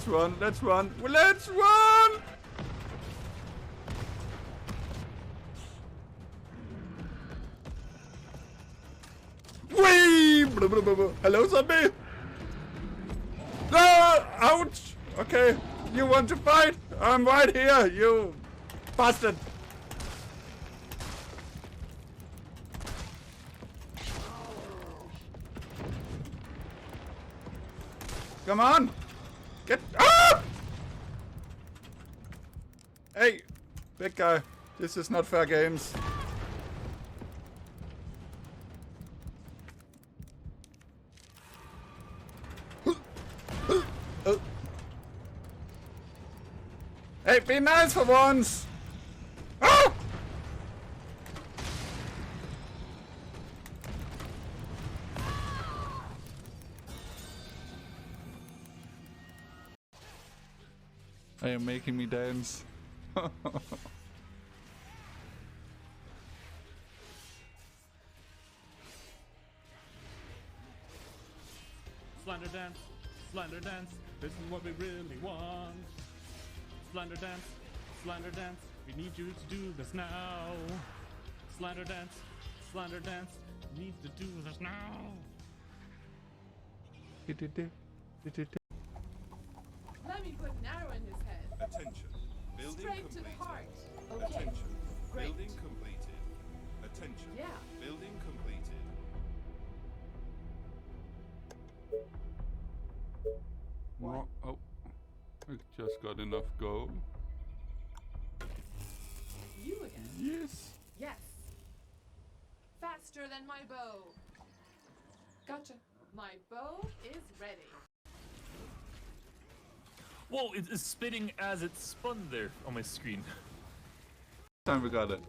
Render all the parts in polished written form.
let's run, let's run, let's run! Whee! Hello, zombie! No! Ouch! Okay, you want to fight? I'm right here, you bastard! Come on! Get... Ah! Hey! Big guy. This is not fair games. Hey, be nice for once! Ah! Are you making me dance? Slender dance, slender dance, this is what we really want. Slender dance, we need you to do this now. Slender dance, we need to do this now. Let me put an arrow in his head. Attention. Building Straight completed. to the heart. Okay. Attention. Great. Building completed. Attention. Yeah. Building completed. What? Oh, I just got enough gold. You again? Yes. Yes. Faster than my bow. Gotcha. My bow is ready. Whoa, it's spitting as it spun there on my screen. Time we got it.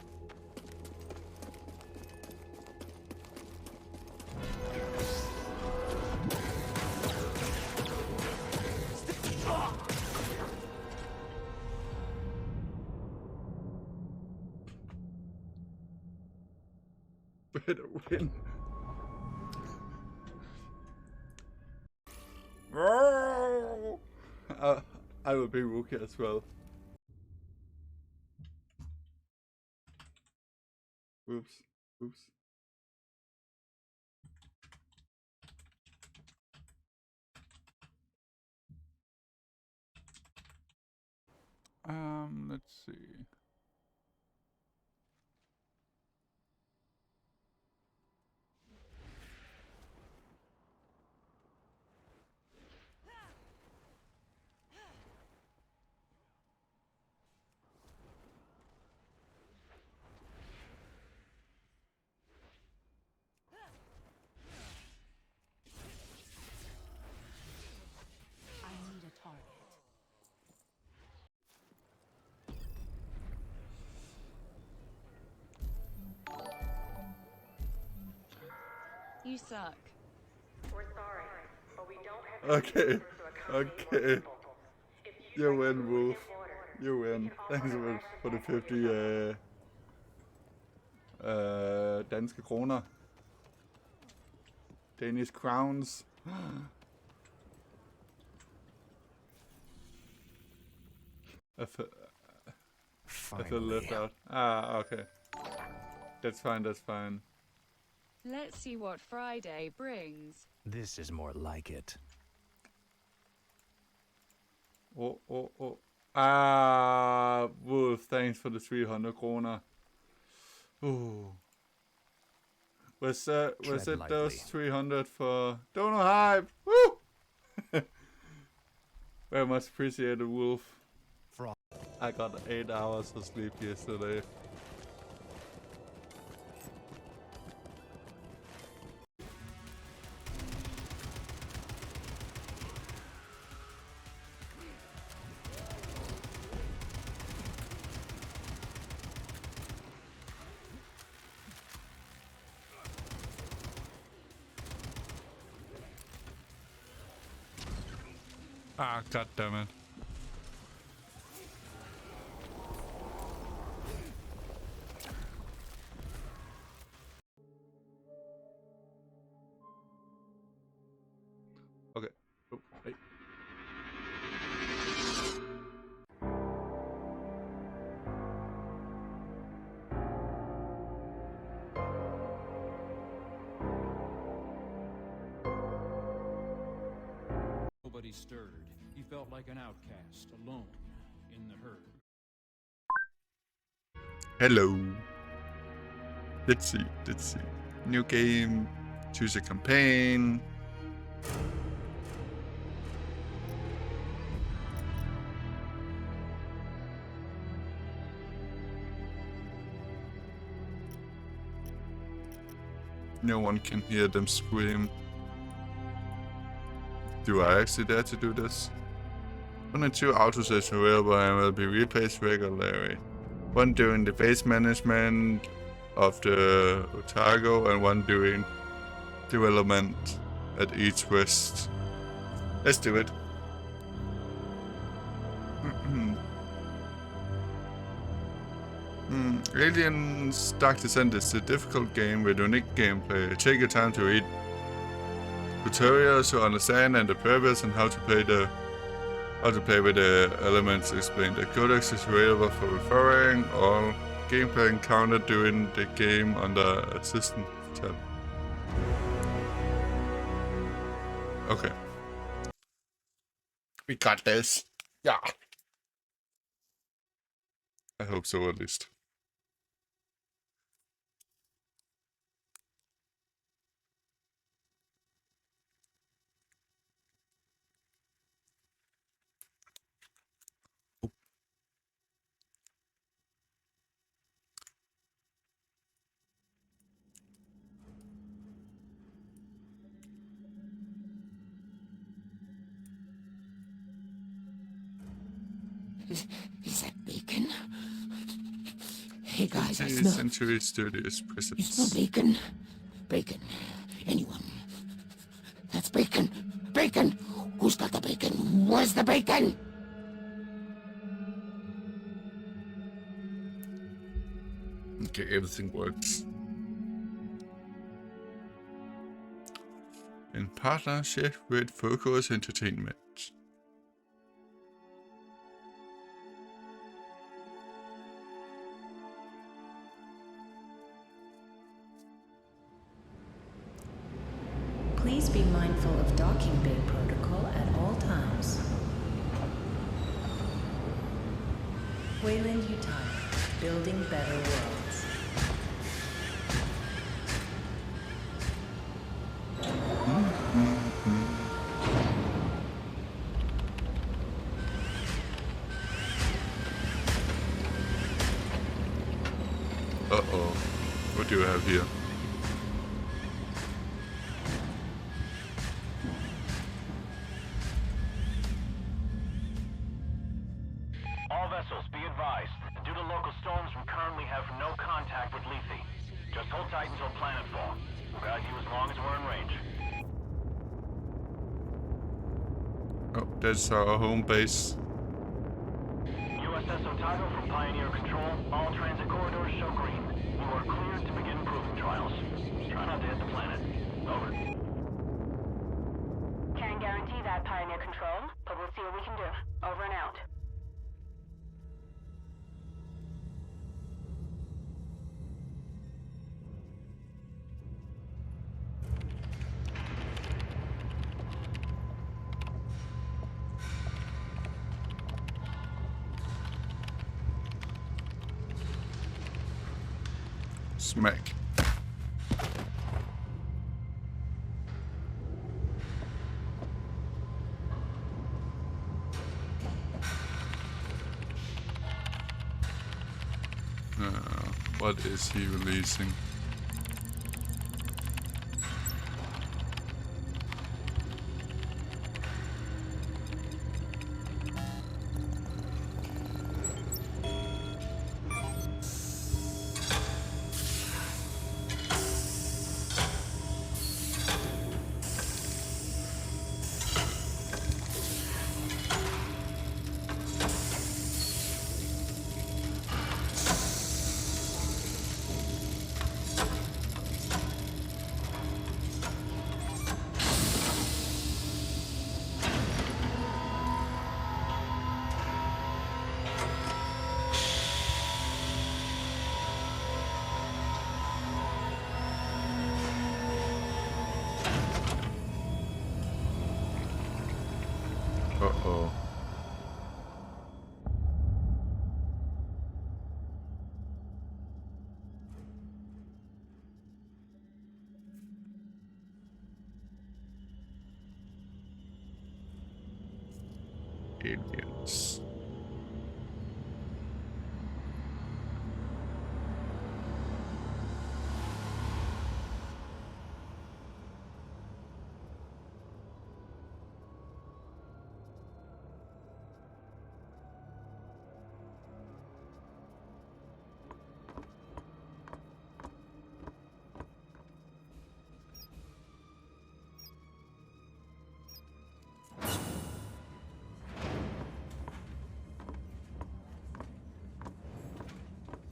Better win. I will be rookie as well. Oops. Oops. Let's see. I need a target. You suck. We're sorry, but we don't have Okay. Okay. You win, Wolf. You win. Thanks for the 50 danske kroner. Danish crowns. I feel left out. Ah, okay. That's fine, that's fine. Let's see what Friday brings. This is more like it. Oh, oh, oh. Ah, Wolf, thanks for the 300 kroner. Ooh. Was it those 300 for Donor Hype? Woo! Very much appreciated, Wolf. I got 8 hours of sleep yesterday. Ah, god damn it. Okay. Oh, hey. stirred. He felt like an outcast, alone in the herd. Hello. Let's see. New game. Choose a campaign. No one can hear them scream. Do I actually dare to do this? Only 2 autosaves available and will be replaced regularly. One doing the base management of the Otago and one doing development at each west. Let's do it. Aliens Dark Descent is a difficult game with unique gameplay. Take your time to read tutorials to understand and the purpose and how to play with the elements explained. The codex is available for referring all gameplay encountered during the game under Assistant tab. Okay. We got this. Yeah. I hope so, at least. Is that bacon? Hey guys, I 20th smell. Century Studios You presents. smell bacon? Bacon. Anyone? That's bacon. Bacon. Who's got the bacon? Where's the bacon? Okay, everything works. In partnership with Focus Entertainment. Please be mindful of docking bay protocol at all times. Wayland Yutani, building better worlds. Uh-oh. What do you have here? All vessels, be advised. Due to local storms, we currently have no contact with Lethe. Just hold tight until planetfall. We'll guide you as long as we're in range. Oh, that's our home base. USS Otago from Pioneer Control. All transit corridors show green. You are cleared to begin proving trials. Try not to hit the planet. Over. Can't guarantee that, Pioneer Control, but we'll see what we can do. Over and out. Smack. What is he releasing? Uh-oh. Aliens.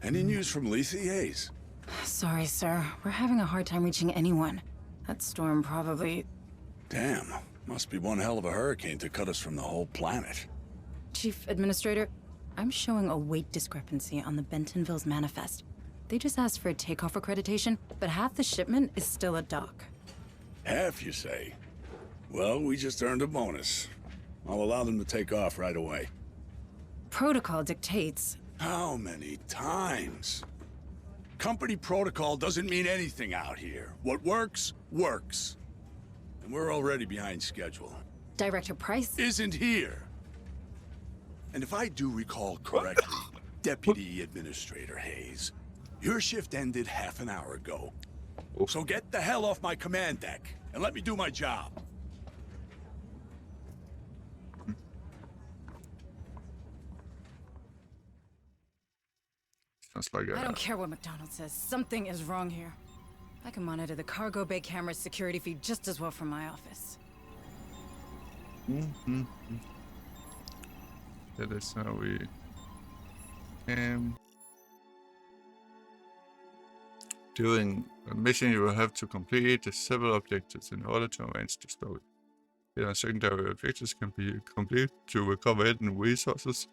Any news from Lethe, Hayes? Sorry, sir. We're having a hard time reaching anyone. That storm probably... Damn. Must be one hell of a hurricane to cut us from the whole planet. Chief Administrator, I'm showing a weight discrepancy on the Bentonville's manifest. They just asked for a takeoff accreditation, but half the shipment is still at dock. Half, you say? Well, we just earned a bonus. I'll allow them to take off right away. Protocol dictates... How many times? Company protocol doesn't mean anything out here. What works, works. And we're already behind schedule. Director Price? Isn't here. And if I do recall correctly, Deputy Administrator Hayes, your shift ended half an hour ago. So get the hell off my command deck and let me do my job. I don't care what McDonald says. Something is wrong here. I can monitor the cargo bay camera's security feed just as well from my office. That is how we can. During a mission, you will have to complete several objectives in order to advance the story. Here, secondary objectives can be completed to recover hidden resources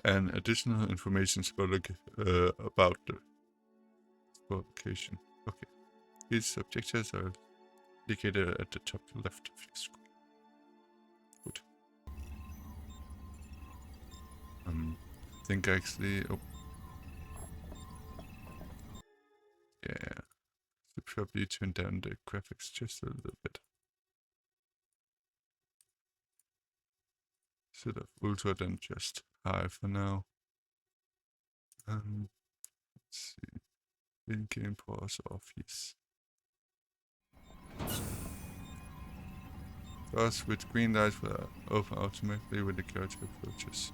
and additional information about the location. Okay, these objectives are indicated at the top left of your screen. Good. I think actually. Oh. Yeah. Should probably turn down the graphics just a little bit. Instead of ultra, then just high for now. Let's see. In-game pause off, yes. Doors with green lights will open automatically when the character approaches.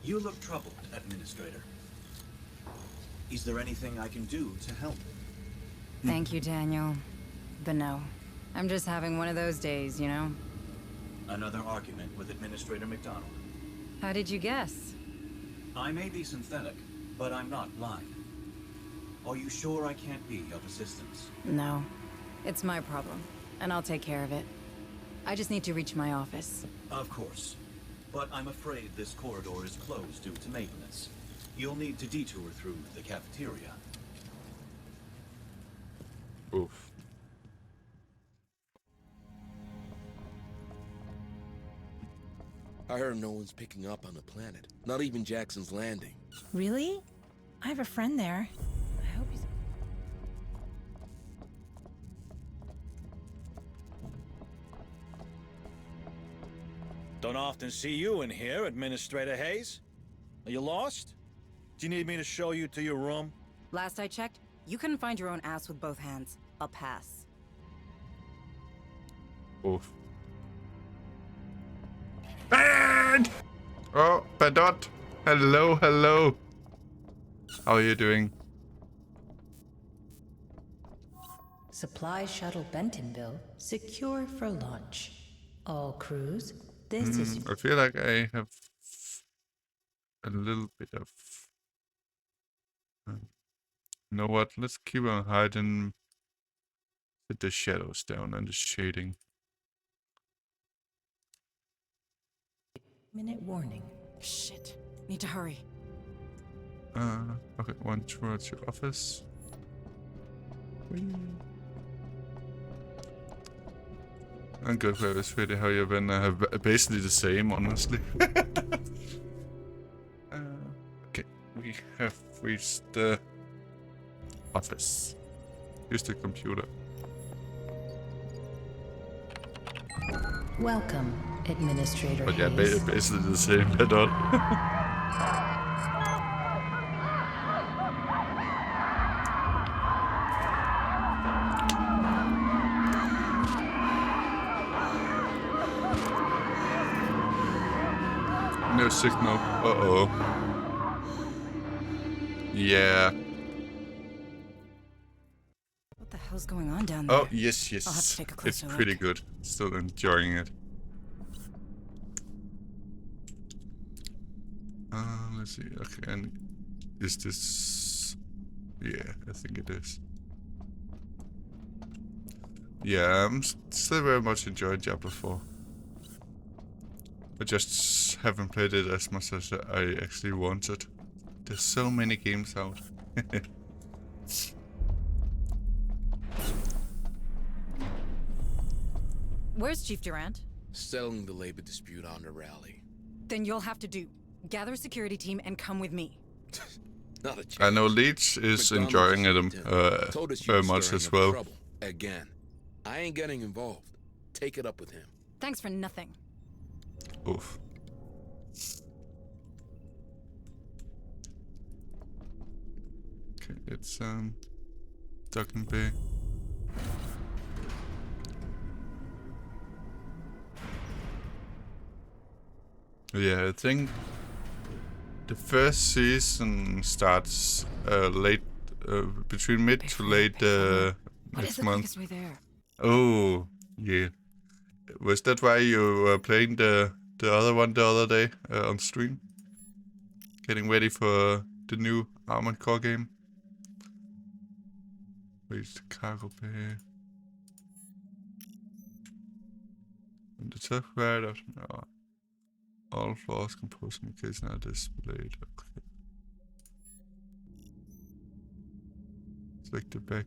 You look troubled, Administrator. Is there anything I can do to help? Thank you, Daniel. But no. I'm just having one of those days, you know? Another argument with Administrator McDonald. How did you guess? I may be synthetic, but I'm not blind. Are you sure I can't be of assistance? No. It's my problem, and I'll take care of it. I just need to reach my office. Of course. But I'm afraid this corridor is closed due to maintenance. You'll need to detour through the cafeteria. Oof. I heard no one's picking up on the planet. Not even Jackson's Landing. Really? I have a friend there. I hope he's... Don't often see you in here, Administrator Hayes. Are you lost? Do you need me to show you to your room? Last I checked, you couldn't find your own ass with both hands. I'll pass. Oof. And oh, Badot. Hello, hello. How are you doing? Supply shuttle Bentonville secure for launch. All crews, this is... I feel like I have a little bit of... you know what? Let's keep on hiding with the shadows down and the shading. Minute warning. Shit. Need to hurry. Okay, one towards your office. Whee. I'm good with this video. How you been? Basically the same, honestly. Okay, we have reached the office. Use the computer. Welcome, Administrator But yeah, Hayes. basically the same at all. No signal. Uh-oh. Yeah. What the hell's going on down there? Oh, yes, yes. I'll have to take a It's closer pretty look. good. Still enjoying it. Let's see. Okay, and is this... Yeah, I think it is. Yeah, I'm still very much enjoying Diablo 4. I just haven't played it as much as I actually wanted. There's so many games out. Where's Chief Durant? Settling the labor dispute on the rally. Then you'll have to gather a security team and come with me. Not a chance. I know Leech is enjoying it very much as well. Trouble. Again. I ain't getting involved. Take it up with him. Thanks for nothing. Oof. Okay, it's Docking Bay. Yeah, I think the first season starts late, between mid to late next month. Way there? Oh, yeah. Was that why you were playing the other one the other day on stream? Getting ready for the new Armored Core game? Where's the cargo bay? On the top right of... No. All floors composed in case now displayed. Okay. Select the back.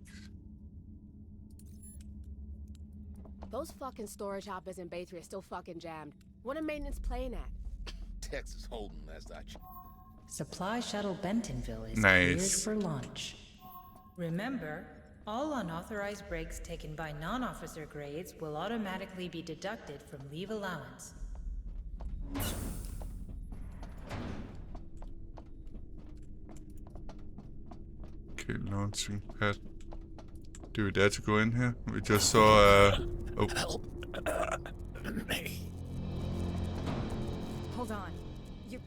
Those fucking storage hoppers in Bay 3 are still fucking jammed. What are maintenance playing at? Texas Hold'em, last I checked. Supply shuttle Bentonville is Nice. cleared for launch. Remember, all unauthorized breaks taken by non-officer grades will automatically be deducted from leave allowance. Okay, launching pad. Do we dare to go in here? We just saw oh. Help me. Hold on.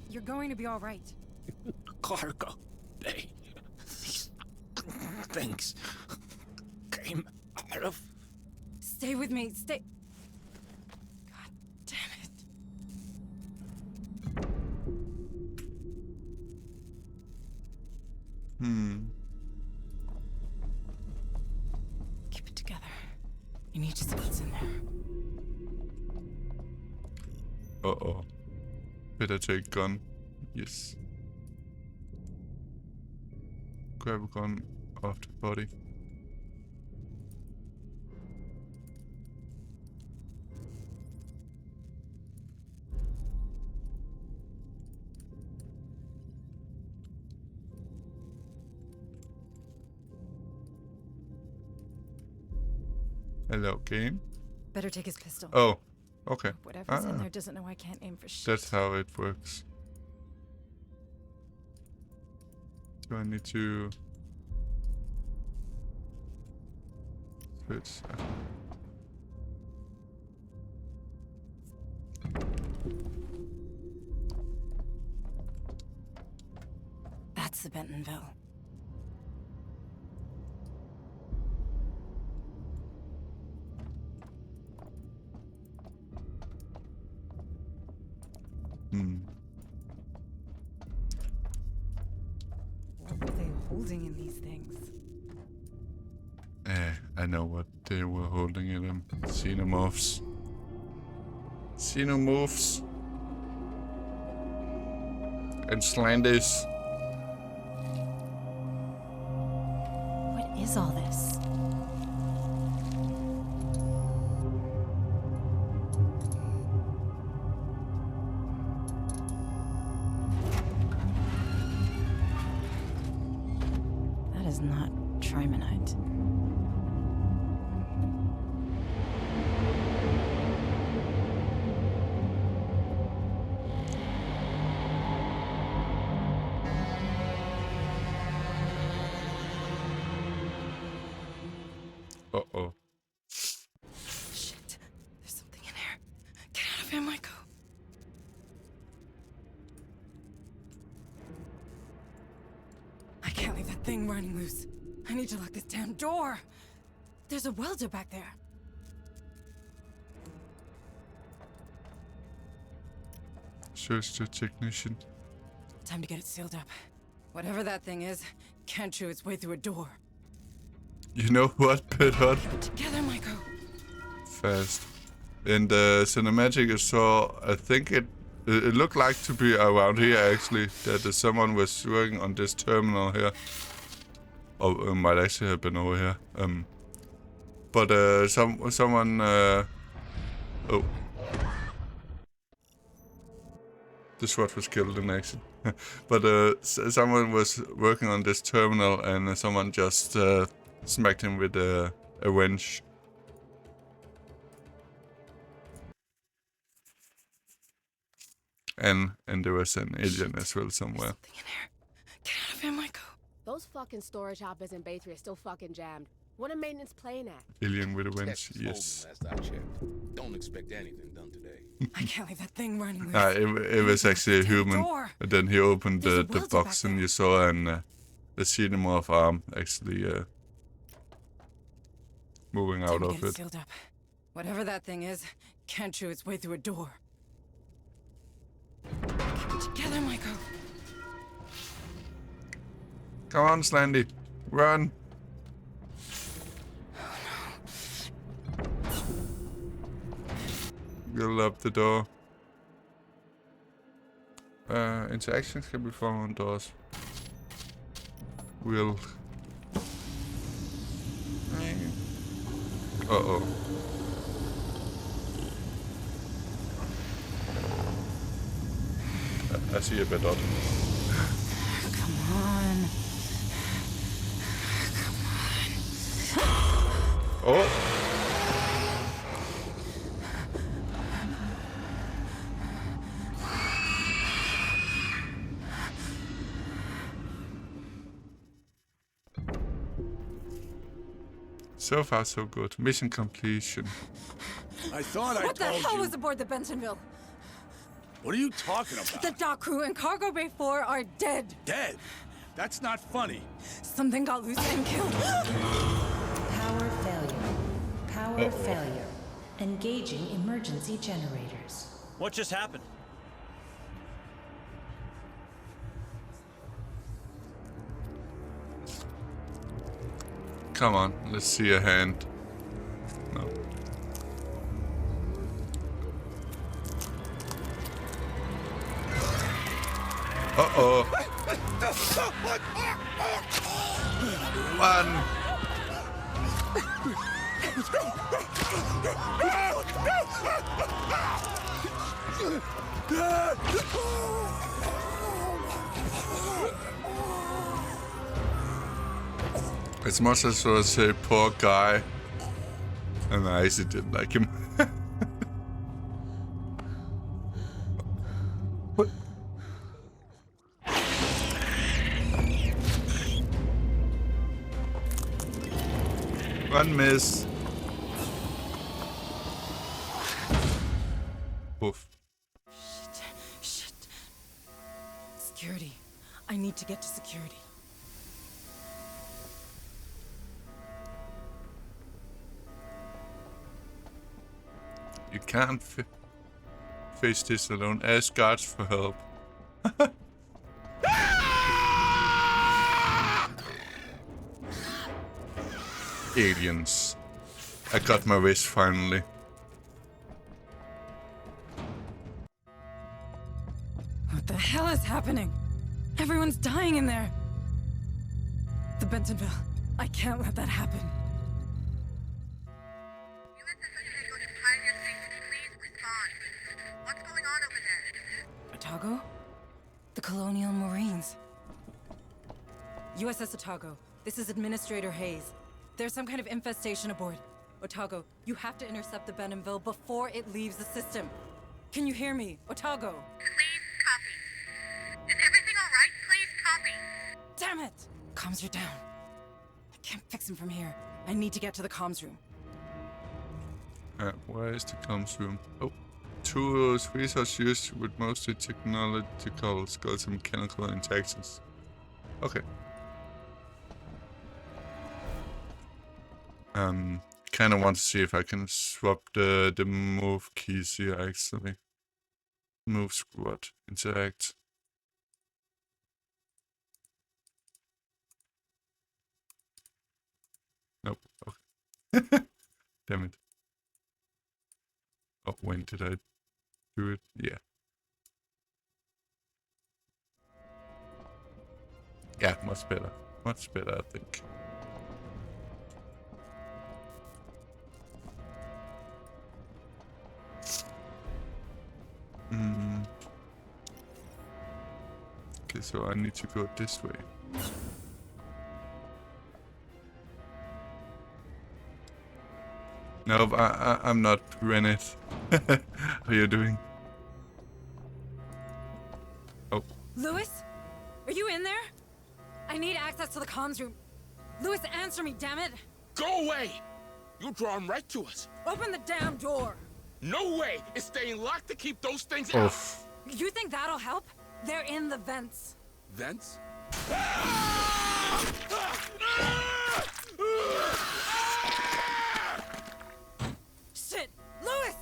You're going to be all right. Cargo bay. These things came out of... Stay with me. Stay. God damn it. Keep it together. You need to see what's in there. Uh-oh. Better take gun. Yes. Grab a gun off the body. Hello, game. Better take his pistol. Oh, okay. Whatever's in there doesn't know I can't aim for shit. That's how it works. Do I need to switch? That's the Bentonville. What were they holding in these things? I know what they were holding in them. Xenomorphs. Xenomorphs. And Slanders. is all this? That is not trimonite. Uh-oh. Shit. There's something in here. Get out of here, Michael. I can't leave that thing running loose. I need to lock this damn door. There's a welder back there. Search the technician. Time to get it sealed up. Whatever that thing is, can't chew its way through a door. You know what, Pedot? Together, Michael. Fast. In the cinematic I saw, I think it looked like to be around here actually, that someone was working on this terminal here. Or it might actually have been over here. But someone oh. The SWAT was killed in action. But someone was working on this terminal and someone just smacked him with a wrench. And there was an alien as well somewhere. Get out of here, Michael. Those fucking storage hoppers in Bay 3 are still fucking jammed. What are maintenance playing at? Alien with a wrench, yes. Last I checked. Don't expect anything done today. I can't leave that thing running loose. It was actually a human. And then he opened the box and you saw the xenomorph arm actually moving out of it. Sealed up. Whatever that thing is, can't chew its way through a door. Keep it together, Michael. Come on, Slendy. Run. We'll up the door. Interactions can be found on doors. We'll... Uh-oh. I see a bit odd. Come on. Oh! So far, so good. Mission completion. I thought I What the told hell you. was aboard the Bentonville? What are you talking about? The dock crew and Cargo Bay 4 are dead. Dead? That's not funny. Something got loose and killed. Power failure. Power failure. Engaging emergency generators. What just happened? Come on, let's see a hand. No. Uh-oh. Run. As much as I say poor guy, and I actually didn't like him. What? One miss. Oof. Shit. Security. I need to get to security. You can't face this alone. Ask guards for help. Aliens. I got my wish finally. What the hell is happening? Everyone's dying in there. The Bentonville. I can't let that happen. What's going on over there? Otago? The Colonial Marines. USS Otago, this is Administrator Hayes. There's some kind of infestation aboard. Otago, you have to intercept the Bentonville before it leaves the system. Can you hear me? Otago? Please copy. Is everything all right? Please copy. Damn it! Comms are down. I can't fix him from here. I need to get to the comms room. Where is the comms room? Oh. Tools, resource used with mostly technological skills and mechanical interactions. Okay. Kind of want to see if I can swap the move keys here actually. Move squad, interact. Nope. Okay. Damn it. Oh, when did I do it? Yeah. Yeah, much better. Much better, I think. Okay, so I need to go this way. No, I'm not Rennet. How are you doing? Oh. Lewis? Are you in there? I need access to the comms room. Lewis, answer me, damn it! Go away! You draw him right to us. Open the damn door! No way! It's staying locked to keep those things out. You think that'll help? They're in the vents. Vents? Shit! Lewis!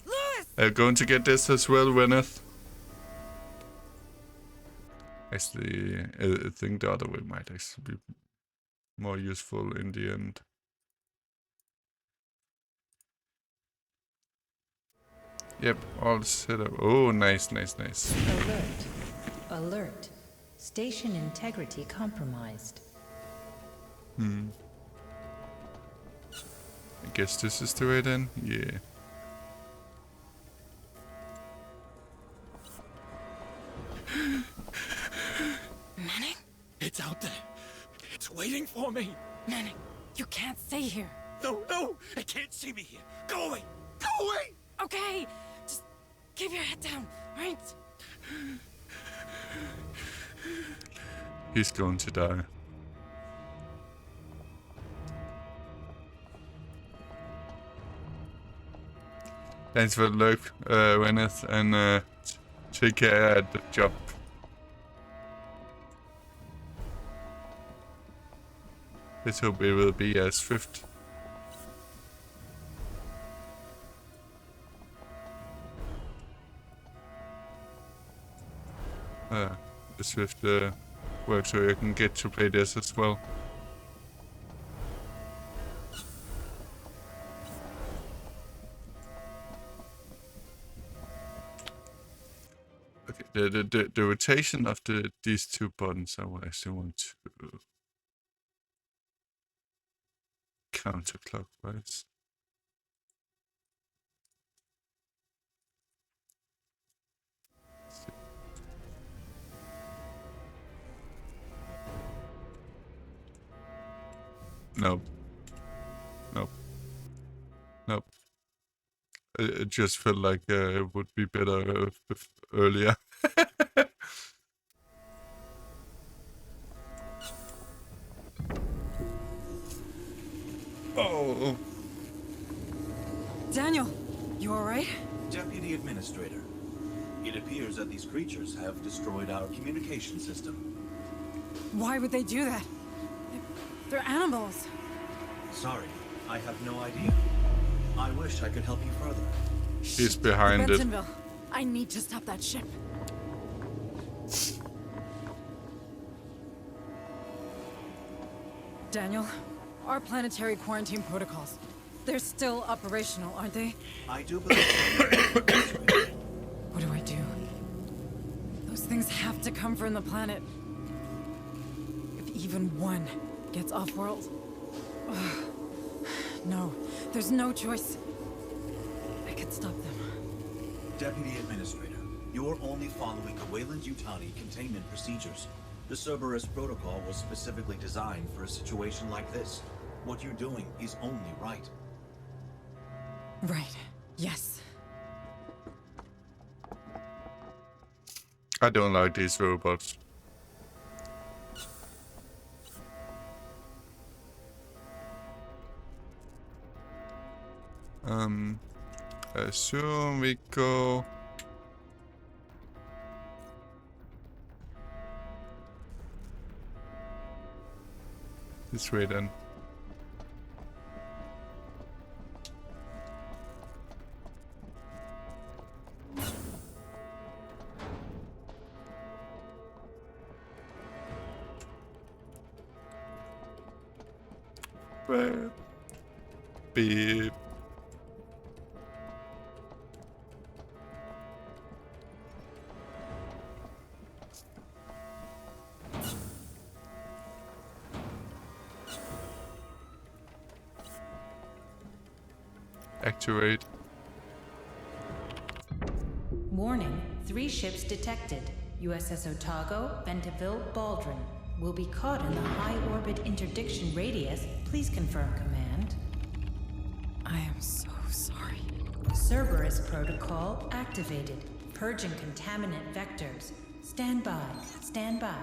Lewis! I'm going to get this as well, Reneth. Actually, I think the other way might actually be more useful in the end. Yep, all set up. Oh, nice, nice, nice. Alert. Alert. Station integrity compromised. I guess this is the way then? Yeah. Manning? It's out there. It's waiting for me. Manning, you can't stay here. No, no! It can't see me here. Go away! Go away! Okay, just keep your head down, right? He's going to die. Thanks for the look, Reneth, and take care at the job. Let's hope it will be as swift. The swift work so I can get to play this as well. Okay, the rotation of these two buttons I will actually want to counterclockwise. Nope. Nope. Nope. It just felt like it would be better earlier. Oh. Daniel, you alright? Deputy Administrator, it appears that these creatures have destroyed our communication system. Why would they do that? They're animals. Sorry, I have no idea. I wish I could help you further. He's behind it. Bentonville. I need to stop that ship. Daniel, our planetary quarantine protocols. They're still operational, aren't they? I do believe What do I do? Those things have to come from the planet. If even one gets off-world. No, there's no choice. I could stop them. Deputy Administrator, you're only following the Wayland-Yutani containment procedures. The Cerberus protocol was specifically designed for a situation like this. What you're doing is only right. Right. Yes. I don't like these robots. I assume we go this way then. Beep. Activate. Warning, 3 ships detected. USS Otago, Bentonville, Baldwin. Will be caught in the high orbit interdiction radius. Please confirm command. I am so sorry. Cerberus protocol activated. Purging contaminant vectors. Stand by. Stand by.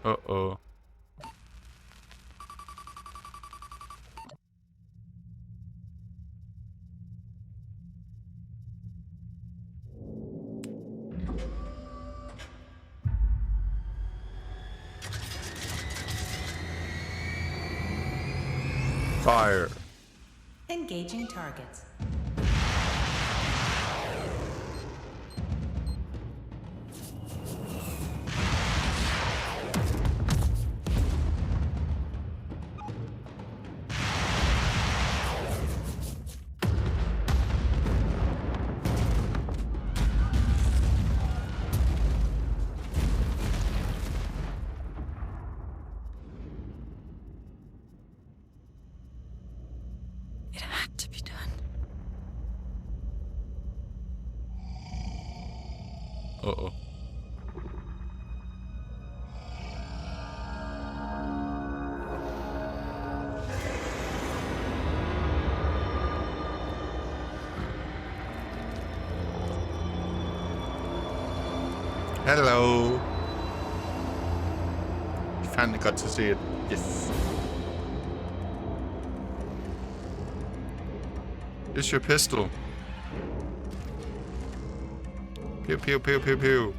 Uh-oh. Fire. Engaging targets. It had to be done. Uh-oh. Hello. Finally got to see it. Yes. It's your pistol. Pew pew pew pew pew.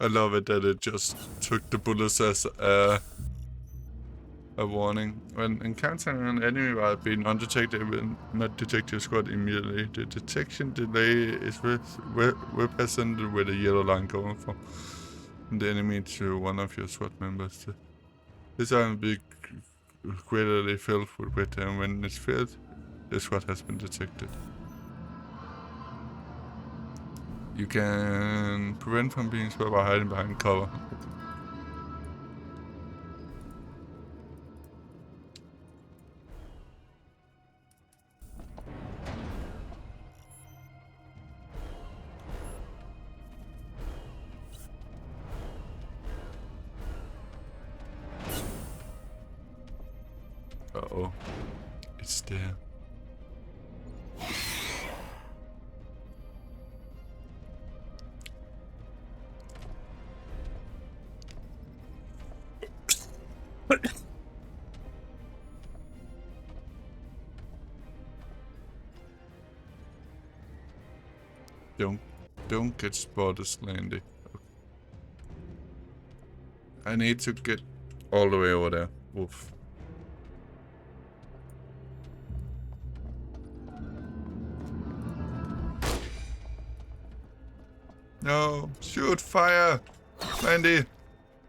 I love it that it just took the bullets as a warning. When encountering an enemy while being undetected, it will not detect your squad immediately. The detection delay is represented with a yellow line going from the enemy to one of your squad members. This item will be greatly filled with and when it's filled, the squad has been detected. You can prevent from being spotted by hiding behind cover. Uh-oh. It's there. Don't get spotted, Slandy. Okay. I need to get all the way over there. Woof. No, shoot, fire! Slandy!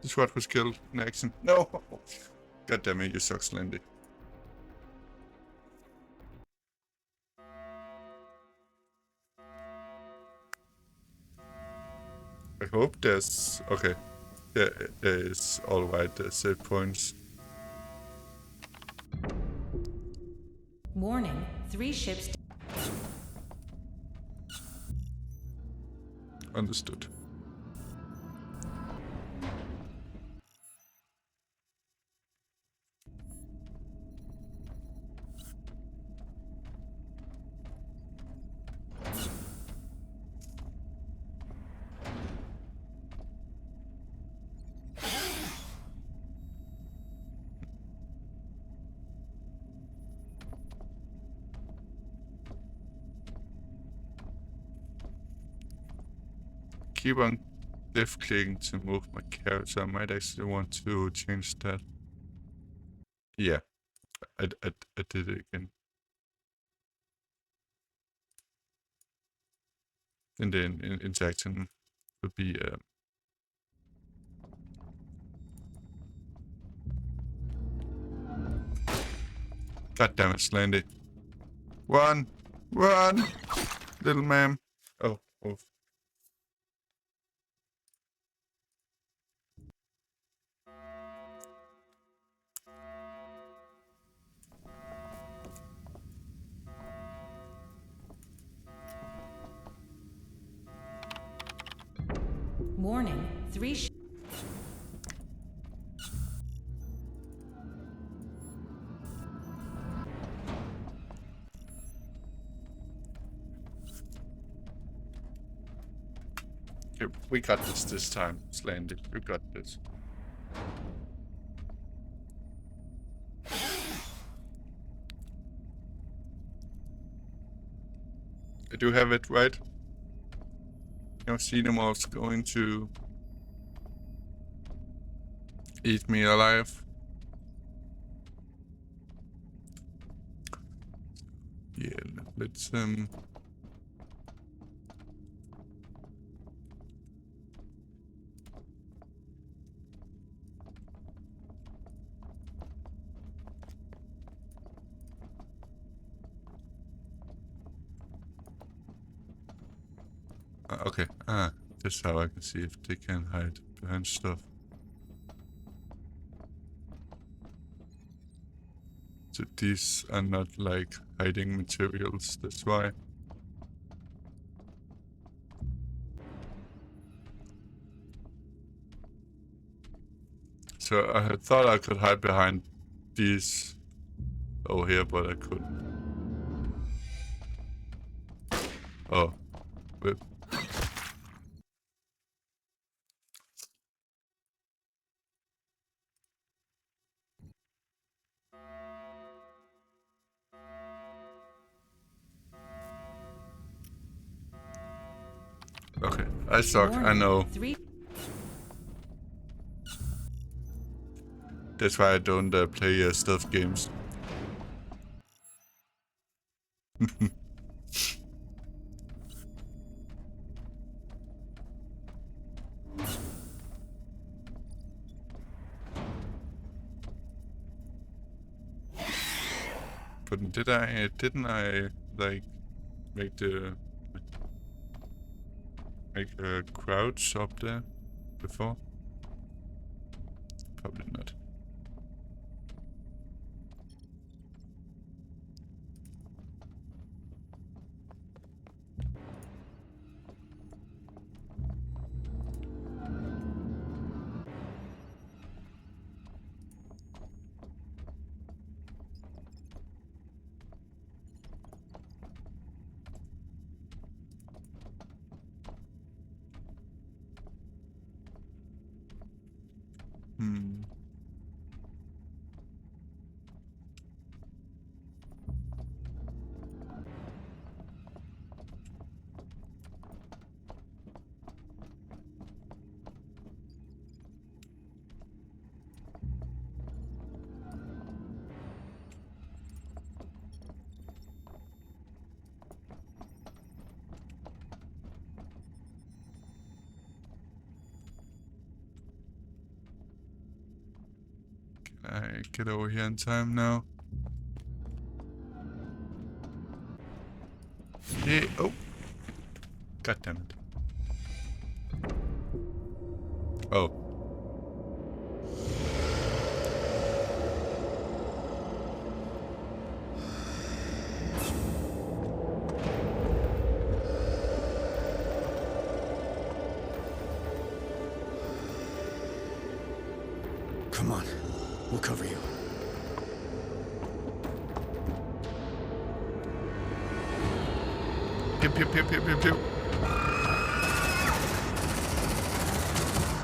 The SWAT was killed in action. No! God damn it, you suck, Slandy. I hope there's... Okay. There is alright, there's save points. Warning, 3 ships... Understood. Keep on left clicking to move my character. I might actually want to change that. Yeah, I did it again. And then interaction would be God damn it, Slandy. Run! Run! Little ma'am. Oh. Warning, 3 ships... Okay, we got this time, Slandy. We got this. I do have it, right? You know, Xenomorph's going to eat me alive. Yeah, let's okay. This is how I can see if they can hide behind stuff. So these are not like hiding materials, that's why. So I had thought I could hide behind these over here, but I couldn't. Oh, whip. Okay, I suck, I know. That's why I don't play stealth games. But didn't I like make a crouch up there before? Probably not. get over here in time now. Yeah. Oh. God damn it. Oh. Come on. We'll cover you. Pew, pew, pew, pew, pew, pew.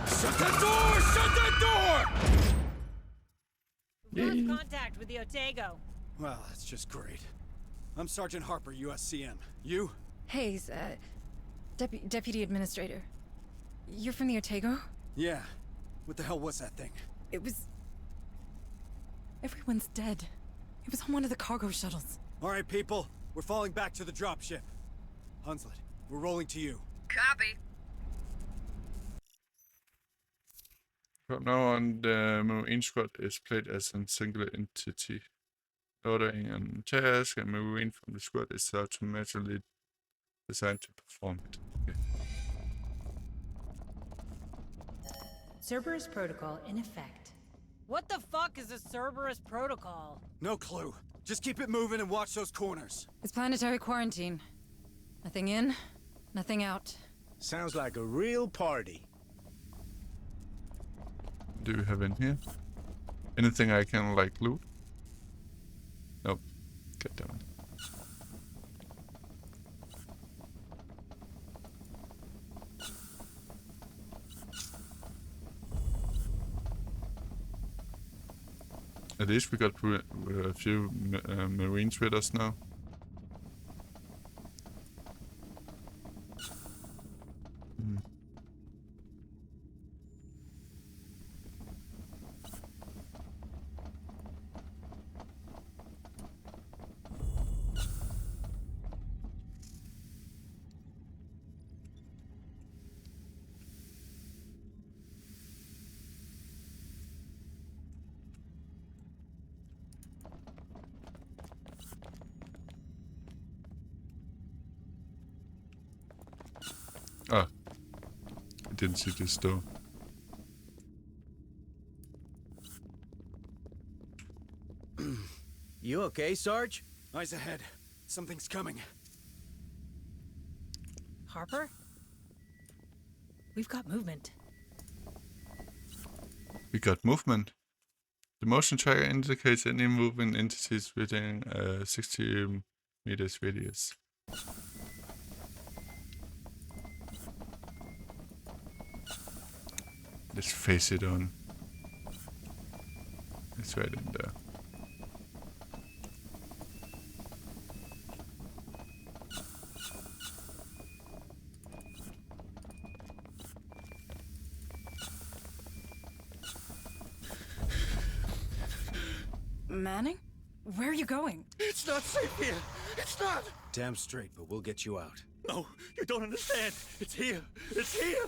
Shut that door! Shut that door! Lost contact with the Otago. Well, that's just great. I'm Sergeant Harper, USCM. You? Hayes, Deputy Administrator. You're from the Otago? Yeah. What the hell was that thing? It was... Everyone's dead. It was on one of the cargo shuttles. All right, people. We're falling back to the dropship. Hunslet, we're rolling to you. Copy. From now on, the Marine Squad is played as a single entity. Ordering a task, a Marine from the squad is automatically designed to perform it. Okay. Cerberus Protocol in effect. What the fuck is a Cerberus protocol? No clue. Just keep it moving and watch those corners. It's planetary quarantine. Nothing in, nothing out. Sounds like a real party. Do we have in here? Anything I can, like, loot? Nope. God damn it. At least we got a few Marines with us now. Ah, I didn't see this door. You okay, Sarge? Eyes ahead. Something's coming. Harper? We've got movement. We got movement. The motion tracker indicates any moving entities within a 60 meters radius. Let's face it on. It's right in there. Manning? Where are you going? It's not safe here! It's not! Damn straight, but we'll get you out. No, you don't understand. It's here. It's here.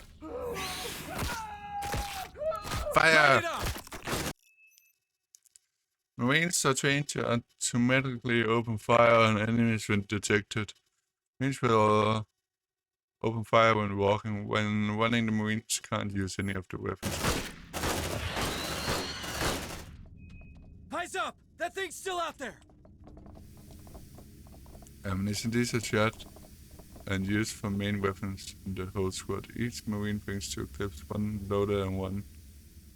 Fire! Marines are trained to automatically open fire on enemies when detected. Marines will open fire when walking. When running, the Marines can't use any of the weapons. Eyes up! That thing's still out there! Ammunition discharged and used for main weapons in the whole squad. Each Marine brings 2 clips, 1 loader and 1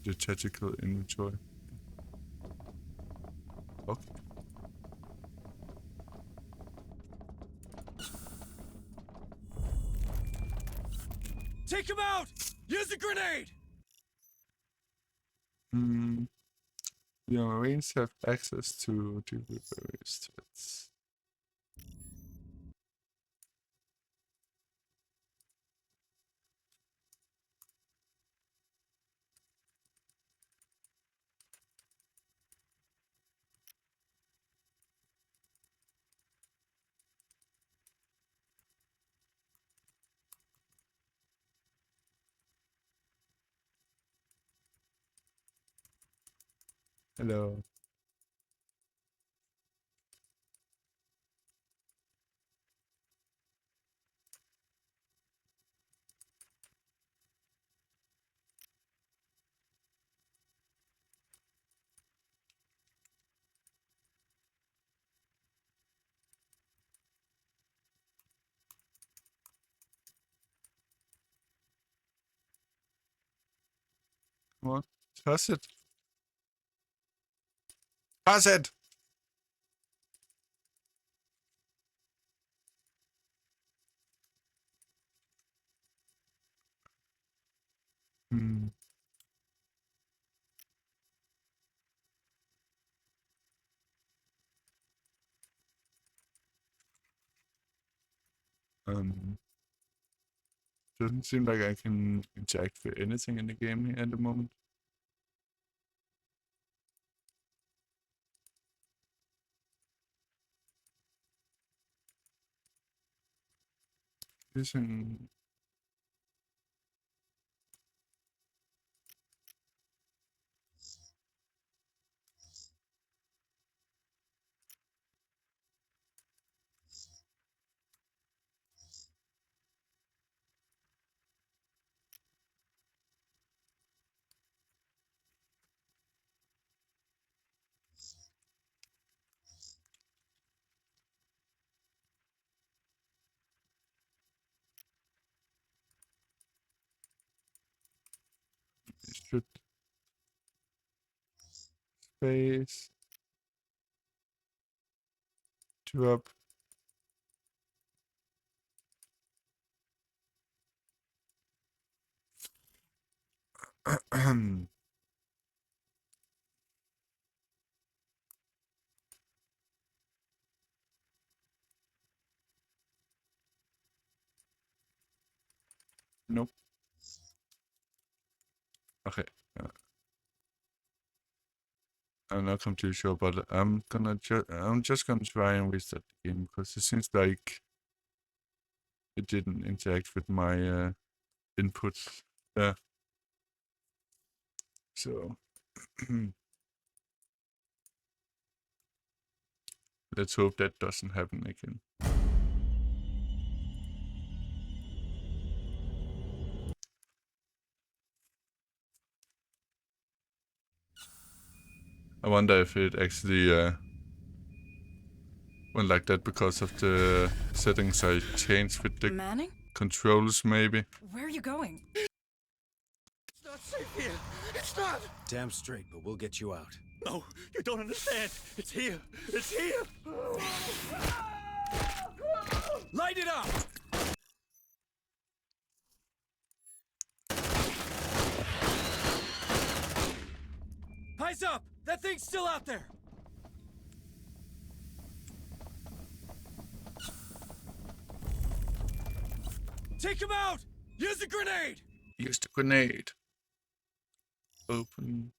the tactical inventory. Okay. Take him out! Use a grenade! The Marines have access to deal with various threats. Hello. What? Pass it. Pass it! Hmm. Doesn't seem like I can interact with anything in the game here at the moment. Using should space drop. Nope. Okay. I'm not completely sure, but I'm just gonna try and restart the game because it seems like it didn't interact with my inputs. Yeah. So let's hope that doesn't happen again. I wonder if it actually went like that because of the settings I changed with the Manning? controls, maybe. Where are you going? It's not safe here. It's not. Damn straight, but we'll get you out. No, you don't understand. It's here. It's here. Light it up. Eyes up! That thing's still out there! Take him out! Use the grenade! Use the grenade. Open.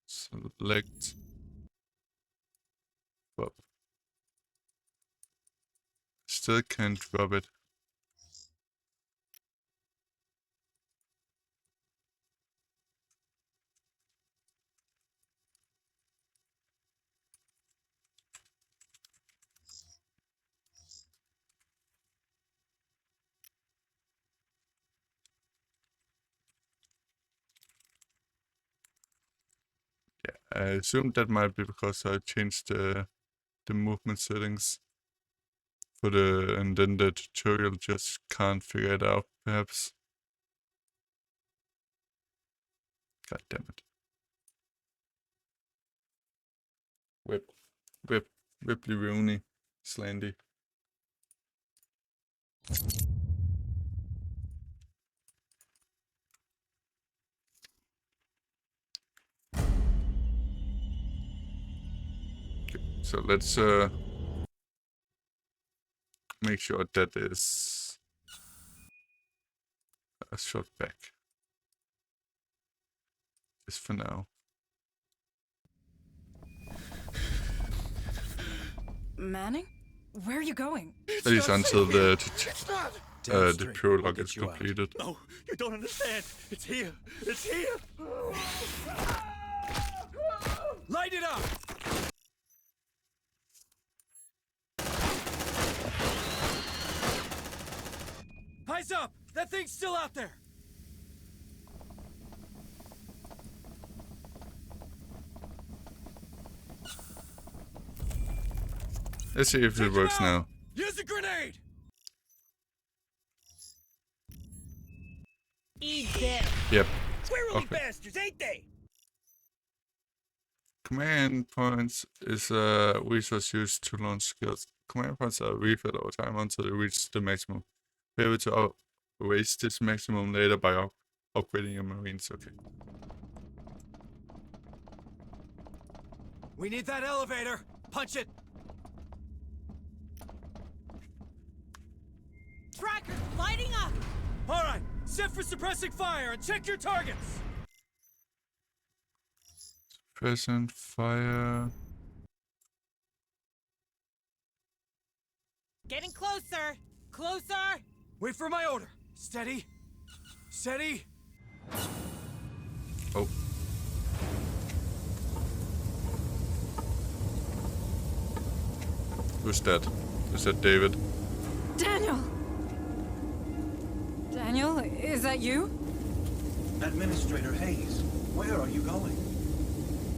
Select. Drop. Still can't drop it. I assume that might be because I changed the movement settings for and then the tutorial just can't figure it out, perhaps. God damn it. Whip Rooney, Slandy. Okay, so let's make sure that is a shot back. Just for now. Manning? Where are you going? At least until the prologue is completed. No, you don't understand. It's here. It's here. Light it up! Eyes up! That thing's still out there! Let's see if it works now. Use a grenade! Eat them! Yep. Squirrely Okay. bastards, ain't they? Command points is a resource used to launch skills. Command points are refilled over time until they reach the maximum. Be able to raise this maximum later by upgrading your marines. Okay. We need that elevator! Punch it! Tracker, lighting up! Alright, set for suppressing fire and check your targets! Present fire. Getting closer! Closer! Wait for my order! Steady! Steady! Oh. Who's that? Is that David? Daniel! Daniel, is that you? Administrator Hayes, where are you going?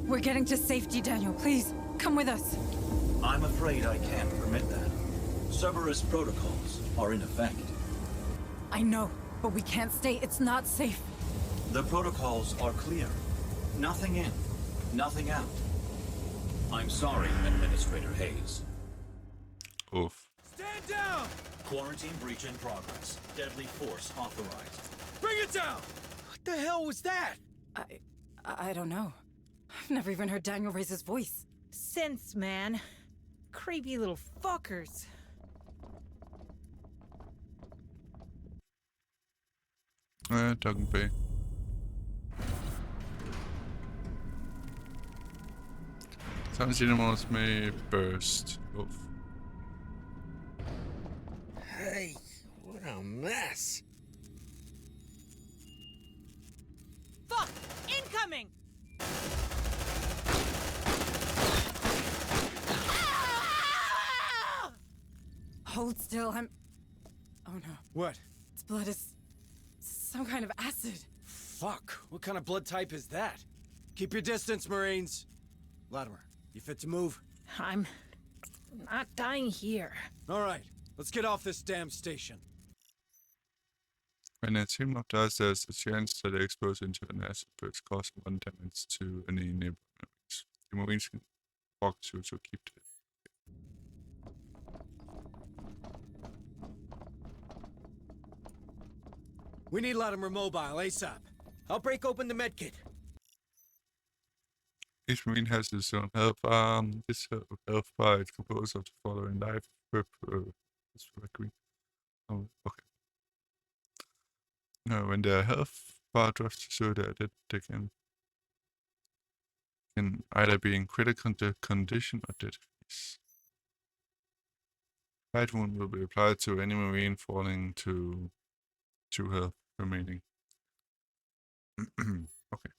We're getting to safety, Daniel. Please, come with us. I'm afraid I can't permit that. Cerberus protocols are in effect. I know, but we can't stay. It's not safe. The protocols are clear. Nothing in, nothing out. I'm sorry, Administrator Hayes. Oof. Stand down! Quarantine breach in progress. Deadly force authorized. Bring it down! What the hell was that? I don't know. I've never even heard Daniel raise his voice. Sense, man. Creepy little fuckers. Talking Bay. Some animals may burst. Oof. Hey, what a mess. Fuck! Incoming! Hold still, I'm... Oh no. What? Its blood is... some kind of acid. Fuck, what kind of blood type is that? Keep your distance, Marines. Latimer, you fit to move? I'm not dying here. Alright, let's get off this damn station. When a team of dust, there's a chance that they expose into an acid burst, causing 1 damage to any neighboring marines. The marines can walk to keep it. We need Latimer mobile ASAP. I'll break open the medkit. Each marine has his own health bar. This health bar is composed of the following life green. Oh, okay. Now, when the health bar drops to zero, they can either be in critical condition or dead. Bite wound will be applied to any marine falling to 2 health remaining. Okay.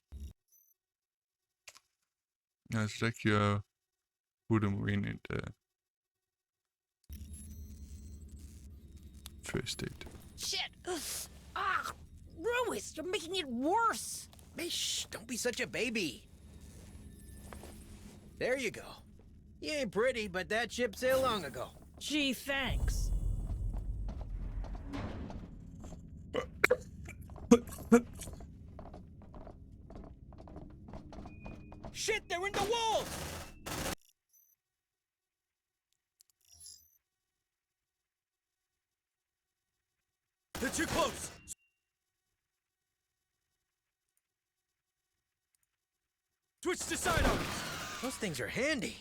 Now select your Buddha marine in the first aid. Shit! Ah! Ruiz, you're making it worse! Shh, don't be such a baby. There you go. You ain't pretty, but that ship sailed long ago. Gee, thanks. Shit, they're in the walls! They're too close! Switch to side arms! Those things are handy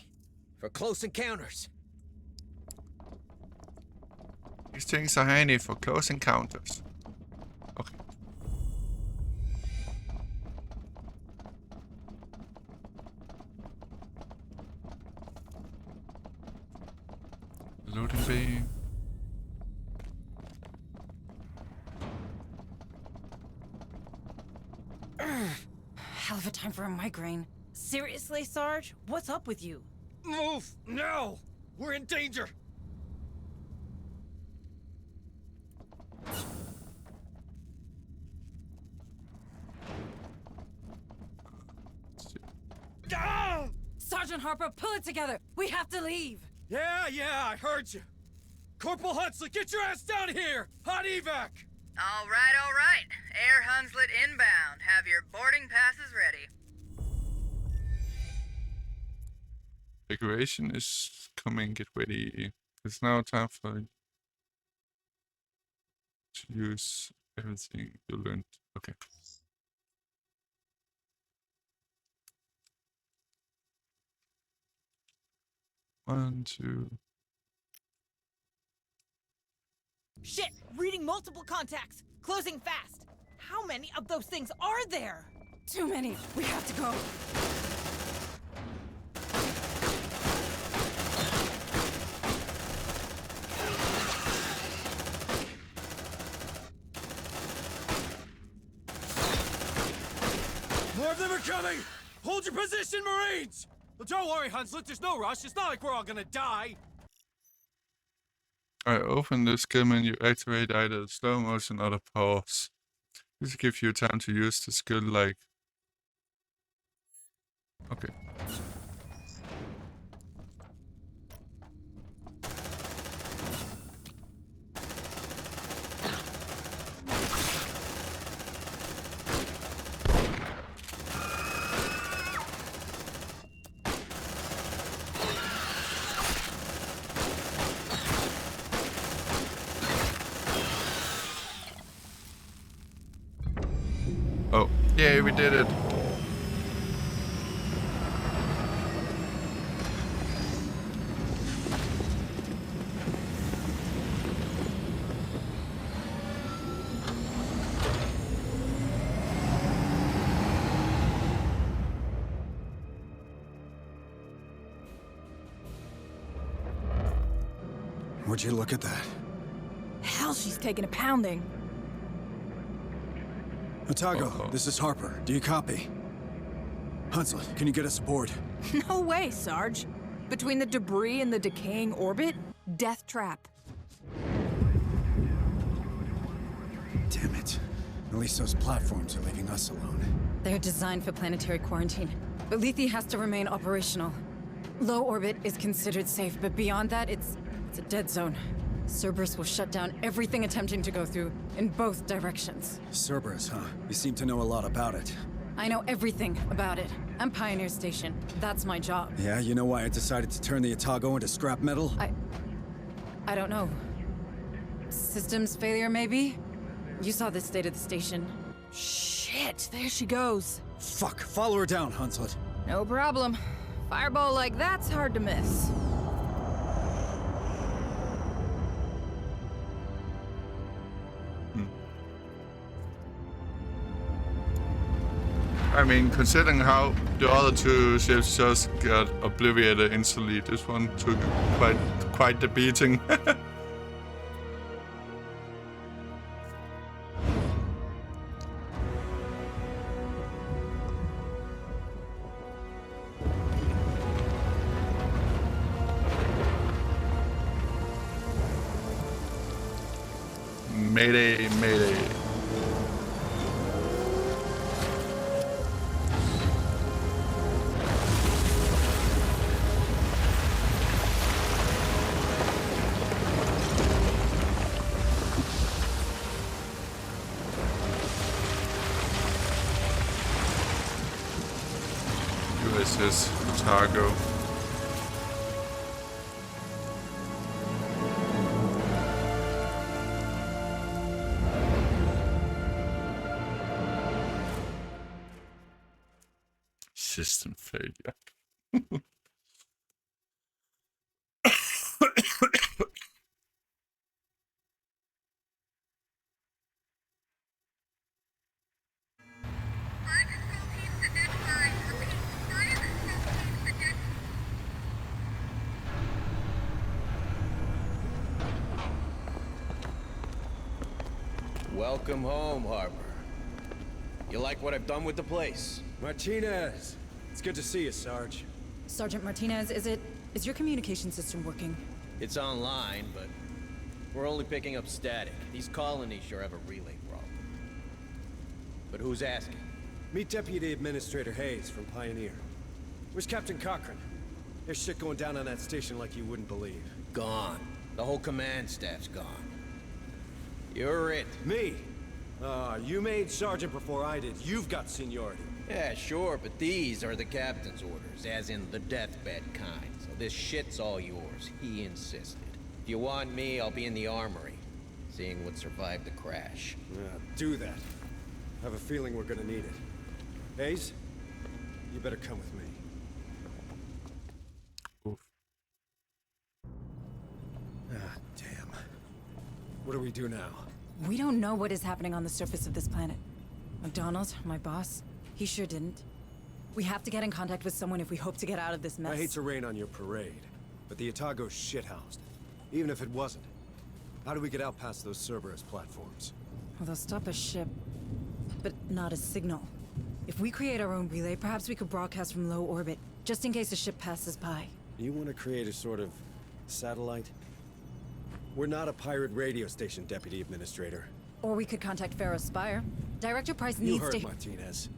for close encounters. These things are handy for close encounters. Okay. Loading bay. Hell of a time for a migraine. Seriously, Sarge? What's up with you? Move! Now! We're in danger! Ah! Sergeant Harper, pull it together. We have to leave. Yeah, I heard you. Corporal Hunslet, get your ass down here! Hot evac! All right. Air Hunslet inbound. Have your boarding passes ready. Decoration is coming. Get ready. It's now time for to use everything you learned. Okay. One, two. Shit! Reading multiple contacts! Closing fast! How many of those things are there? Too many. We have to go. More of them are coming! Hold your position, Marines! Well, don't worry, Hunslet, there's no rush. It's not like we're all gonna die. Alright, open the skill menu. Activate either slow motion or the pause. This gives you time to use the skill like... Okay. Oh, yay, we did it. Would you look at that? Hell, she's taking a pounding. Otago, this is Harper. Do you copy? Hunslet, can you get us aboard? No way, Sarge. Between the debris and the decaying orbit, death trap. Damn it. At least those platforms are leaving us alone. They're designed for planetary quarantine, but Lethe has to remain operational. Low orbit is considered safe, but beyond that, it's a dead zone. Cerberus will shut down everything attempting to go through in both directions. Cerberus, huh? You seem to know a lot about it. I know everything about it. I'm Pioneer Station. That's my job. Yeah, you know why I decided to turn the Otago into scrap metal? I don't know. Systems failure, maybe? You saw the state of the station. Shit, there she goes. Fuck, follow her down, Hunslet. No problem. Fireball like that's hard to miss. I mean, considering how the other two ships just got obliterated instantly, this one took quite the beating. Mayday, mayday. USS Otago. System failure. Welcome home, Harper. You like what I've done with the place? Martinez, It's good to see you, Sarge. Sergeant Martinez, is your communication system working? It's online, but we're only picking up static. These colonies sure have a relay problem. But who's asking? Meet Deputy Administrator Hayes from Pioneer. Where's Captain Cochran? There's shit going down on that station like you wouldn't believe. Gone. The whole command staff's gone. You're it. Me? You made Sergeant before I did. You've got seniority. Yeah, sure, but these are the captain's orders, as in the deathbed kind. So this shit's all yours. He insisted. If you want me, I'll be in the armory, seeing what survived the crash. Do that. I have a feeling we're gonna need it. Hayes, you better come with me. Damn. What do we do now? We don't know what is happening on the surface of this planet. McDonald, my boss, he sure didn't. We have to get in contact with someone if we hope to get out of this mess. I hate to rain on your parade, but the Otago's shithoused. Even if it wasn't, how do we get out past those Cerberus platforms? Well, they'll stop a ship, but not a signal. If we create our own relay, perhaps we could broadcast from low orbit, just in case a ship passes by. You want to create a sort of satellite? We're not a pirate radio station, Deputy Administrator. Or we could contact Pharaoh's Spire. Director Price needs You heard to- Martinez.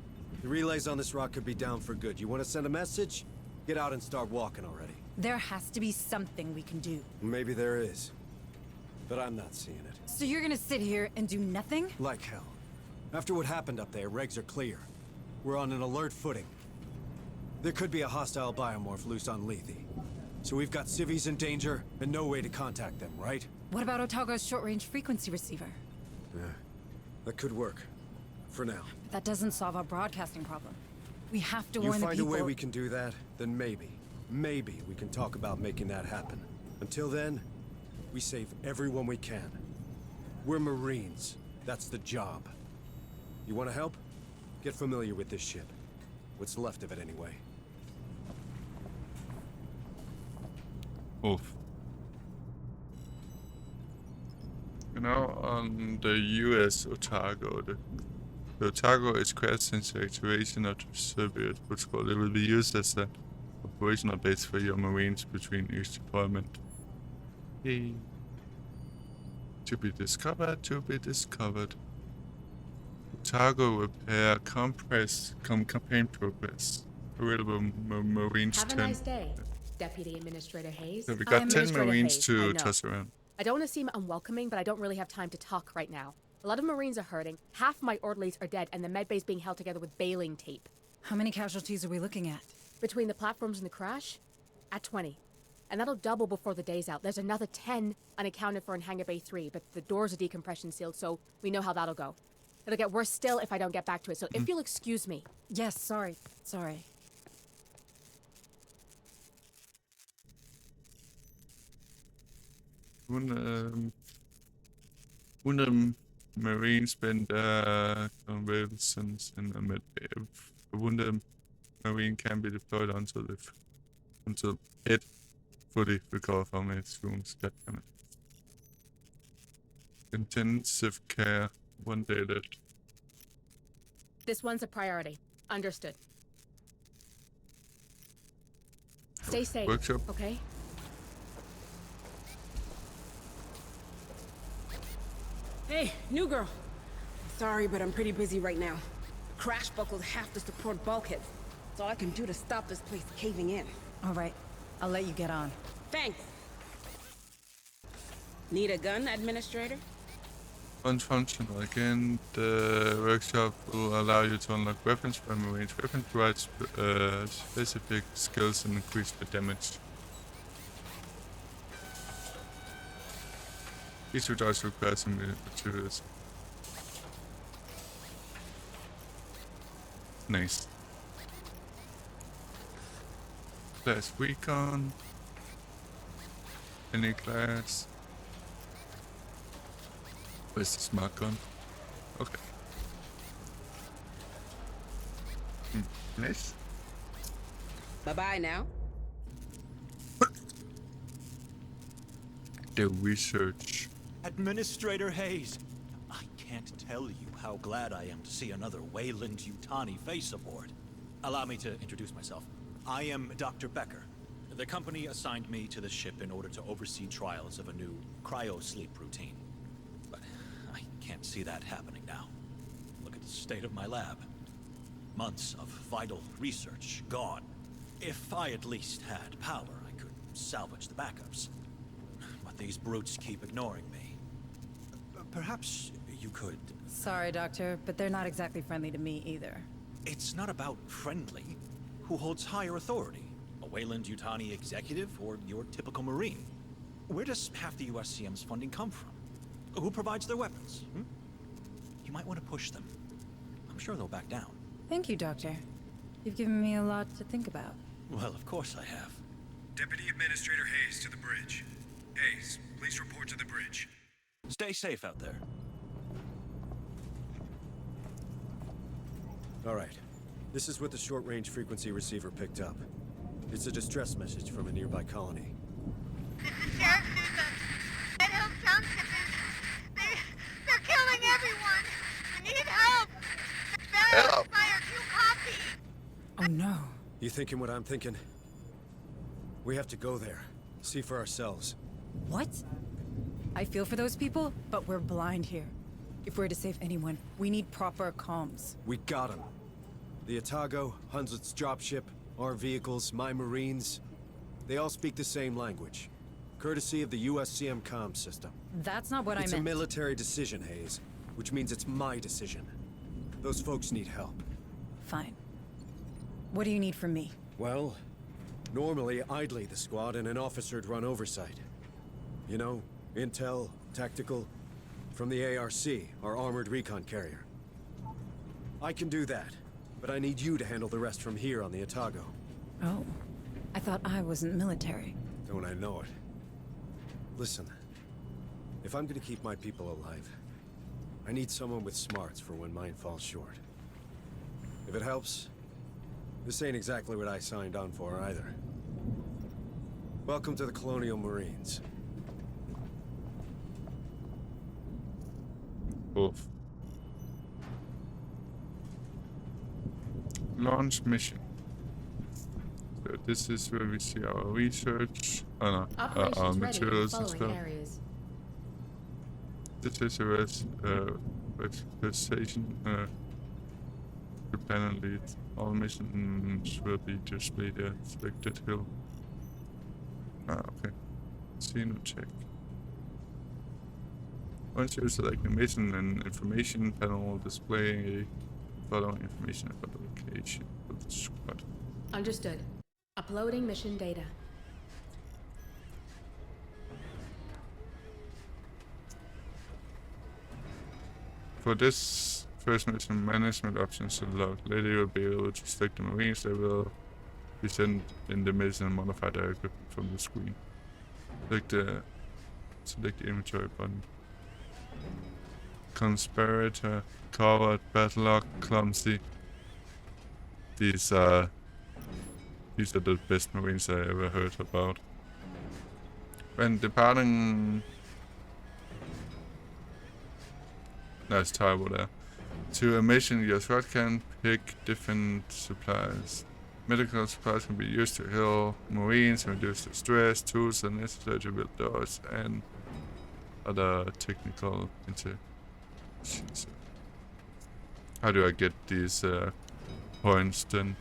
The relays on this rock could be down for good. You want to send a message? Get out and start walking already. There has to be something we can do. Maybe there is. But I'm not seeing it. So you're gonna sit here and do nothing? Like hell. After what happened up there, regs are clear. We're on an alert footing. There could be a hostile biomorph loose on Lethe. So we've got civvies in danger and no way to contact them, right? What about Otago's short-range frequency receiver? Yeah, that could work. For now. That doesn't solve our broadcasting problem. We have to You warn the find people. a way we can do that, then maybe we can talk about making that happen. Until then, we save everyone we can. We're Marines. That's the job. You want to help? Get familiar with this ship. What's left of it anyway. Oof. You know, on the US Otago, the Otago is crashed since the activation of the Cerberus protocol. It will be used as an operational base for your Marines between each deployment. Yay. To be discovered, to be discovered. Otago repair campaign progress. Available Marines Have a 10. nice day, Deputy Administrator Hayes. So we got 10 Administrator Marines Hayes, to I know. toss around. I don't want to seem unwelcoming, but I don't really have time to talk right now. A lot of Marines are hurting, half my orderlies are dead, and the medbay's being held together with baling tape. How many casualties are we looking at? Between the platforms and the crash? At 20. And that'll double before the day's out. There's another 10 unaccounted for in Hangar Bay 3, but the doors are decompression sealed, so we know how that'll go. It'll get worse still if I don't get back to it, so if you'll excuse me. Yes, sorry. When Marines spend convalescence in the medbay, a wounded Marine can be deployed until it fully recovers from its wounds. God damn it. Intensive care, 1 day left. This one's a priority. Understood. Stay safe, Workshop. okay? Hey, new girl. Sorry, but I'm pretty busy right now. The crash buckled half the support bulkheads. That's all I can do to stop this place caving in. All right, I'll let you get on. Thanks. Need a gun, Administrator? Once functional again, the workshop will allow you to unlock weapons from Marines. Weapon provides specific skills and increase the damage. Each does require some materials. Nice. Class Recon. Any class. Where's the smart gun? Okay. Nice. Bye-bye now. The research. Administrator Hayes, I can't tell you how glad I am to see another Wayland-Yutani face aboard. Allow me to introduce myself. I am Dr. Becker. The company assigned me to the ship in order to oversee trials of a new cryo-sleep routine. But I can't see that happening now. Look at the state of my lab. Months of vital research gone. If I at least had power, I could salvage the backups. But these brutes keep ignoring me. Perhaps you could... Sorry, Doctor, but they're not exactly friendly to me either. It's not about friendly. Who holds higher authority? A Wayland-Yutani executive or your typical Marine? Where does half the USCM's funding come from? Who provides their weapons? You might want to push them. I'm sure they'll back down. Thank you, Doctor. You've given me a lot to think about. Well, of course I have. Deputy Administrator Hayes to the bridge. Hayes, please report to the bridge. Stay safe out there. All right. This is what the short-range frequency receiver picked up. It's a distress message from a nearby colony. This is Sheriff Sousa. Red Hill Township is... They're killing everyone! We need help! Barrels fire, you copy! Oh no. You thinking what I'm thinking? We have to go there. See for ourselves. What? I feel for those people, but we're blind here. If we're to save anyone, we need proper comms. We got them. The Otago, Hunslet's dropship, our vehicles, my Marines, they all speak the same language. Courtesy of the USCM comm system. That's not what I meant. It's a military decision, Hayes, which means it's my decision. Those folks need help. Fine. What do you need from me? Well, normally I'd lead the squad and an officer'd run oversight. You know, intel, tactical, from the ARC, our armored recon carrier. I can do that, but I need you to handle the rest from here on the Otago. Oh. I thought I wasn't military. Don't I know it? Listen, if I'm gonna keep my people alive, I need someone with smarts for when mine falls short. If it helps, this ain't exactly what I signed on for either. Welcome to the Colonial Marines. Oof. Launch mission. So this is where we see our research, our materials and stuff. This is a specialization to plan and lead. All missions will be displayed at selected hill. Okay. Scene check. Once you select a mission, an information panel will display following information about the location of the squad. Understood. Uploading mission data. For this first mission, management options are locked. Later you will be able to select the Marines that will be sent in the mission and modify their equipment from the screen. Select the inventory button. Conspirator, Coward, Battlelock, Clumsy. These are the best Marines I ever heard about. When departing... Nice typo there. To a mission, your squad can pick different supplies. Medical supplies can be used to heal Marines and reduce the stress. Tools are necessary to build doors and other technical interactions. How do I get these points then?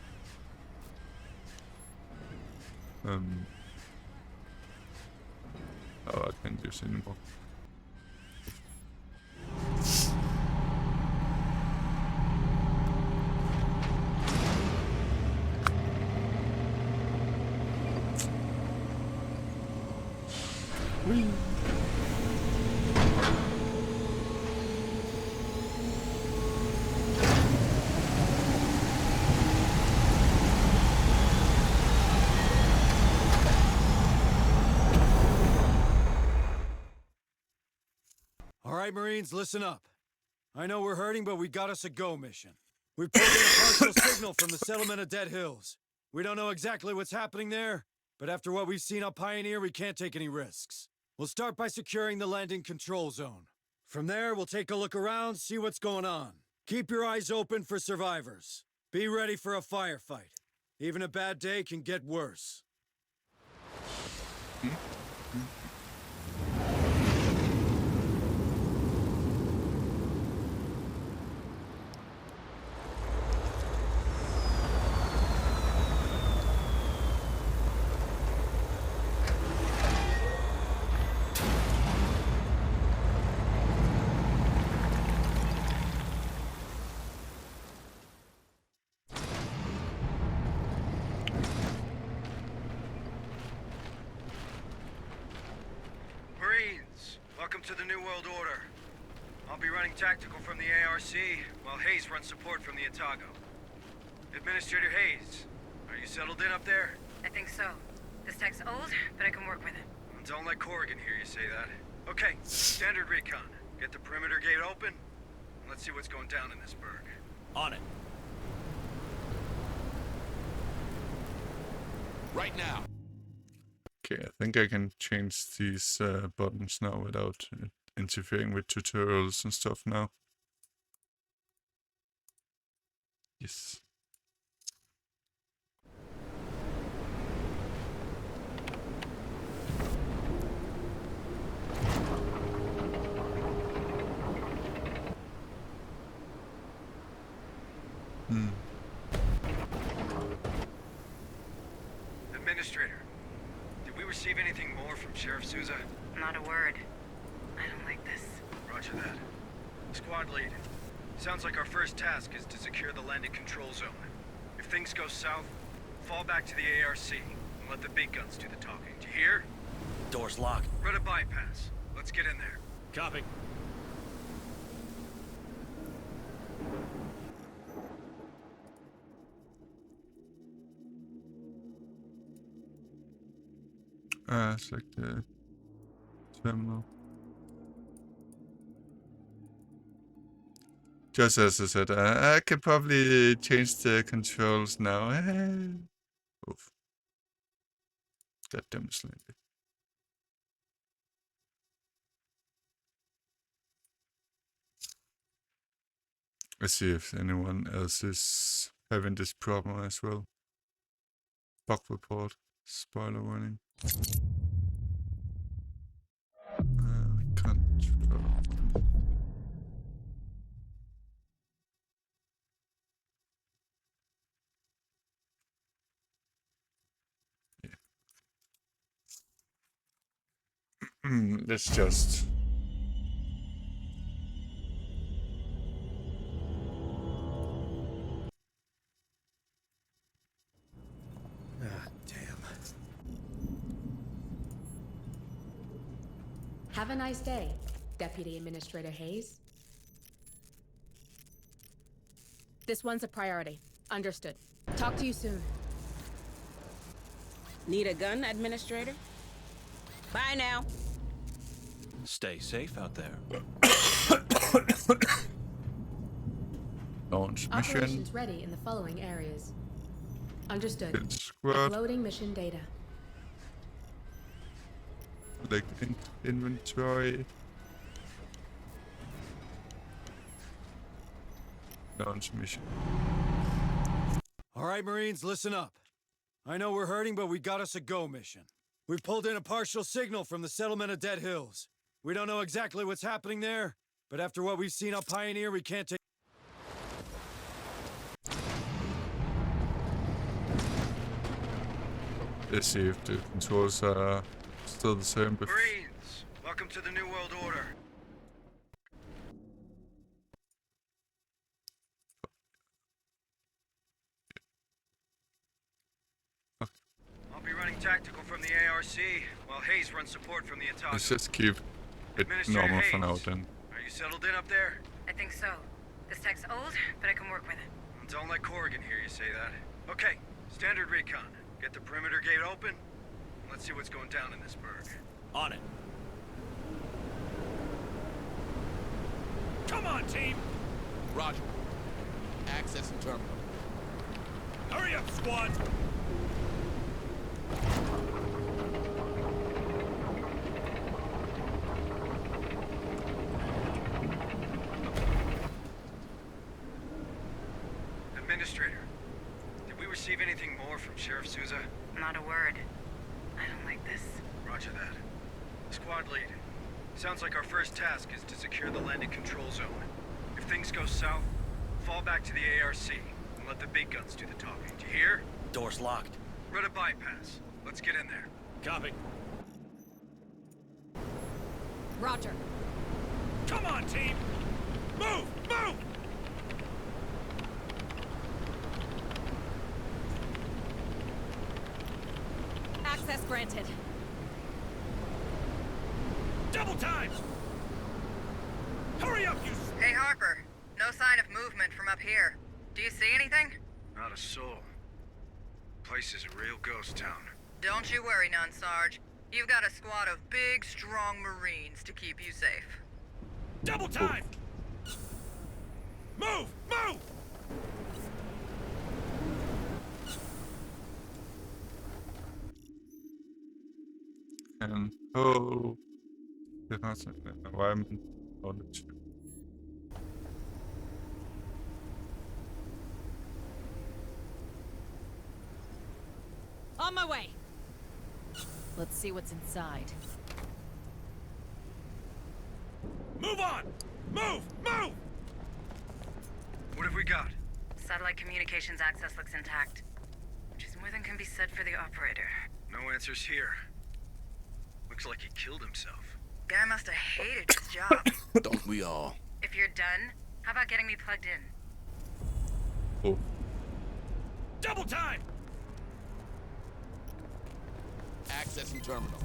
Oh, I can't use anymore. Whee! All right, Marines, listen up. I know we're hurting, but we got us a go mission. We pulled in a partial signal from the settlement of Dead Hills. We don't know exactly what's happening there, but after what we've seen on Pioneer, we can't take any risks. We'll start by securing the landing control zone. From there, we'll take a look around, see what's going on. Keep your eyes open for survivors. Be ready for a firefight. Even a bad day can get worse. Welcome to the New World Order. I'll be running tactical from the ARC, while Hayes runs support from the Otago. Administrator Hayes, are you settled in up there? I think so. This tech's old, but I can work with it. Don't let Corrigan hear you say that. Okay, standard recon. Get the perimeter gate open, and let's see what's going down in this burg. On it. Right now. Okay, I think I can change these buttons now without interfering with tutorials and stuff now. Yes. Administrator, did we receive anything more from Sheriff Souza? Not a word. I don't like this. Roger that. Squad lead. Sounds like our first task is to secure the landing control zone. If things go south, fall back to the ARC and let the big guns do the talking. Do you hear? Door's locked. Run a bypass. Let's get in there. Copy. It's like the terminal. Just as I said, I could probably change the controls now. Oof. That demonstrated. Let's see if anyone else is having this problem as well. Bug report. Spoiler warning. Control. Yeah. Let's just. Have a nice day, Deputy Administrator Hayes. This one's a priority. Understood. Talk to you soon. Need a gun, Administrator? Bye now. Stay safe out there. Launch mission. Operations ready in the following areas. Understood. Build squad. Uploading mission data. Select inventory. Launch mission. All right, Marines, listen up. I know we're hurting, but we got us a go mission. We've pulled in a partial signal from the settlement of Dead Hills. We don't know exactly what's happening there, but after what we've seen up Pioneer, we can't take... Let's see if the controls are still the same. But Marines, welcome to the New World Order. I'll be running tactical from the ARC, while Hayes runs support from the Otago. let's just keep it normal for now then. Are you settled in up there? I think so. This tech's old, but I can work with it. Don't let Corrigan hear you say that. Okay, standard recon. Get the perimeter gate open, and let's see what's going down in this burg. On it. Come on, team! Roger. Accessing terminal. Hurry up, squad! Administrator, from Sheriff Souza? Not a word. I don't like this. Roger that. Squad lead. Sounds like our first task is to secure the landing control zone. If things go south, fall back to the ARC and let the big guns do the talking. Do you hear? Door's locked. Run a bypass. Let's get in there. Copy. Roger. Come on, team! Move! Move! Access granted. Double time! Hurry up, you... Hey, Harper. No sign of movement from up here. Do you see anything? Not a soul. Place is a real ghost town. Don't you worry none, Sarge. You've got a squad of big, strong Marines to keep you safe. Double time! Move! Move! And whole environment knowledge. On my way. Let's see what's inside. Move on! Move! Move! What have we got? Satellite communications access looks intact, which is more than can be said for the operator. No answers here. Looks like he killed himself. Guy must have hated his job. Don't we all? If you're done, how about getting me plugged in? Oh. Double time! Accessing terminal.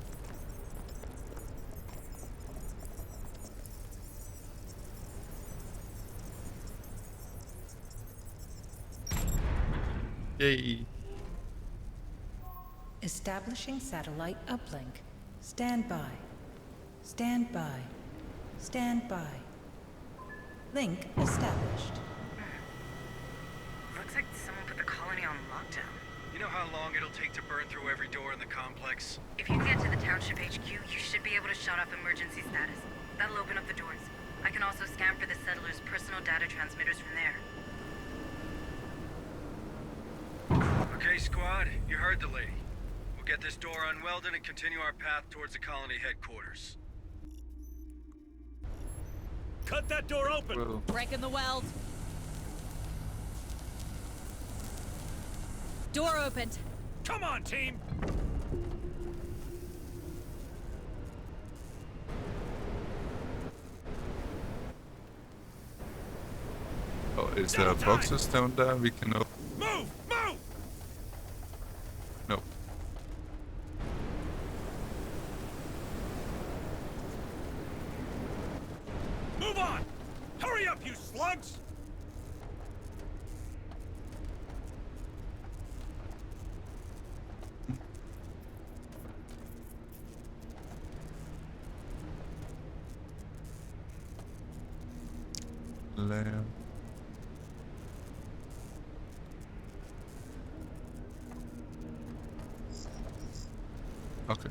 Yay. Establishing satellite uplink. Stand by. Stand by. Stand by. Link established. Looks like someone put the colony on lockdown. You know how long it'll take to burn through every door in the complex? If you can get to the township HQ, you should be able to shut off emergency status. That'll open up the doors. I can also scan for the settlers' personal data transmitters from there. Okay, squad, you heard the lady. We'll get this door unwelded and continue our path towards the colony headquarters. Cut that door open! Well. Breaking the weld. Door opened. Come on, team! Oh, is there boxes down there we can open? Move! Move! No. Move on! Hurry up, you slugs! Lamb. Okay.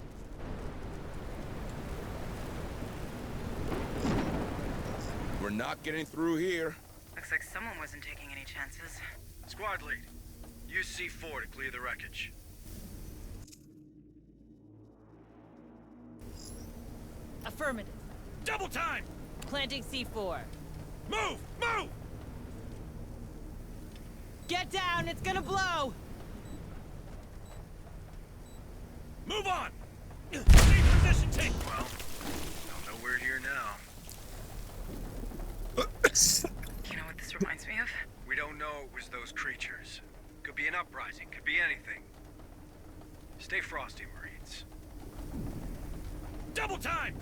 We're not getting through here. Looks like someone wasn't taking any chances. Squad lead, use C4 to clear the wreckage. Affirmative. Double time! Planting C4. Move! Move! Get down, it's gonna blow! Move on! Need position, team! Well, I'll know we're here now. You know what this reminds me of? We don't know it was those creatures. Could be an uprising, could be anything. Stay frosty, Marines. Double time!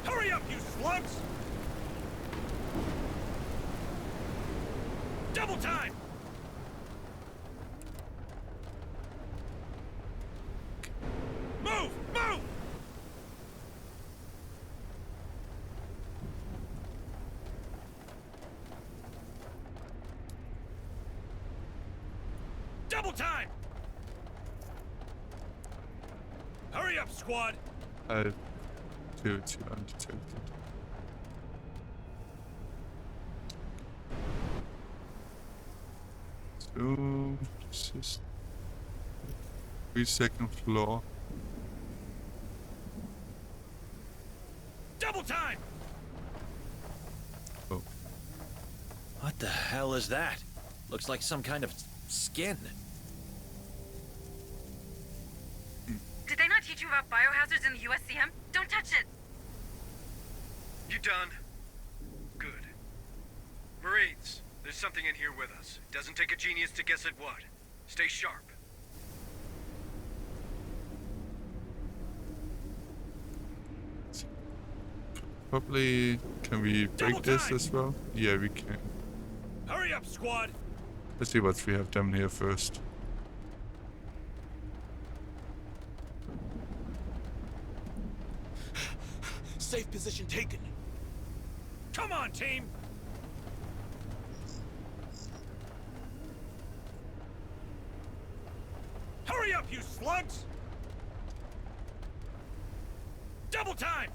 Hurry up, you slugs! Double time! Move! Move! Double time! Hurry up, squad! To undetected. So, this is 32nd floor. Double time! Oh. What the hell is that? Looks like some kind of skin. Did they not teach you about biohazards in the USCM? Don't touch it! You done? Good. Marines, there's something in here with us. It doesn't take a genius to guess at what. Stay sharp. Probably, can we break this as well? Yeah, we can. Hurry up, squad! Let's see what we have done here first. Safe position taken. Come on, team! Hurry up, you slugs! Double time!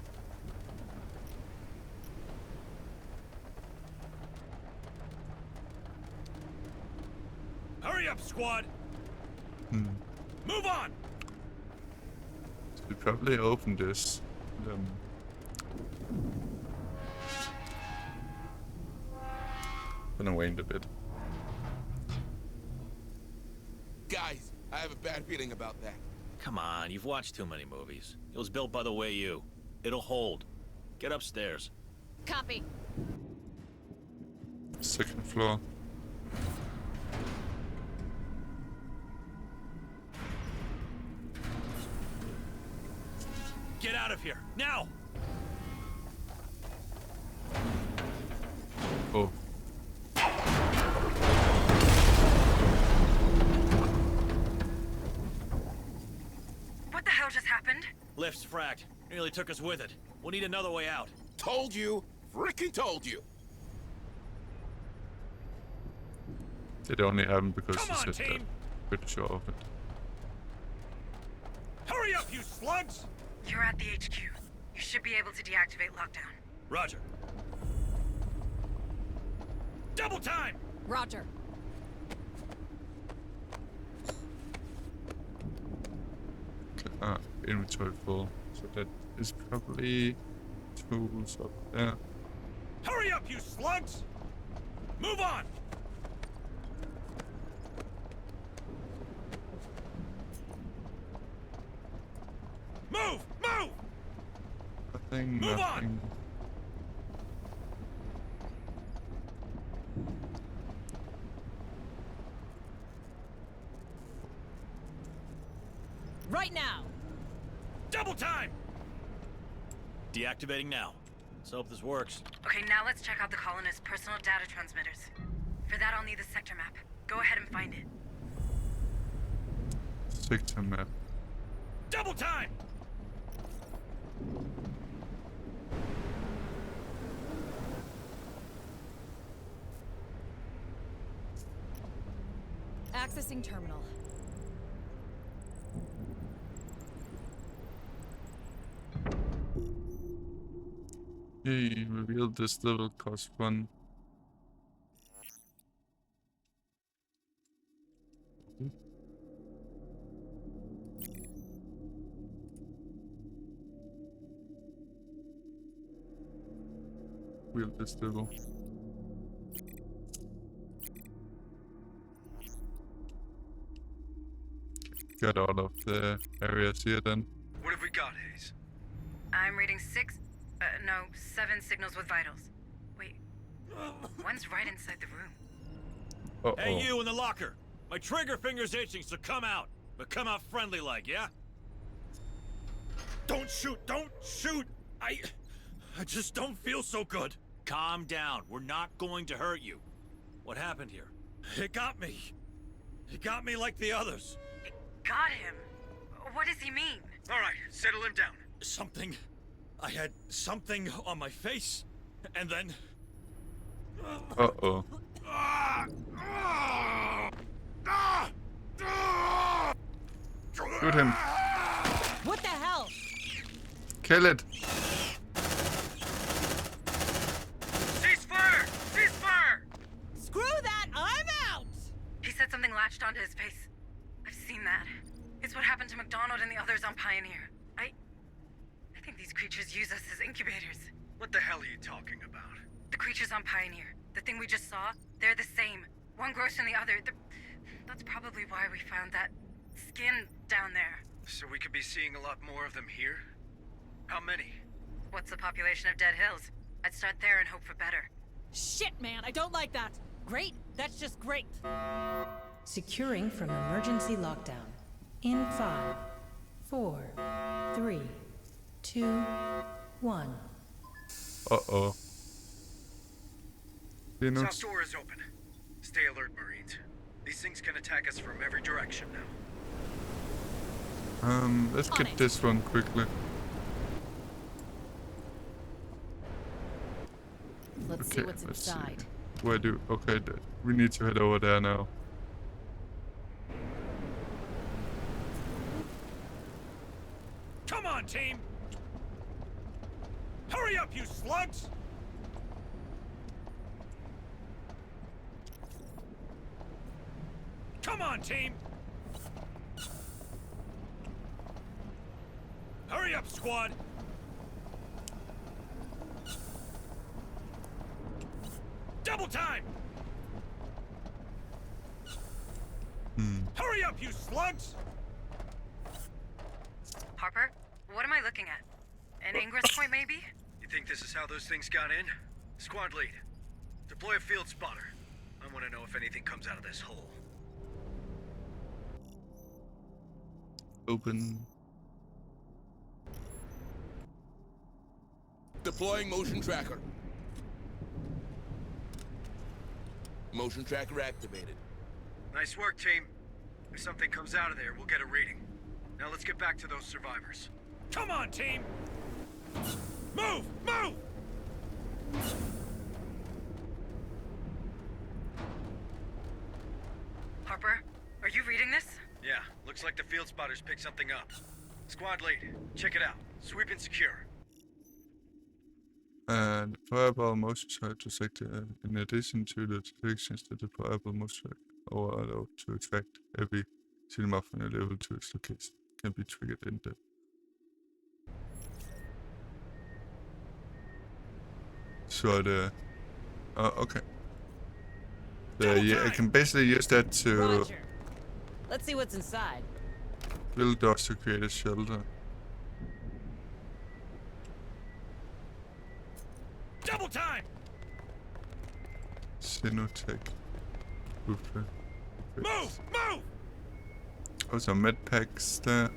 Hurry up, squad! Move on! So we probably open this. Gonna wait a bit. Guys, I have a bad feeling about that. Come on, you've watched too many movies. It was built by the way you. It'll hold. Get upstairs. Copy. 2nd floor. Get out of here, now! Oh. What the hell just happened? Lift's fracked. Nearly took us with it. We'll need another way out. Told you. Frickin' told you. It only happened because Come he on, said team. that. Pretty sure of it. Hurry up, you slugs! You're at the HQ. You should be able to deactivate lockdown. Roger. Double time! Roger. Inventory full. So that is probably tools up there. Hurry up, you slugs! Move on! Move! Move! Nothing, Move nothing. on! Right now! Double time! Deactivating now. Let's hope this works. Okay, now let's check out the colonists' personal data transmitters. For that, I'll need the sector map. Go ahead and find it. Sector map. Double time! Accessing terminal. Hey, reveal this level cost 1. Reveal this level. Got all of the areas here then. What have we got, Hayes? I'm reading 7 signals with vitals. Wait, one's right inside the room. Uh-oh. Hey, you in the locker! My trigger finger's itching, so come out. But come out friendly-like, yeah? Don't shoot! Don't shoot! I just don't feel so good. Calm down. We're not going to hurt you. What happened here? It got me. It got me like the others. Got him? What does he mean? All right, settle him down. Something... I had something on my face, and then... Uh-oh. Shoot him. What the hell? Kill it. Cease fire! Cease fire! Screw that! I'm out! He said latched onto his face. I've seen that. It's what happened to McDonald and the others on Pioneer. I think these creatures use us as incubators. What the hell are you talking about? The creatures on Pioneer, the thing we just saw, they're the same. One grows from the other. That's probably why we found that skin down there. So we could be seeing a lot more of them here? How many? What's the population of Dead Hills? I'd start there and hope for better. Shit, man, I don't like that. Great? That's just great. Securing from emergency lockdown. In 5, 4, 3, 2, 1. Uh-oh. South door is open. Stay alert, Marines. These things can attack us from every direction now. Let's get this one quickly. Let's see what's inside. See. Okay, we need to head over there now. Come on, team! Hurry up, you slugs! Come on, team! Hurry up, squad! Double time! Hurry up, you slugs! Harper, what am I looking at? An ingress point, maybe? You think this is how those things got in? Squad lead, deploy a field spotter. I want to know if anything comes out of this hole. Open. Deploying motion tracker. Motion tracker activated. Nice work, team. If something comes out of there, we'll get a reading. Now let's get back to those survivors. Come on, team! Move! Move! Harper, are you reading this? Yeah, looks like the field spotters picked something up. Squad lead, check it out. Sweep and secure. And fireball motion track to sector. In addition to the detections that the fireball motion track allowed to attract every cinema from a level to its location can be triggered in the. So the okay. Yeah, I can basically use that to Roger. Let's see what's inside. build doors to create a shelter. Double time! Sinotech. Blueprint. Move! Move! Oh, some med packs there.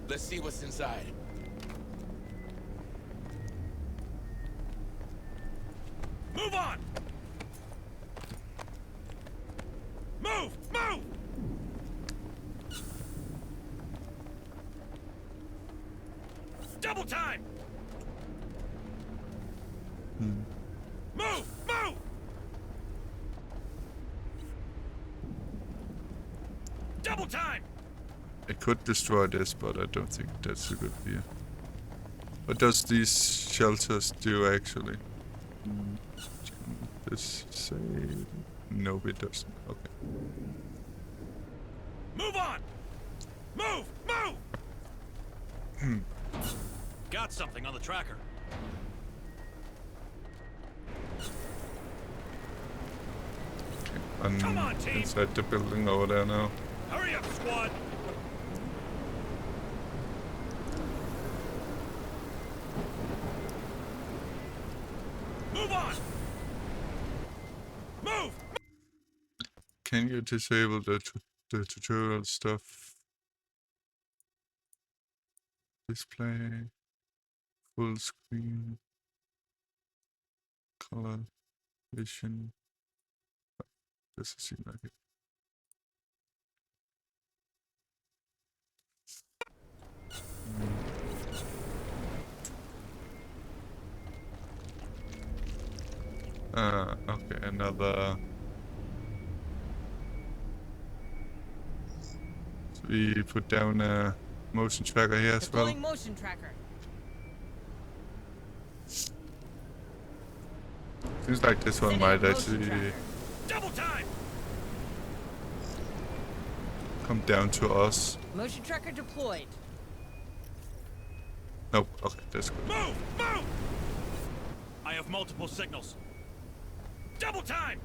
Let's see what's inside. Move on! Move! Move! Double time! Move! Move! Double time! I could destroy this, but I don't think that's a good idea. What does these shelters do actually? This say no, it doesn't. Okay. Move on! Move! Move! Got something on the tracker. I'm Come on, team. inside the building over there now. Hurry up, squad! Move on! Move! Can you disable the tutorial stuff? Display, full screen, color, vision. Doesn't seem like it. Okay, another. So we put down a motion tracker here as well. Deploying motion tracker. Seems like this one might actually. Double time! come down to us. Motion tracker deployed. Nope. Okay, that's good. Move! Move! I have multiple signals. Double time!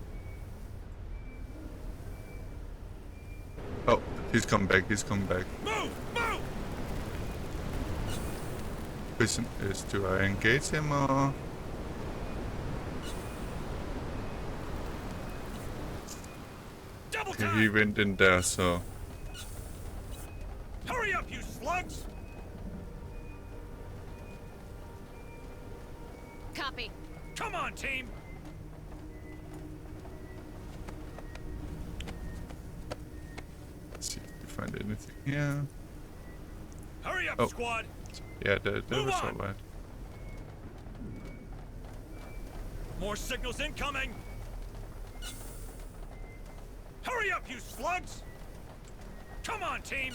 Oh, he's come back. He's come back. Move! Move! Question is, do I engage him or? Double Okay, time! he went in there, so. Hurry up, you slugs! Copy. Come on, team! Let's see if we find anything here. Hurry up, Oh. squad! Yeah, that Move was on. alright. More signals incoming! Hurry up, you slugs! Come on, team!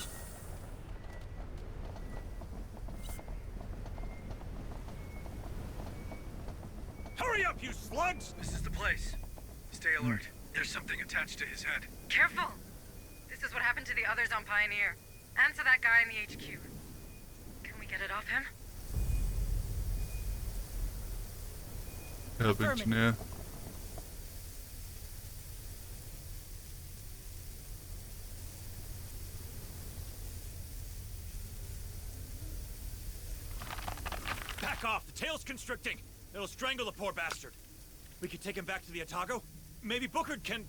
Hurry up, you slugs! This is the place. Stay alert. There's something attached to his head. Careful! This is what happened to the others on Pioneer. And to that guy in the HQ. Can we get it off him? Help engineer. Back off! The tail's constricting! It'll strangle the poor bastard. We could take him back to the Otago? Maybe Booker can...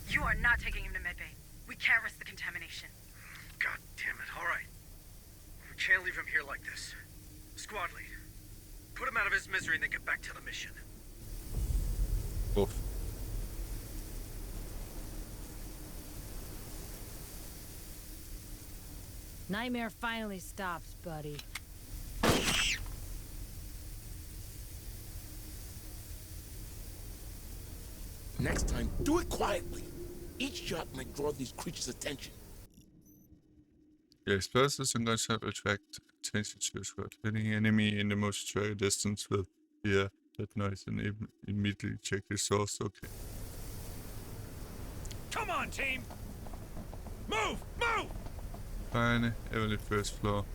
You are not taking him to medbay. We can't risk the contamination. God damn it. All right. We can't leave him here like this. Squad lead. Put him out of his misery and then get back to the mission. Oof. Nightmare finally stops, buddy. Next time, do it quietly. Each shot might draw these creatures' attention. Yeah, explosives and gunshot attract attention to your squad. Hitting enemy in the most secure distance will hear that noise and immediately check the source. Okay. Come on, team! Move! Move! Fine. Every first floor.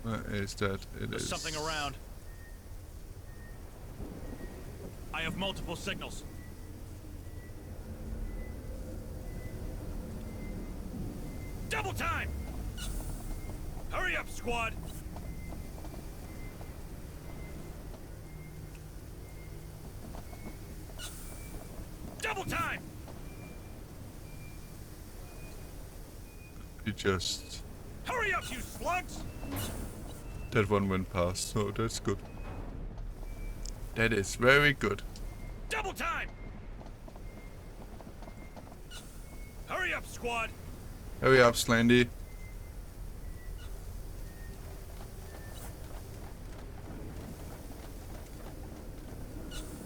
Where is that? There's something around. I have multiple signals. Double time! Hurry up, squad! Double time! He just... Hurry up, you slugs! That one went past, so that's good. That is very good. Double time! Hurry up, squad! Hurry up, Slandy.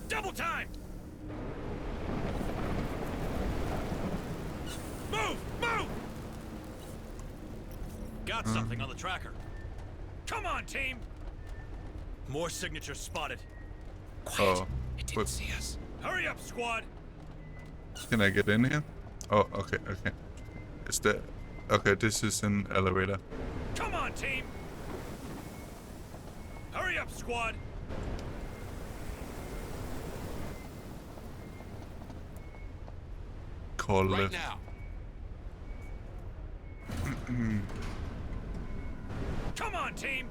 Double time! Move! Move! Got something on the tracker. Come on, team! More signatures spotted. Quiet. It didn't see us. Hurry up, squad! Can I get in here? Oh, okay, okay. Is that... Okay, this is an elevator. Come on, team! Hurry up, squad! Call Right left. now. Come on, team!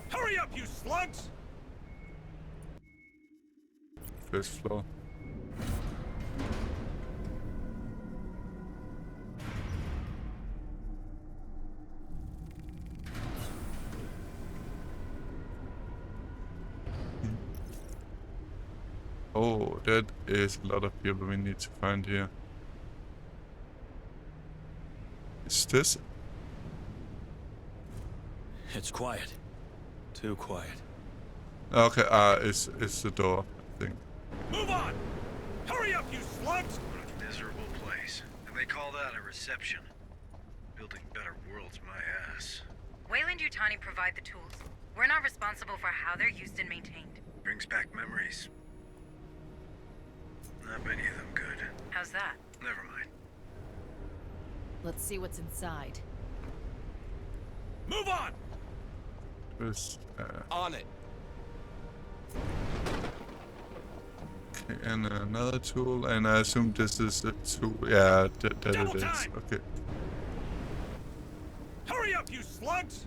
Hurry up, you slugs! First floor. Oh, that is a lot of people we need to find here. Is this? It's quiet. Too quiet. Okay, it's the door, I think. Move on! Hurry up, you slugs! What a miserable place. And they call that a reception. Building better worlds, my ass. Wayland-Yutani provide the tools. We're not responsible for how they're used and maintained. Brings back memories. Not many of them good. How's that? Never mind. Let's see what's inside. Move on! First, On it. okay, and another tool, and I assume this is a tool. Yeah, that it is. Okay. Hurry up, you slugs!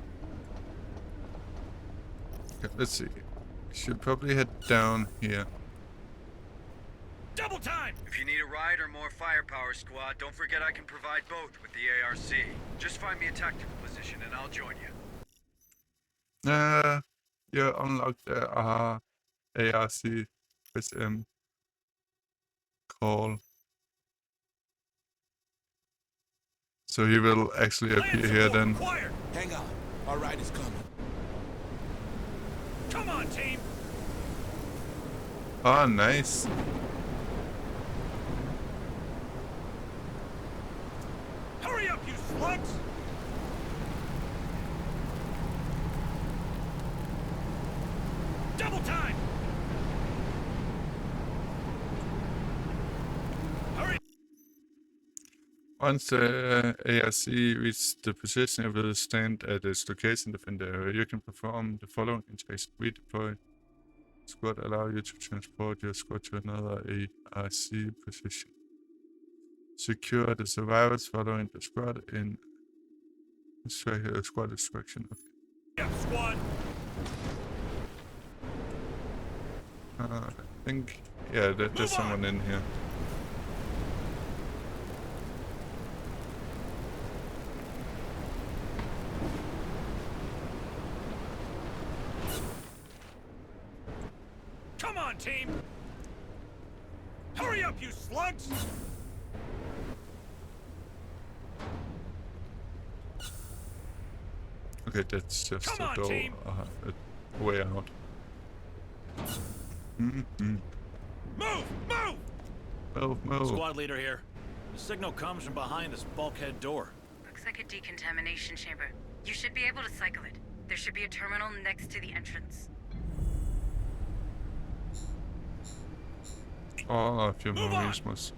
Okay, let's see. Should probably head down here. Double time! If you need a ride or more firepower, squad, don't forget I can provide both with the ARC. Just find me a tactical position and I'll join you. You unlocked the ARC with call. So he will actually appear here then. Hang on. Our ride is coming. Come on, team! Oh, nice. Hurry up, you slugs! Double time! Hurry! Once the ARC reaches the position, it will stand at its location within the area. You can perform the following interactions. Redeploy squad allow you to transport your squad to another ARC position. Secure the survivors following the squad in squad destruction. Okay. Yeah, squad! I think, yeah, there's someone in here. Come on, team! Hurry up, you slugs! Okay, that's just Come a on, door, team. a way out. Move! Move! Move. Squad leader here. The signal comes from behind this bulkhead door. Looks like a decontamination chamber. You should be able to cycle it. There should be a terminal next to the entrance. Oh, a few Marines must.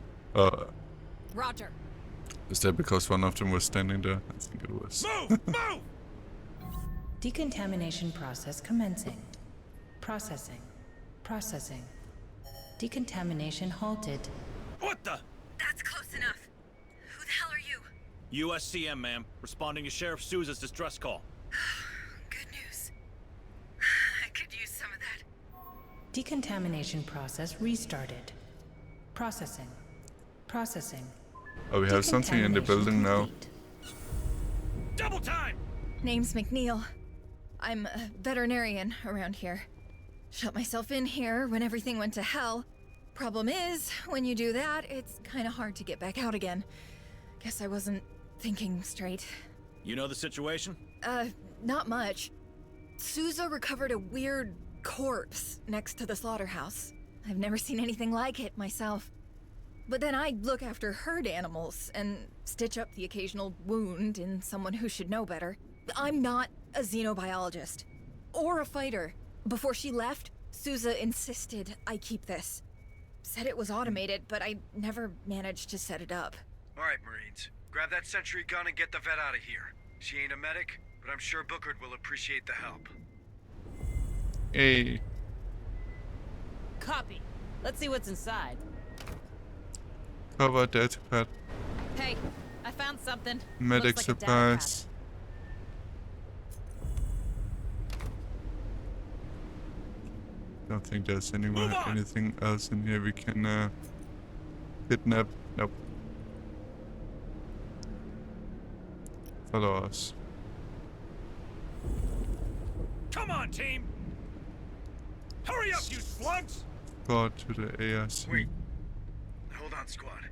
Roger. Is that because one of them was standing there? I think it was. Move! Decontamination process commencing. Processing. Processing. Decontamination halted. What the? That's close enough. Who the hell are you? USCM, ma'am. Responding to Sheriff Souza's distress call. Good news. I could use some of that. Decontamination process restarted. Processing. Processing. Oh, we have something in the building now. Double time! Name's McNeil. I'm a veterinarian around here. Shut myself in here when everything went to hell. Problem is, when you do that, it's kinda hard to get back out again. Guess I wasn't thinking straight. You know the situation? Not much. Souza recovered a weird corpse next to the slaughterhouse. I've never seen anything like it myself. But then I look after herd animals and stitch up the occasional wound in someone who should know better. I'm not a xenobiologist. Or a fighter. Before she left, Souza insisted I keep this. Said it was automated, but I never managed to set it up. Alright, Marines. Grab that sentry gun and get the vet out of here. She ain't a medic, but I'm sure Booker will appreciate the help. Hey. Copy. Let's see what's inside. Cover datapad. Hey, I found something. Medic Looks like a supplies. Don't think there's anything else in here we can kidnap. Nope. Follow us. Come on, team! Hurry up, you slugs! Go to the ARC. Wait. Hold on, squad.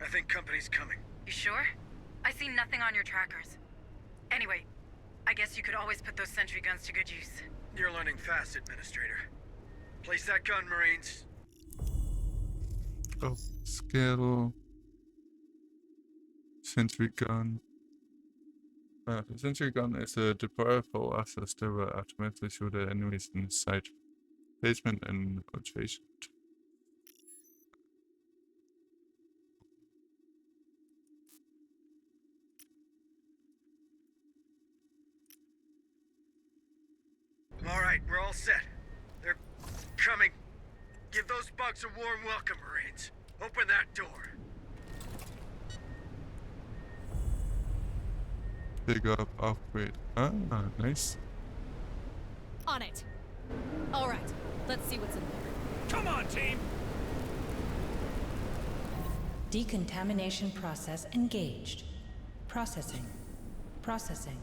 I think company's coming. You sure? I see nothing on your trackers. Anyway, I guess you could always put those sentry guns to good use. You're learning fast, Administrator. Place that gun, Marines. Oh, skill. Sentry gun. The sentry gun is a deployer for access that will automatically shoot at enemies in sight, placement, and rotation. All right, we're all set. They're coming. Give those bugs a warm welcome, Marines. Open that door. Pick up, upgrade. Ah, nice. On it. All right, let's see what's in there. Come on, team! Decontamination process engaged. Processing. Processing.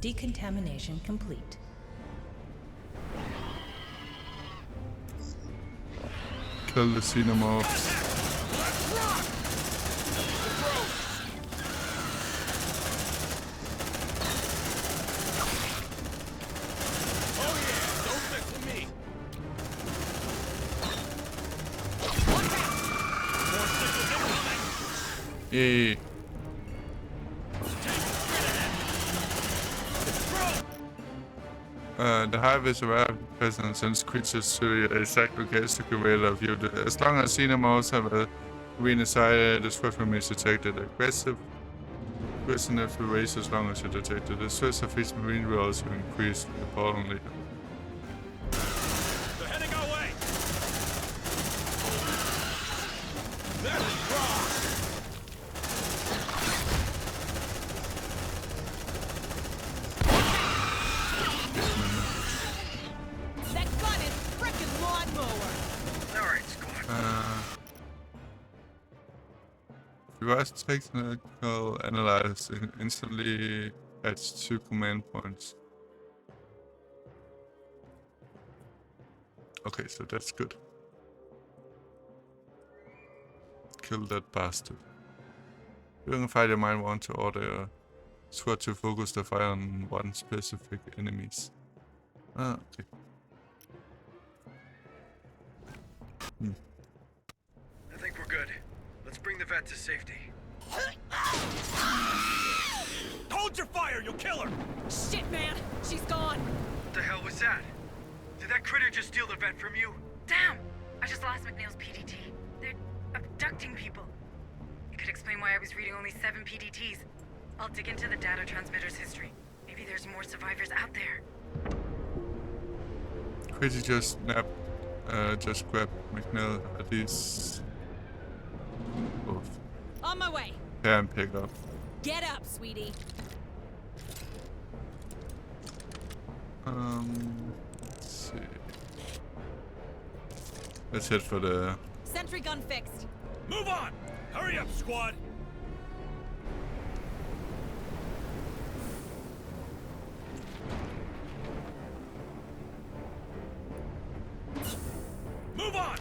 Decontamination complete. Kill the xenomorphs. Yay. The hive is aware of the presence and sends creatures to the exact location to convey their view. As long as xenomorphs have a green inside, the swift remains detected. Aggressive will raise as long as you detect it. The stress of each marine will also increase accordingly. They're heading our way! That's wrong! Device technical analysis instantly adds 2 command points. Okay, so that's good. Kill that bastard. During a fight, you might want to order a squad to focus the fire on one specific enemies. Ah, okay. I think we're good. Let's bring the vet to safety. Hold your fire, you'll kill her! Shit, man! She's gone! What the hell was that? Did that critter just steal the vet from you? Damn! I just lost McNeil's PDT. They're abducting people. It could explain why I was reading only 7 PDTs. I'll dig into the data transmitter's history. Maybe there's more survivors out there. Crazy just snapped. Just grab McNeil at least. Both. On my way. And pick up. Get up, sweetie. Let's see. Let's hit for the Sentry gun fixed. Move on! Hurry up, squad! Move on!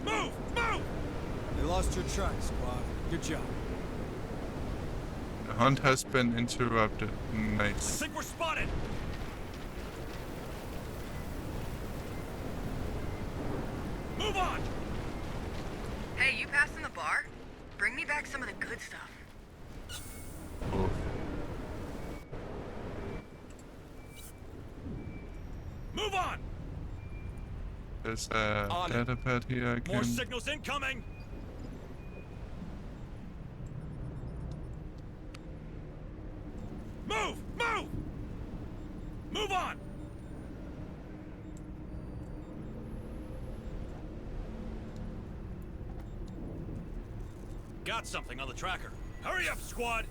Move! Move! You lost your track, squad. Good job. The hunt has been interrupted. I Nice. think we're spotted! Move on! Hey, you passing the bar? Bring me back some of the good stuff. Oh. Move on! There's a On it. data pad here I More can. signals incoming! Move! Move! Move on! Got something on the tracker. Hurry up, squad!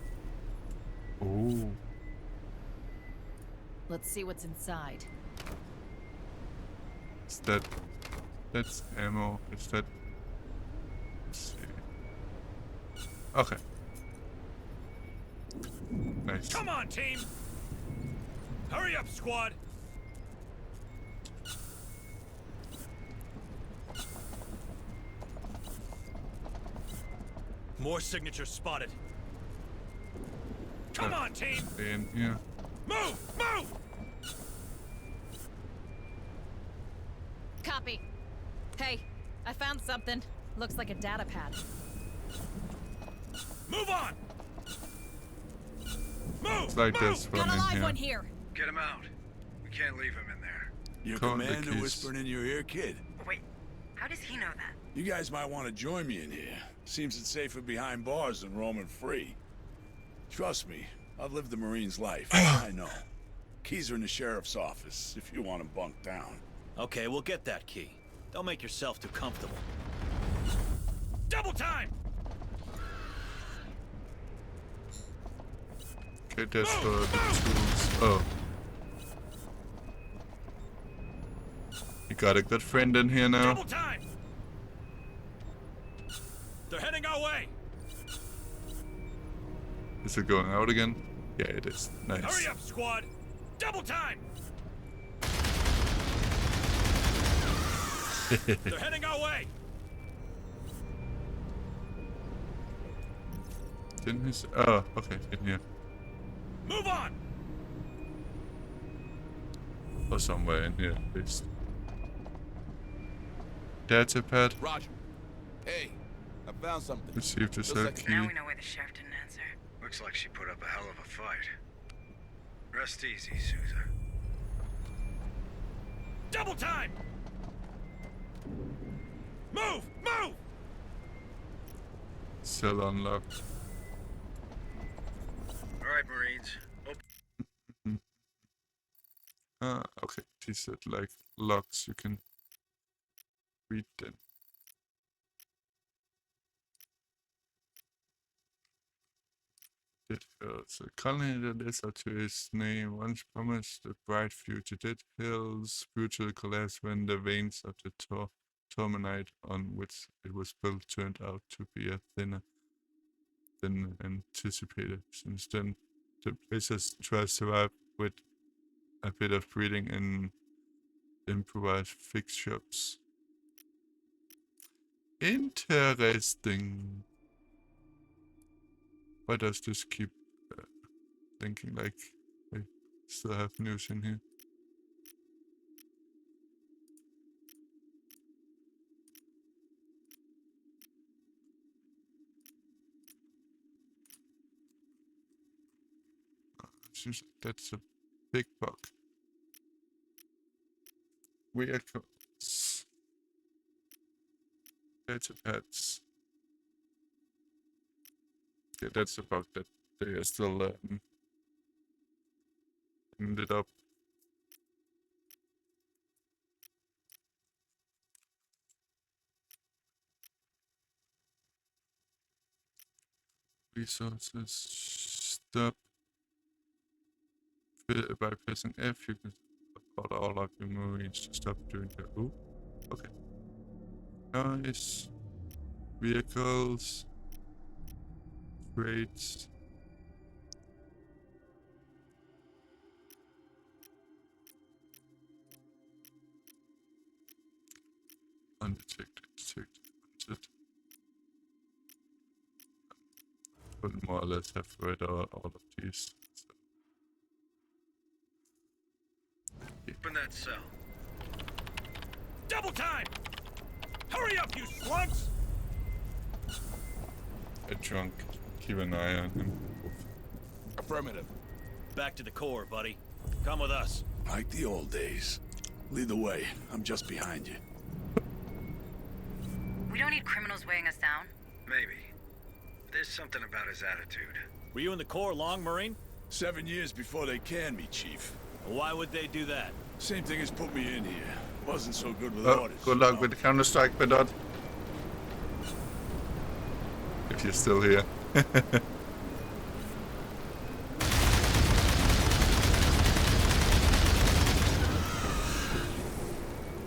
Oh. Let's see what's inside. Is that's ammo. Is that? Let's see. Okay. Nice. Come on, team! Hurry up, squad! More signatures spotted. Come on, team! Stay in here. Move! Move! Copy. Hey, I found something. Looks like a data pad. Move on! It's like there's one in here. Here. Get him out. We can't leave him in there. Your Call the commander keys. whispering in your ear, kid. Wait, how does he know that? You guys might want to join me in here. Seems it's safer behind bars than roaming free. Trust me, I've lived the Marine's life. I know. Keys are in the sheriff's office if you want them bunked down. Okay, we'll get that key. Don't make yourself too comfortable. Double time! Okay, that's for the tools. Oh. You got a good friend in here now. Double time! They're heading our way! Is it going out again? Yeah, it is. Nice. Hurry up, squad! Double time! They're heading our way! Didn't he say? Oh, okay, in here. Move on! Or somewhere in here, at least. Data pad. Roger. Hey, I found something. Received a cell key. Now we know why the sheriff didn't answer. Looks like she put up a hell of a fight. Rest easy, Sousa. Double time! Move! Move! Cell unlocked. Alright, Marines. Ah, okay. These are like locks, you can read them. Dead Hills. A colony that lives up to his name once promised a bright future. Dead Hills brutally collapsed when the veins of the tormenite on which it was built turned out to be a thinner than anticipated. Since then, the place has tried to survive with a bit of breeding and improvised fix shops. Interesting. Why does this keep thinking like I still have news in here? Seems like that's a big bug. Vehicles. Data pads. Yeah, that's a bug that they are still ended up. Resources. Stop. By pressing F, you can support all of your Marines to stop doing that. Ooh, okay. Nice. Vehicles. Crates. Undetected, detected, wanted. But more or less have read all of these. So. Open that cell. Double time! Hurry up, you slugs! A drunk. Keep an eye on him. Affirmative. Back to the core, buddy. Come with us. Like the old days. Lead the way. I'm just behind you. We don't need criminals weighing us down. Maybe. There's something about his attitude. Were you in the Corps long, Marine? 7 years before they canned me, Chief. Why would they do that? Same thing as put me in here. Wasn't so good with Oh, orders. good luck with the Counter-Strike, Bedard. If you're still here.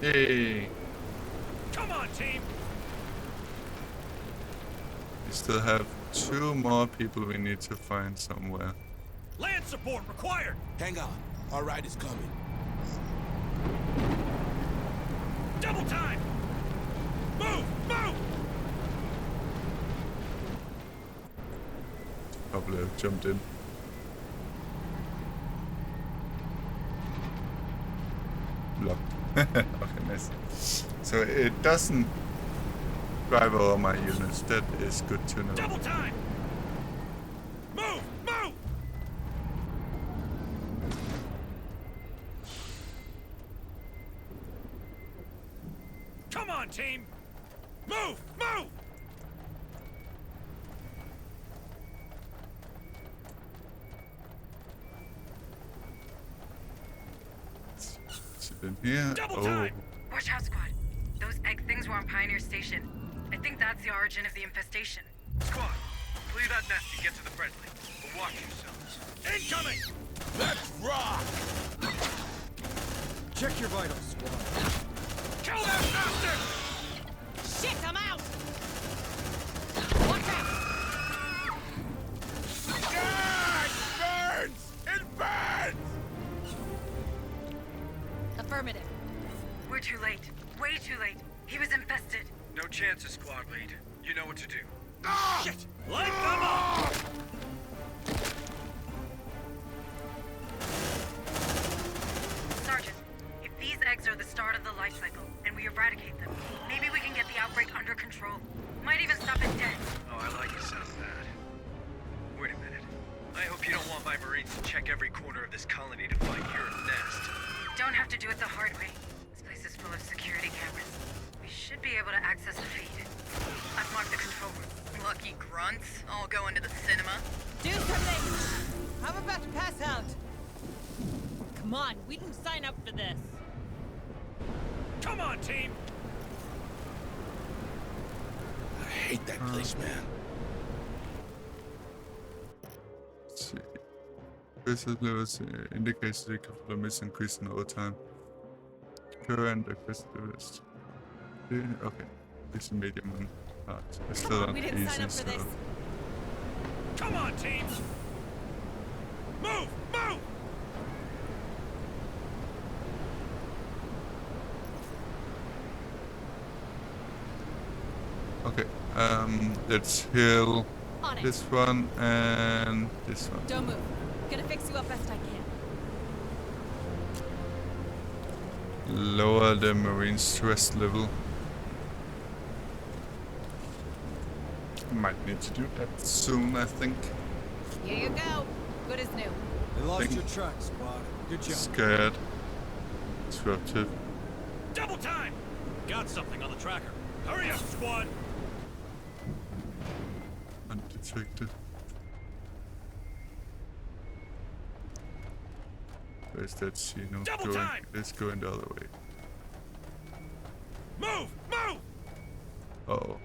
Hey. Come on, team! We still have 2 more people we need to find somewhere. Land support required! Hang on. Our ride is coming. Double time! Move! Move! Probably have jumped in. Blocked. Okay, nice. So it doesn't drive over my units. That is good to know. Double time! Move! Move! Come on, team! Move! Move! Is it in here? Oh. Watch out, squad. Those egg things were on Pioneer Station. I think that's the origin of the infestation. Squad, clear that nest and get to the friendly. But watch yourselves. Incoming! Let's rock! Check your vitals, squad. Kill that bastard! Shit, I'm out! Watch out! God! It burns! It burns! Affirmative. We're too late. Way too late. He was infested. No chances, squad lead. You know what to do. Shit! Light them up! Sergeant, if these eggs are the start of the life cycle, and we eradicate them, maybe we can get the outbreak under control. Might even stop it dead. Oh, I like the sound of that. Wait a minute. I hope you don't want my Marines to check every corner of this colony to find your nest. Don't have to do it the hard way. This place is full of security cameras. We should be able to access the feed. I've marked the control room. Lucky grunts, all going to the cinema. Do something! I'm about to pass out. Come on, we didn't sign up for this. Come on, team! I hate that place, man. Let's see. Aggressive levels indicates the kilometers increasing over time. Current aggressive levels. Okay. It's a medium one. It's still not we didn't easy, sign up for so. this. Come on, team! Move! Move! Okay, let's heal On it. this one and this one. Don't move. Gonna fix you up best I can. Lower the marine stress level. Might need to do that soon, I think. Here you go. Good as new. They lost your track, squad. Good job. Scared. Disruptive. Double time! Got something on the tracker. Hurry up, squad! Undetected. Where's that Xeno Double going? time! It's going the other way. Move! Move! Uh-oh.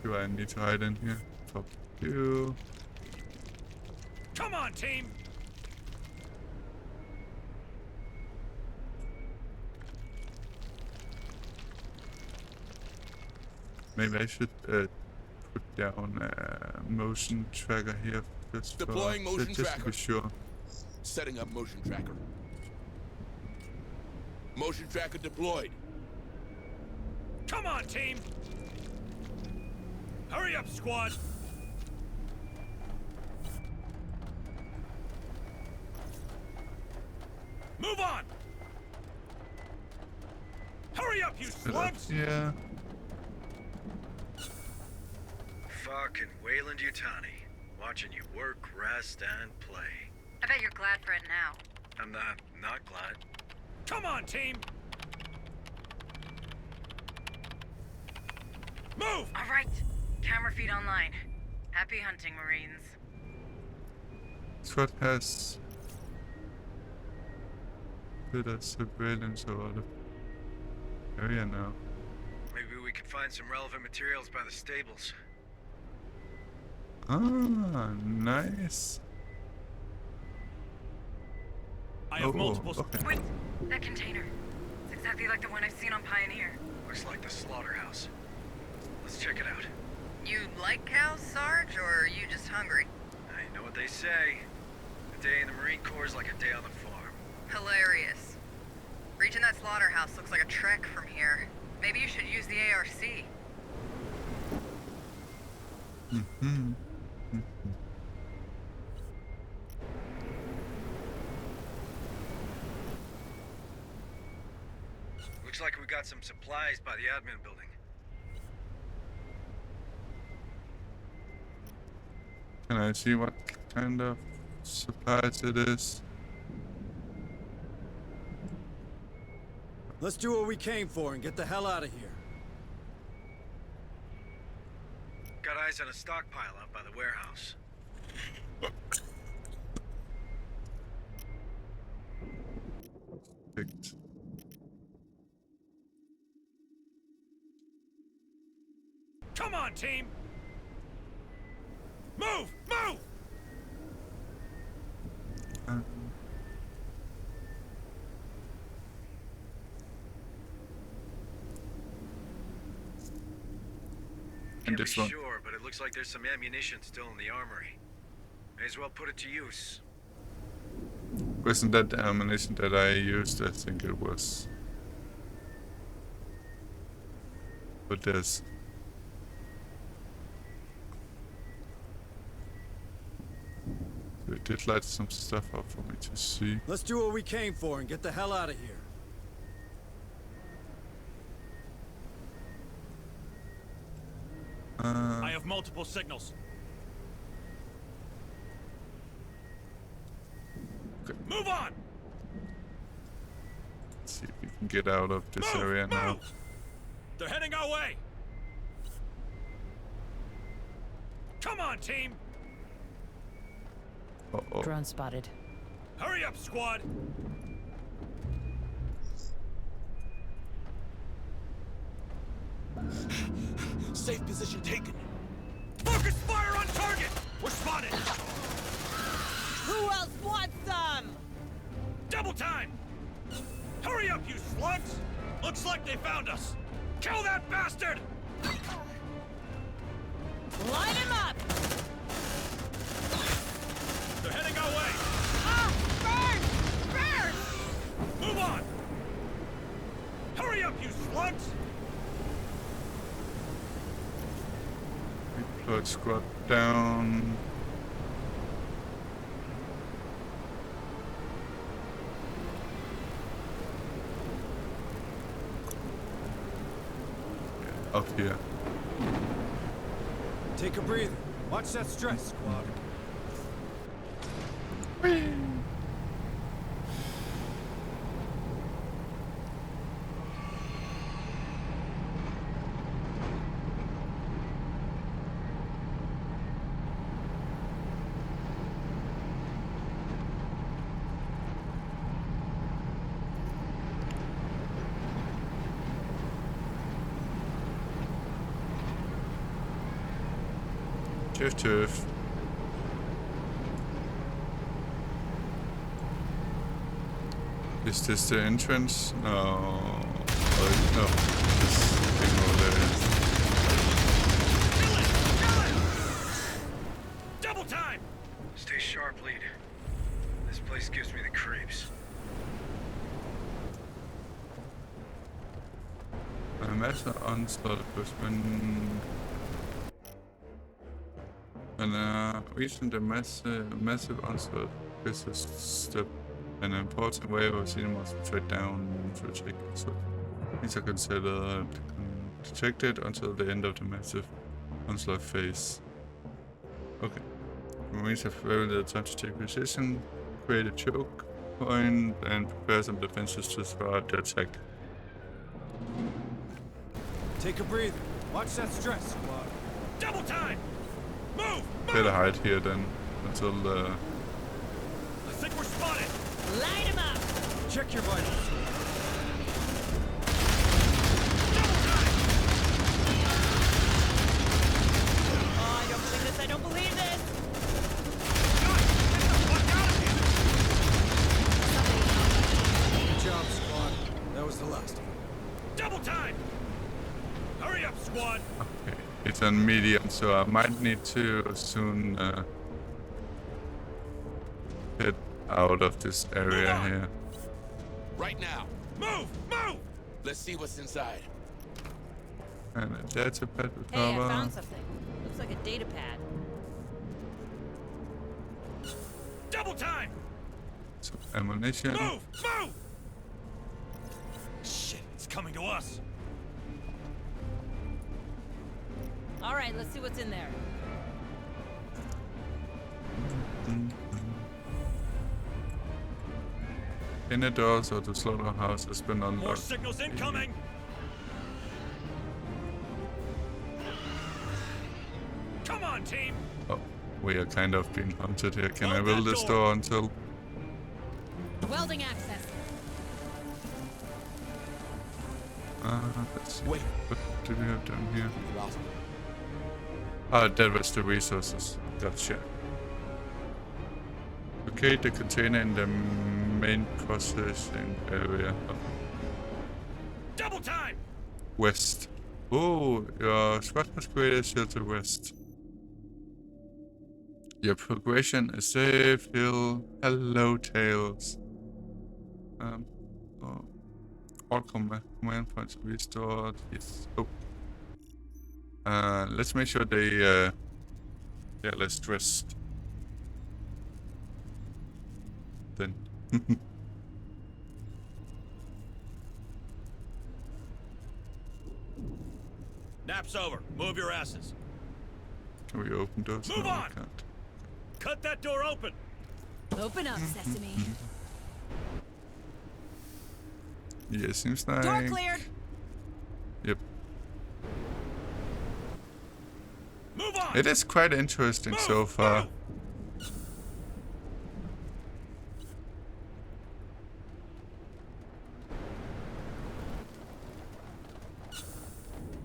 Do I need to hide in here? Fuck you. Come on, team! Maybe I should put down a motion tracker here just Deploying motion just to tracker. be sure. Setting up motion tracker. Motion tracker deployed. Come on, team! Hurry up, squad! Move on! Hurry up, you slugs! Yeah. Fucking Wayland Yutani. Watching you work, rest, and play. I bet you're glad for it now. I'm not glad. Come on, team! Move! All right. Camera feed online. Happy hunting, Marines. SWAT has better surveillance over the area now. Maybe we could find some relevant materials by the stables. Ah, nice. I have multiple. Okay. Wait, that container. It's exactly like the one I've seen on Pioneer. Looks like the slaughterhouse. Let's check it out. You like cows, Sarge, or are you just hungry? I know what they say. A day in the Marine Corps is like a day on the farm. Hilarious. Reaching that slaughterhouse looks like a trek from here. Maybe you should use the ARC. Mm-hmm. Looks like we got some supplies by the admin building. Can I see what kind of supplies it is? Let's do what we came for and get the hell out of here. Got eyes on a stockpile out by the warehouse. Perfekt. Come on, team! Move! Move! And Can't be this one. sure, but it looks like there's some ammunition still in the armory. May as well put it to use. Wasn't that the ammunition that I used? I think it was. But there's... So it did light some stuff up for me to see. Let's do what we came for and get the hell out of here. I have multiple signals. Okay. Move on! Let's see if we can get out of this Move! area now. Move! They're heading our way! Come on, team! Uh-oh. Drone spotted. Hurry up, squad! Safe position taken. Focus fire on target! We're spotted! Who else wants some? Double time! Hurry up, you slugs! Looks like they found us! Kill that bastard! Light him up! They're heading our way! Ah! Burn! Burn! Move on! Hurry up, you slugs! Deployed squad down. Up here. Take a breather. Watch that stress, squad. Tüff, tüff. Is this the entrance? No. Oh, no. This thing over there. Double time! Stay sharp, lead. This place gives me the creeps. Masser af onslaught, men recent massive onslaught is a step, an important wave of cinemas straight down to check. So these are considered detected until the end of the massive onslaught phase. Okay. Marines have very little time to take position, create a choke point, and prepare some defenses to start the attack. Take a breather. Watch that stress, squad. Double time! Move! Better hide here then until the... I think we're spotted! Light him up! Check your vitals. Oh, I don't believe this, I don't believe this! Good job, squad. That was the last. Double time! Hurry up, squad! Okay, it's on medium, so I might need to soon head out of this area here. Right now. Move! Move! Let's see what's inside. And a data pad Hey, I recover. found something. Looks like a data pad. Double time! Some ammunition. Move! Move! Shit, it's coming to us. All right, let's see what's in there. Inner doors of the slaughterhouse has been unlocked. More signals incoming. Come on, team. Oh, we are kind of being hunted here. Can I build this door until? Welding access. Let's see. What do we have down here? Ah, that was the resources. Gotcha. Locate the container in the main processing area. Double time. West. Oh, your squad was created here to west. Your progression is safe. Hello, Tails. Oh. All command points restored. Yes. Oh. Let's make sure they yeah, less stressed. Then. Nap's over. Move your asses. Can we open doors? Move no, on. We can't. Cut that door open. Open up, Sesame. Yeah, seems like. Door cleared. Yep. Move on. It is quite interesting so far.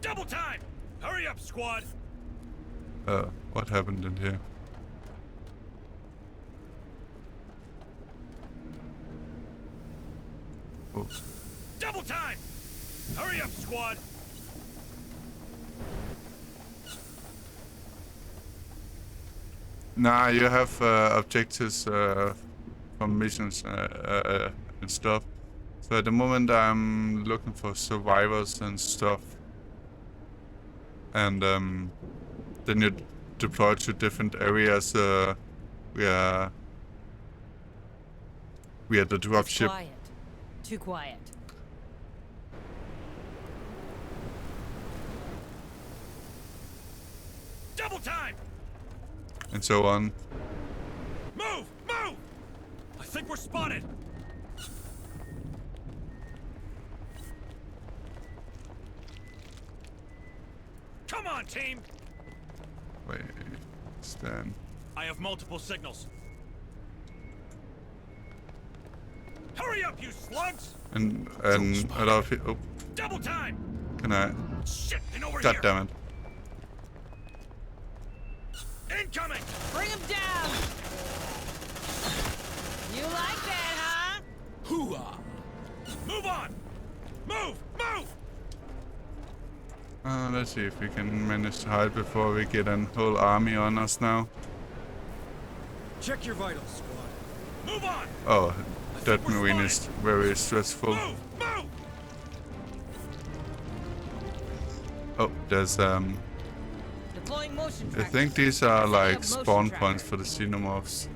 Double time. Hurry up, squad. What happened in here? Oh. Double time. Hurry up, squad. Nah, you have objectives from missions and stuff. So at the moment I'm looking for survivors and stuff. And then you deploy to different areas. We are the dropship. Quiet. Too quiet. Double time. And so on. Move! Move! I think we're spotted. Come on, team. Wait, stand. I have multiple signals. Hurry up, you slugs! And a lot of it. Oh, Double time. can I? Shit! And over God here. damn it! Incoming! Bring him down! You like that, huh? Hoo-ah! Move on! Move! Move! Let's see if we can manage to hide before we get a whole army on us now. Check your vitals, squad. Move on! Oh, that marine is very stressful. Move! Move! Oh, there's Deploying motion I tracker. think these are Setting up like motion spawn tracker. points for the xenomorphs.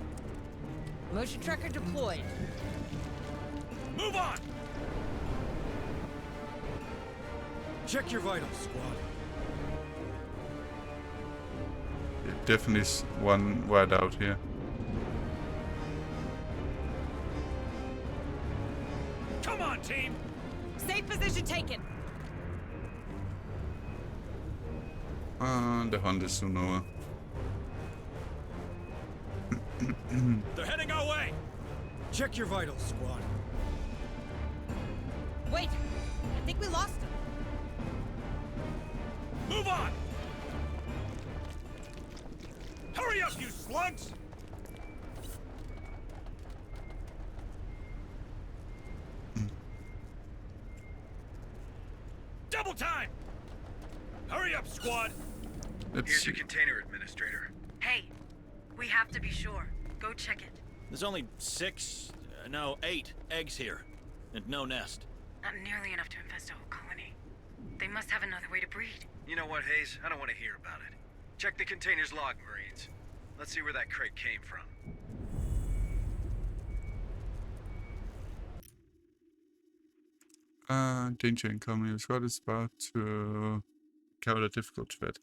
Motion tracker deployed. Move on! Check your vitals, squad. Yeah, definitely one right out here. Come on, team! Safe position taken. The hunt is soon over. They're heading our way! Check your vitals, squad. Wait, I think we lost him. Move on! Hurry up, you slugs! Double time! Hurry up, squad! Here's your container, Administrator. Hey, we have to be sure. Go check it. There's only 8 eggs here, and no nest. Not nearly enough to infest a whole colony. They must have another way to breed. You know what, Hayes? I don't want to hear about it. Check the container's log, Marines. Let's see where that crate came from. Danger incoming. Your squad is about to counter a difficult threat.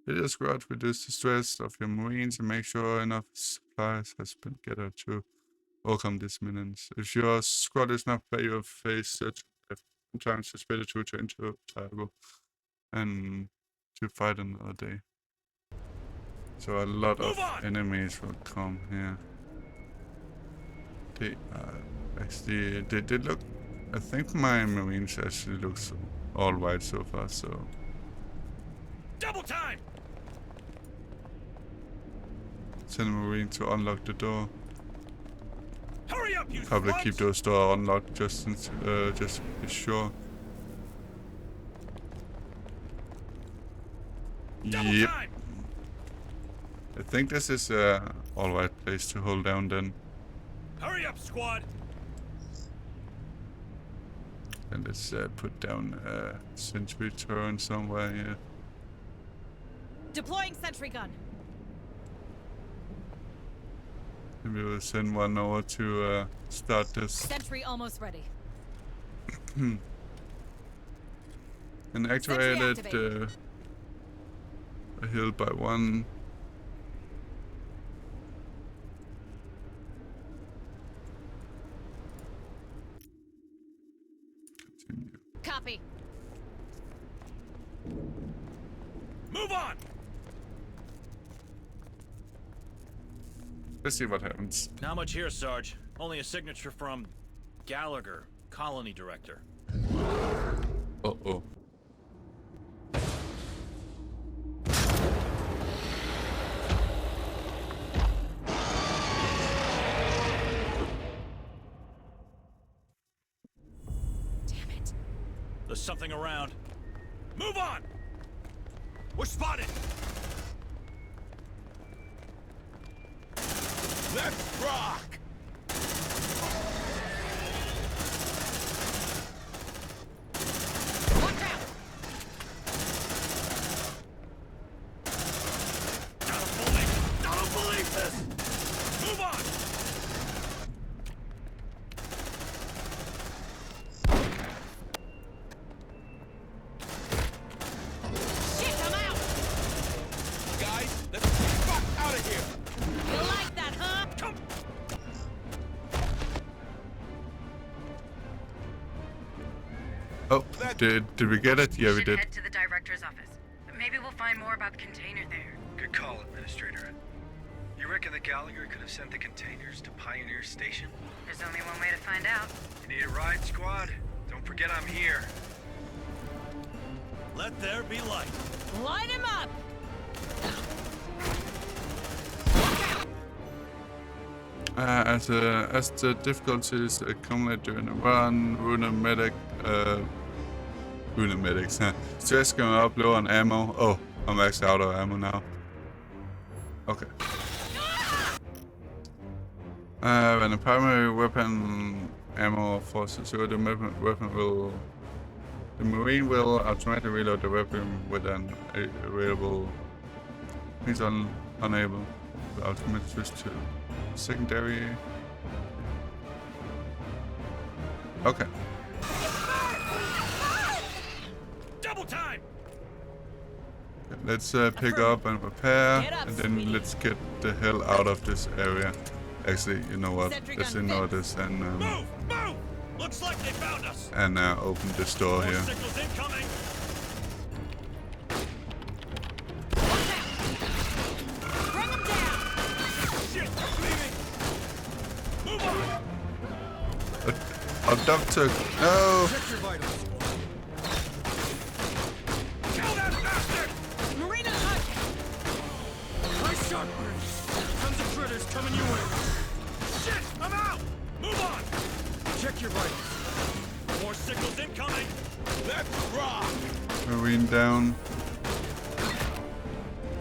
Let your squad reduce the stress of your marines and make sure enough supplies has been gathered to Welcome this minutes. If your squad is not by your face, sometimes it's better to return to Targo and to fight another day. So a lot of enemies will come here. They actually they look. I think my Marines actually looks all right so far. So double time. Send a Marine to unlock the door. Hurry up, you Probably sluts! keep those doors unlocked just to be sure. Double Yep. time. I think this is a alright place to hold down then. Hurry up, squad. And let's put down a sentry turret somewhere here. Deploying sentry gun. Maybe we'll send one over to start this. Sentry almost ready. And activated a hill by one. Continue. Copy. Move on. Let's see what happens. Not much here, Sarge. Only a signature from Gallagher, colony director. Uh-oh. Damn it. There's something around. Move on! We're spotted! Let's rock! Watch out! I don't believe this! Move on! Shit, I'm out! Guys, let's get the fuck out of here! You like that, huh? Come! Oh, did we get it? Yeah, we did. Head to the director's office. Maybe we'll find more about the container there. Good call, Administrator. You reckon that Gallagher could have sent the containers to Pioneer Station? There's only one way to find out. You need a ride, squad? Don't forget I'm here. Let there be light. Light him up! As the difficulties accumulate during a run, runamedics, stress going up, low on ammo. Oh, I'm actually out of ammo now. Okay. When the primary weapon ammo forces zero, the Marine will automatically reload the weapon with an available. He's unable. The ultimate switch to secondary. Okay. Double time! Let's pick up and repair, and then let's get the hell out of this area. Actually, you know what? Let's ignore this and Move! Move! Looks like they found us. and open this door here. Signals incoming. Bring him down! Shit! Leaving! Move on! A doctor, no! Check your vitals. Kill that bastard! Marina Hunt! Nice shot, Briggs. Tons of critters coming your way. Shit! I'm out! Move on! Check your vitals. More signals incoming! Let's rock! Marine down.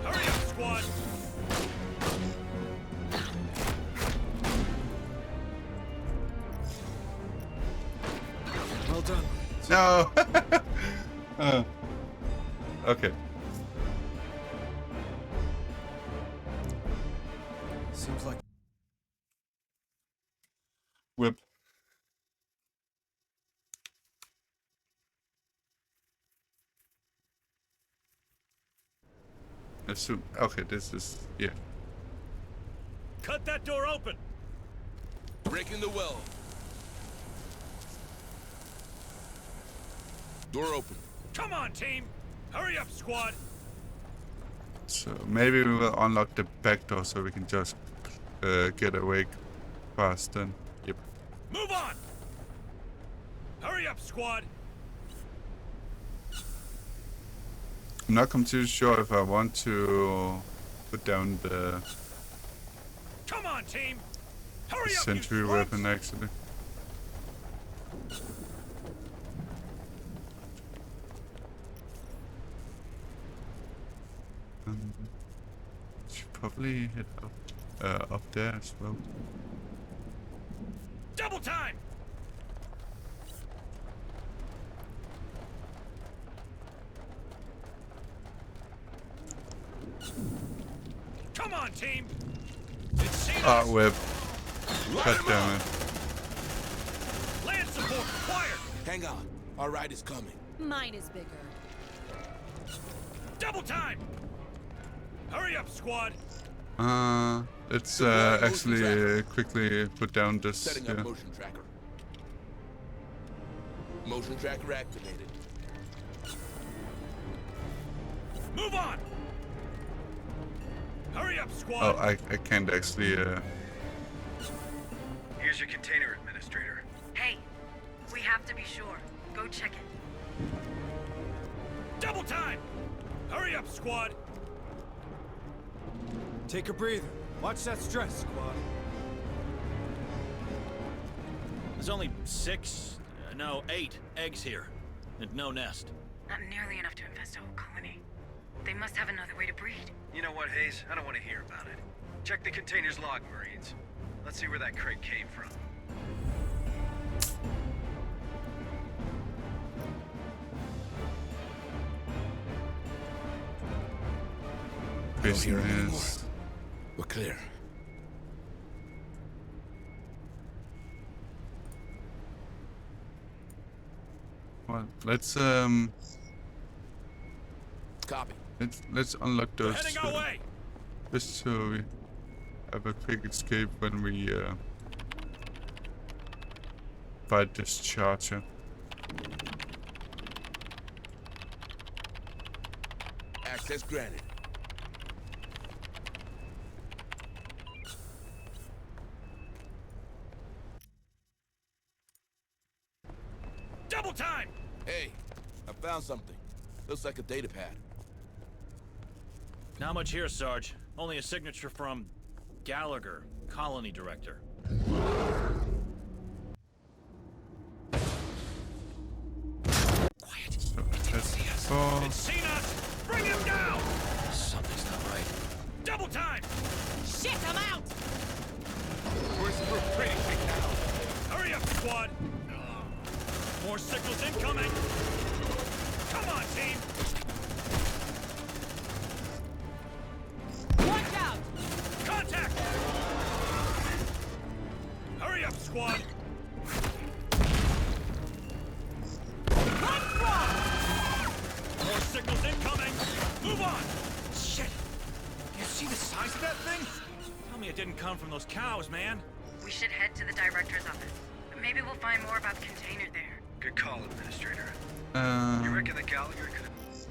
Hurry up, squad! Well done. No! Okay. Seems like Whip. Assume. Okay, this is. Yeah. Cut that door open! Breaking the well. Door open. Come on, team! Hurry up, squad! So maybe we will unlock the back door so we can just get away fast then. Yep. Move on! Hurry up, squad! I'm not completely sure if I want to put down the Come on, team! Hurry up, sentry weapon actually. Should probably head up there as well. Double time! Come on, team! It's seen us! Whip. God damn it. Land support required! Hang on. Our ride is coming. Mine is bigger. Double time! Hurry up, squad! Let's actually quickly put down this. Setting up motion tracker. Motion tracker activated. Move on! Hurry up, squad! Oh, I can't actually. Here's your container, Administrator. Hey, we have to be sure. Go check it. Double time! Hurry up, squad! Take a breather. Watch that stress, squad. There's only 8 eggs here, and no nest. Not nearly enough to infest a whole colony. They must have another way to breed. You know what, Hayes? I don't want to hear about it. Check the container's log, Marines. Let's see where that crate came from. Business. We're clear. Well, let's Copy. Let's unlock those. Heading our way. Just so we have a quick escape when we fight this charger. Access granted. Double time! Hey, I found something. Looks like a data pad. Not much here, Sarge. Only a signature from Gallagher, colony director. Quiet. So let's go. It's seen us! Bring him down! Something's not right. Double time! Shit, I'm out! Where's the training right now? Hurry up, squad! More signals incoming! Come on, team! Watch out! Contact! Hurry up, squad! Let's roll! More signals incoming! Move on! Shit! You see the size of that thing? Tell me it didn't come from those cows, man. We should head to the director's office. Maybe we'll find more about the container there. Good call, Administrator. You reckon the Gallagher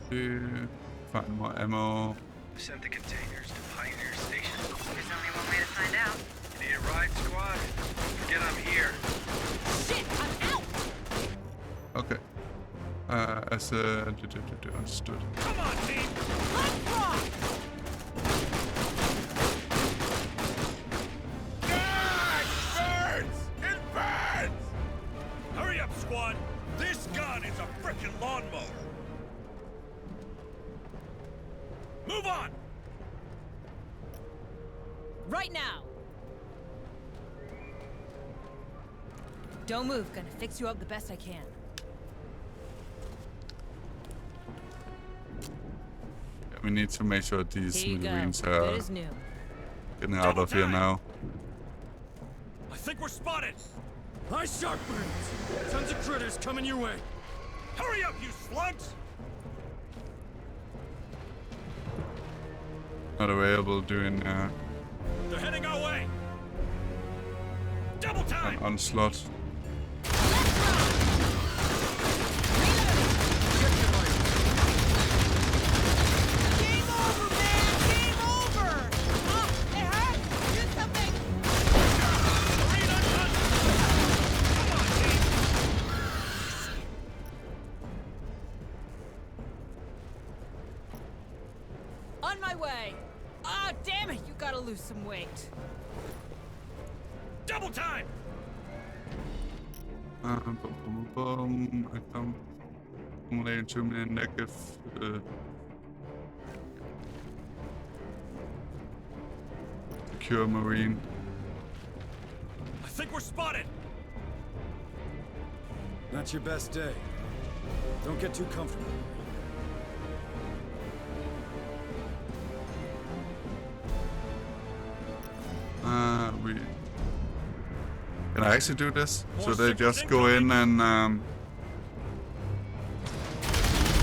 could Find more ammo. have sent the containers to Pioneer Station? There's only one way to find out. You need a ride, squad? Forget I'm here. Shit, I'm out! Okay. Understood. Come on, team! Let's rock! It burns! Hurry up, squad! This gun is a frickin' lawnmower! Move on! Right now! Don't move, gonna fix you up the best I can. We need to make sure these Here you go. Marines Good are as new. getting out of here now. I think we're spotted! Nice shark burns! Tons of critters coming your way! Hurry up, you slugs! Not available doing They're heading our way! Double an onslaught. On my way. Ah, damn it! You gotta lose some weight. Double time! Boom. I come only 2 minute negative. Secure Marine. I think we're spotted. Not your best day. Don't get too comfortable. Can I actually do this? So they just go in and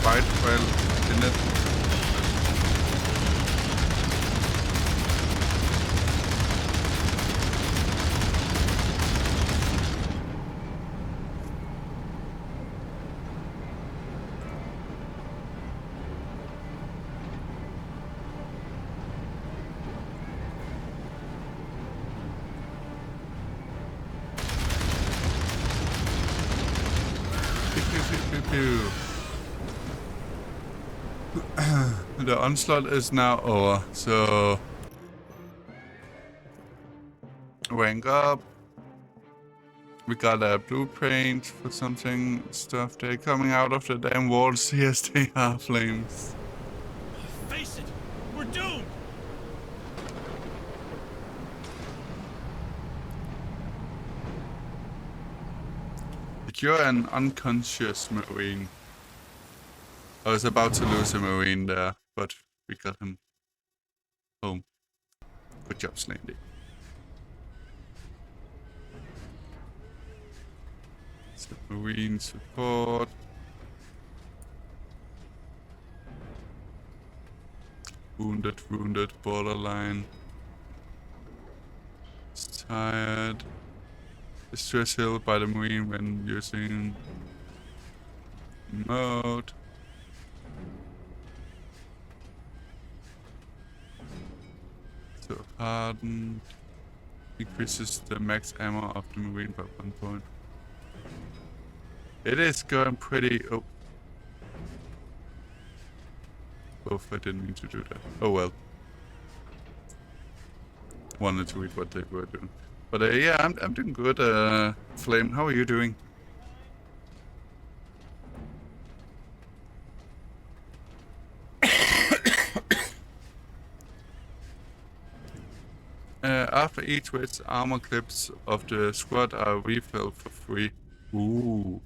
fight while in it. The onslaught is now over, so rank up. We got a blueprint for something stuff. They're coming out of the damn walls. Yes, they are flames. Face it, we're doomed. Secure an unconscious Marine. I was about to lose a Marine there, but we got him home. Good job, Slandy. So Marine support. Wounded, borderline. It's tired. Distress healed by the Marine when using mode. So hardened. Increases the max ammo of the Marine by 1 point. It is going pretty. Oh. Both, I didn't mean to do that. Oh well. Wanted to read what they were doing. But yeah, I'm doing good. Flame, how are you doing? After each race, armor clips of the squad are refilled for free. Ooh.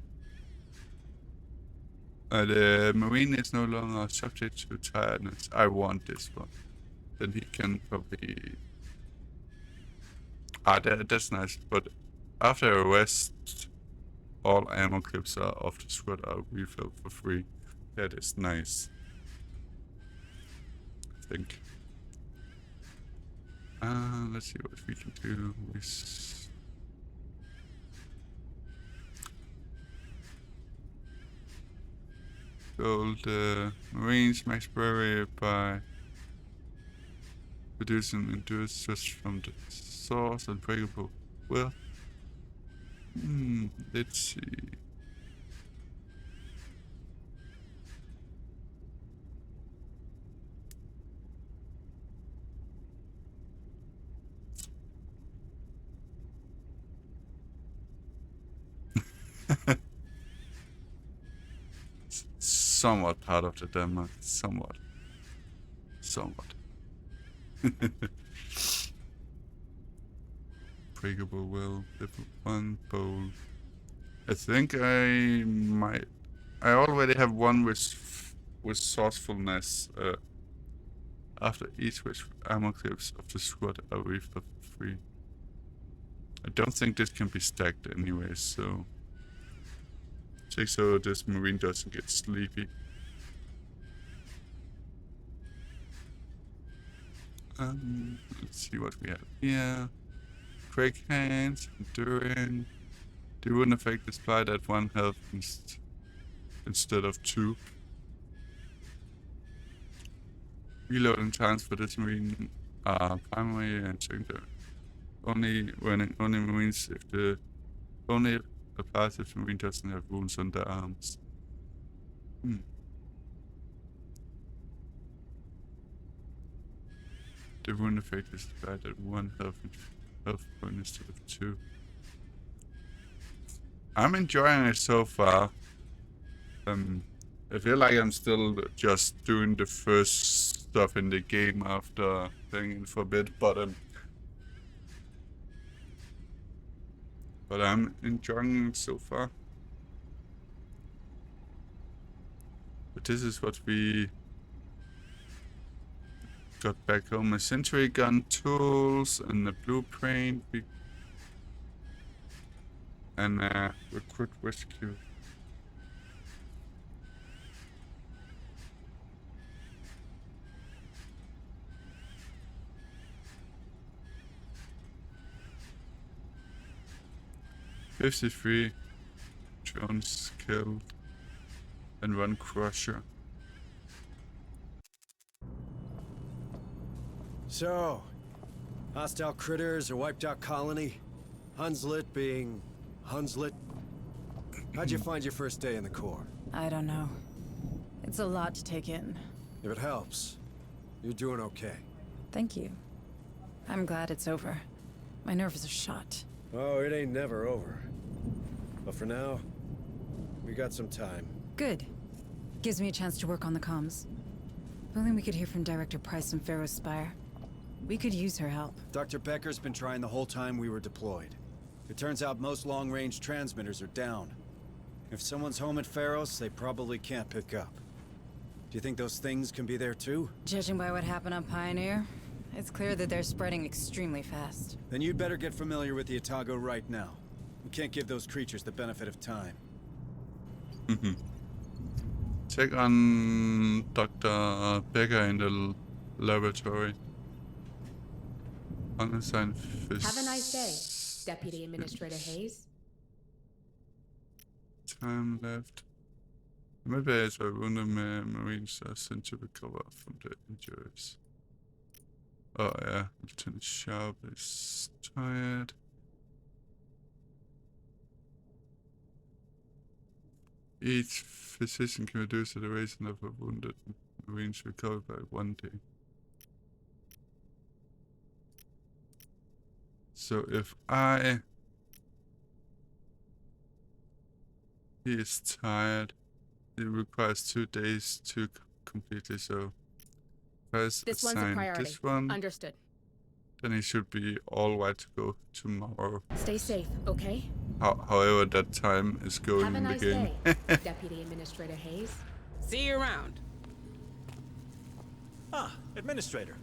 The Marine is no longer subject to tiredness. I want this one. Then he can probably... that's nice. But after a rest, all ammo clips of the squad are refilled for free. That is nice. I think. Let's see what we can do with... Build the Marines max bravery by reducing endurance just from the source and breakable. Well, let's see. Somewhat part of the demo. Somewhat. Breakable will, level 1, bowl. I think I might... I already have one with resourcefulness. After each which ammo clips of the squad are refilled for free. I don't think this can be stacked anyway, so... Check so this Marine doesn't get sleepy. Let's see what we have here. quick hands, enduring. They wouldn't affect the sprite at 1 health instead of 2. Reloading times for this marine are primary and secondary. Only marines if only applies if the marine doesn't have wounds on their arms. The wound effect is divided at 1 health point instead of 2. I'm enjoying it so far. I feel like I'm still just doing the first stuff in the game after playing it for a bit, but I'm enjoying it so far. But this is what we got back home: a sentry gun, tools, and a blueprint, and recruit rescue. $53 drones killed and 1 crusher. So, hostile critters or wiped out colony? Hunslet being Hunslet? How'd you find your first day in the Corps? I don't know. It's a lot to take in. If it helps, you're doing okay. Thank you. I'm glad it's over. My nerves are shot. Oh, it ain't never over. But for now, we got some time. Good. Gives me a chance to work on the comms. If only we could hear from Director Price and Pharaoh's Spire. We could use her help. Dr. Becker's been trying the whole time we were deployed. It turns out most long-range transmitters are down. If someone's home at Pharaoh's, they probably can't pick up. Do you think those things can be there too? Judging by what happened on Pioneer, it's clear that they're spreading extremely fast. Then you'd better get familiar with the Otago right now. We can't give those creatures the benefit of time. Check on Dr. Becker in the laboratory. Unassigned Have a nice day, Deputy Administrator Hayes. Time left. Maybe as I wounded Marines are sent to recover from the injuries. Oh yeah, Lieutenant Sharp is tired. Each physician can reduce the duration of a wounded Marines recovered by 1 day. So if he is tired, it requires 2 days to complete it, so first This one's a priority. This one, Understood. then he should be all right to go tomorrow. Stay safe, okay? However that time is going Have a in the nice game. day, Deputy Administrator Hayes. See you around. Ah, Administrator.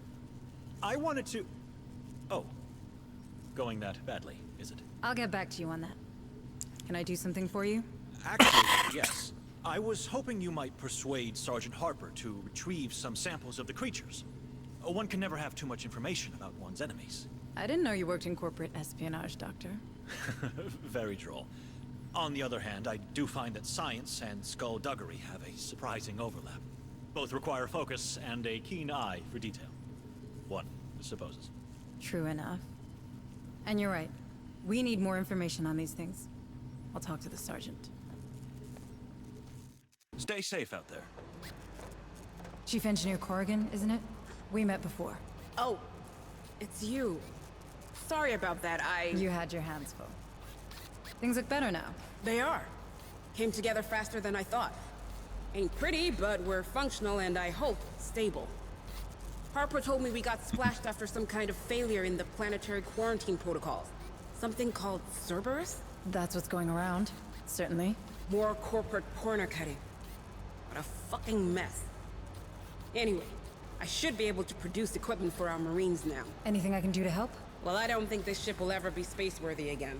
I wanted to... Oh. Going that badly, is it? I'll get back to you on that. Can I do something for you? Actually, yes. I was hoping you might persuade Sergeant Harper to retrieve some samples of the creatures. One can never have too much information about one's enemies. I didn't know you worked in corporate espionage, Doctor. Very droll. On the other hand, I do find that science and skullduggery have a surprising overlap. Both require focus and a keen eye for detail. One supposes. True enough. And you're right. We need more information on these things. I'll talk to the sergeant. Stay safe out there. Chief Engineer Corrigan, isn't it? We met before. Oh, it's you. Sorry about that, You had your hands full. Things look better now. They are. Came together faster than I thought. Ain't pretty, but we're functional and I hope stable. Harper told me we got splashed after some kind of failure in the planetary quarantine protocols. Something called Cerberus? That's what's going around. Certainly. More corporate corner cutting. What a fucking mess. Anyway, I should be able to produce equipment for our Marines now. Anything I can do to help? Well, I don't think this ship will ever be space-worthy again.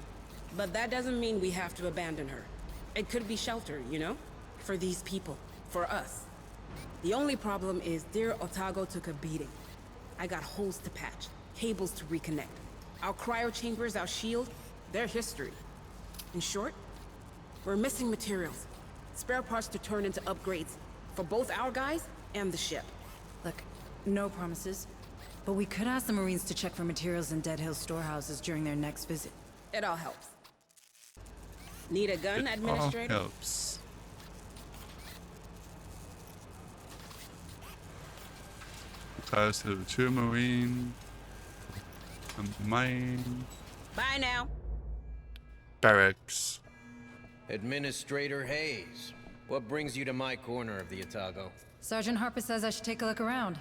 But that doesn't mean we have to abandon her. It could be shelter, you know? For these people. For us. The only problem is dear Otago took a beating. I got holes to patch, cables to reconnect. Our cryo chambers, our shield, their history. In short, we're missing materials. Spare parts to turn into upgrades for both our guys and the ship. Look, no promises, but we could ask the Marines to check for materials in Dead Hill storehouses during their next visit. It all helps. Need a gun, It Administrator? all helps. Class level 2 Marine. A mine. Bye now. Barracks. Administrator Hayes, what brings you to my corner of the Otago? Sergeant Harper says I should take a look around.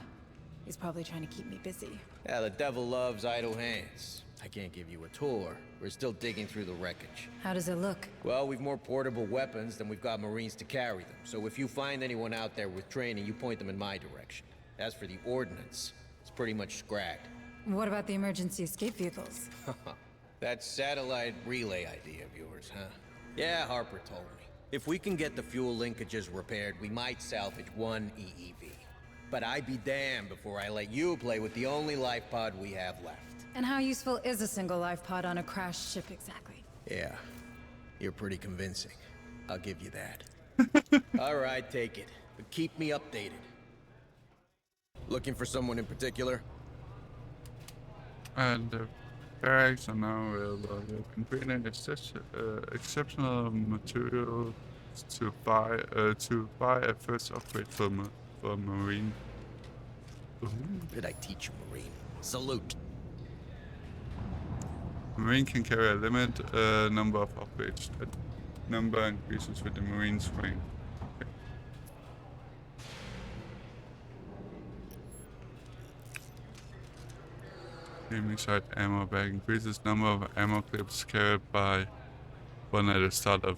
He's probably trying to keep me busy. Yeah, the devil loves idle hands. I can't give you a tour. We're still digging through the wreckage. How does it look? Well, we've more portable weapons than we've got Marines to carry them. So if you find anyone out there with training, you point them in my direction. As for the ordnance, it's pretty much scragged. What about the emergency escape vehicles? That satellite relay idea of yours, huh? Yeah, Harper told me. If we can get the fuel linkages repaired, we might salvage one EEV. But I'd be damned before I let you play with the only life pod we have left. And how useful is a single life pod on a crashed ship exactly? Yeah, you're pretty convincing. I'll give you that. All right, take it. But keep me updated. Looking for someone in particular? And the barracks are now completing exceptional material to buy a first upgrade for Marine. Did I teach you, Marine? Salute. Marine can carry a limited number of upgrades. That number increases with the Marine's rank. Okay. Aiming sight ammo bag increases number of ammo clips carried by one at the start of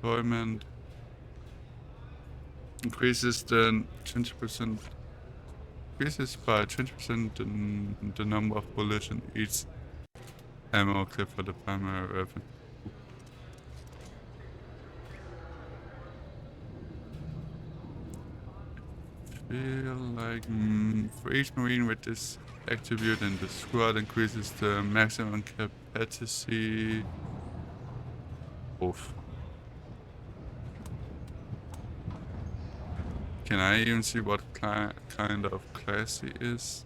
deployment. Increases the 20%. Increases by 20% the number of bullets in each ammo clip for the primary weapon. Feel like for each Marine with this attribute in the squad increases the maximum capacity. Oof. Can I even see what kind of class he is?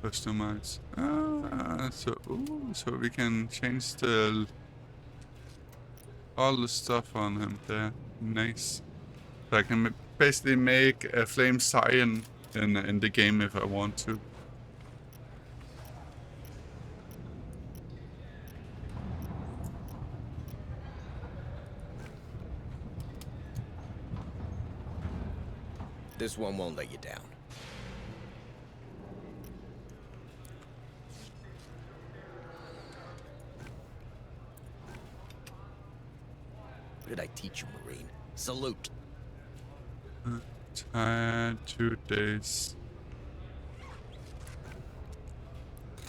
Customize. So we can change all the stuff on him there. Nice. So I can basically make a flame cyan in the game if I want to. This one won't let you down. What did I teach you, Marine? Salute. 2 days.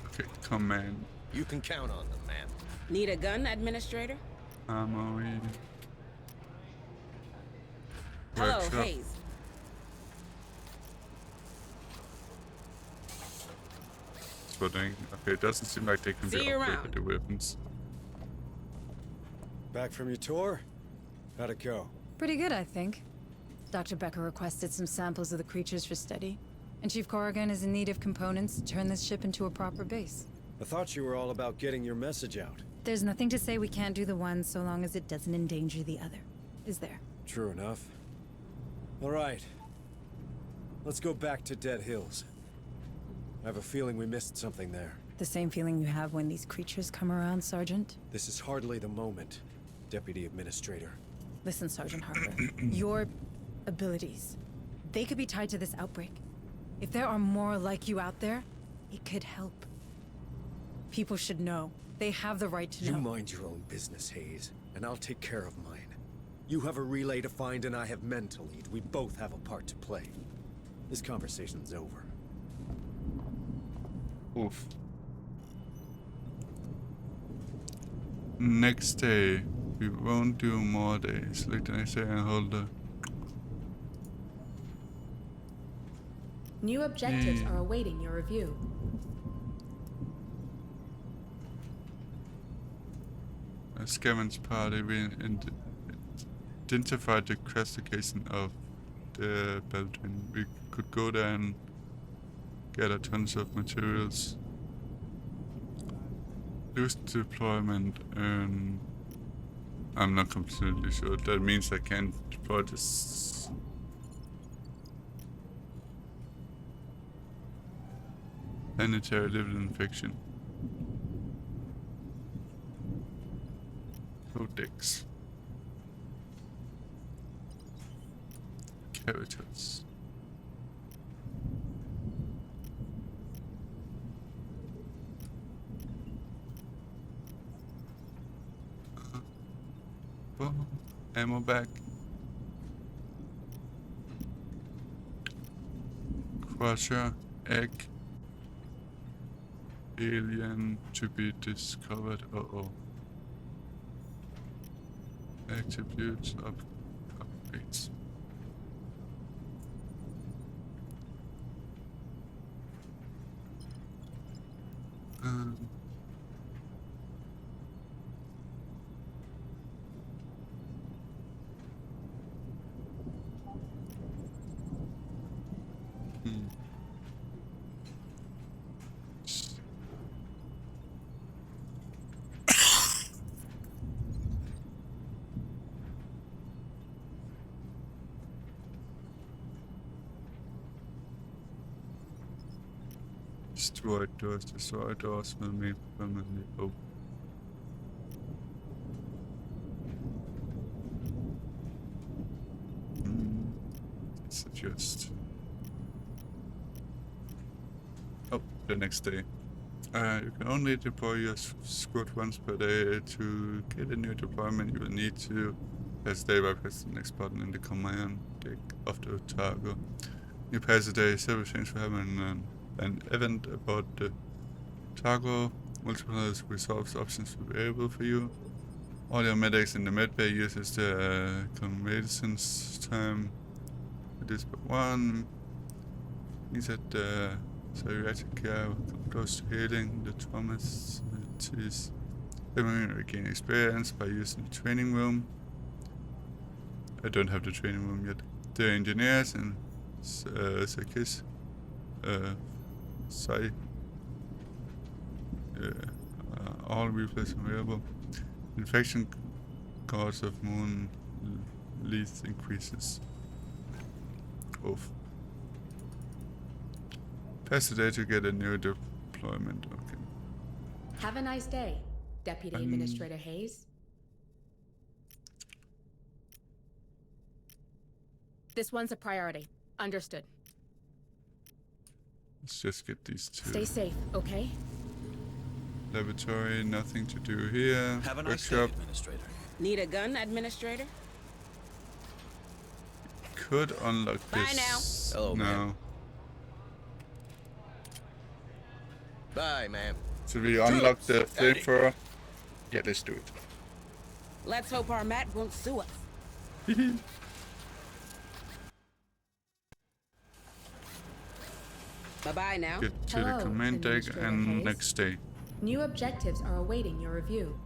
Okay, command. You can count on them, man. Need a gun, Administrator? Ammo. Hello, Workshop. Hayes. Okay, it doesn't seem like they can be See you upgraded around. with the weapons. Back from your tour? How'd it go? Pretty good, I think. Dr. Becker requested some samples of the creatures for study, and Chief Corrigan is in need of components to turn this ship into a proper base. I thought you were all about getting your message out. There's nothing to say we can't do the one so long as it doesn't endanger the other, is there? True enough. All right. Let's go back to Dead Hills. I have a feeling we missed something there. The same feeling you have when these creatures come around, Sergeant? This is hardly the moment, Deputy Administrator. Listen, Sergeant Harper. Your abilities, they could be tied to this outbreak. If there are more like you out there, it could help. People should know. They have the right to know. You mind your own business, Hayes, and I'll take care of mine. You have a relay to find and I have men to lead. We both have a part to play. This conversation's over. Oof. Next day. We won't do more days. Select the next day and hold the... New objectives are awaiting your review. A scavenge party. We identified the crash location of the Baldwin. We could go there and gather tons of materials. Lose deployment and I'm not completely sure. That means I can't deploy this. Planetary level infection. Codex. Characters. Boom. Ammo back. Crusher. Egg. Alien to be discovered. Uh-oh. Attributes upgrades. Destroy doors will be permanently open. Suggest. Oh, the next day. You can only deploy your squad once per day. To get a new deployment, you will need to pass day by press the next button in the command deck of the target. You pass a day, several things will happen. An event about the Targo. Multiple resolves options will be available for you. All your medics in the medbay uses the convalescence time. It is but one. Means that the psychiatric care will come close to healing the traumas. It is everyone will gain experience by using the training room. I don't have the training room yet. The engineers and psychists. All replays available. Infection cause of moon leads increases. Oof. Pass the day to get a new deployment. Okay. Have a nice day, Deputy Administrator Hayes. This one's a priority. Understood. Let's just get these two. Stay safe, okay? Laboratory, nothing to do here. Have a nice day, Workshop. Administrator. Need a gun, Administrator? Could unlock Bye this. now. Hello, no. ma'am. Bye, ma'am. So we unlock the flamethrower. Yeah, let's do it. Let's hope our Matt won't sue us. Bye-bye now. Get to the command deck and Hayes. next day. New objectives are awaiting your review.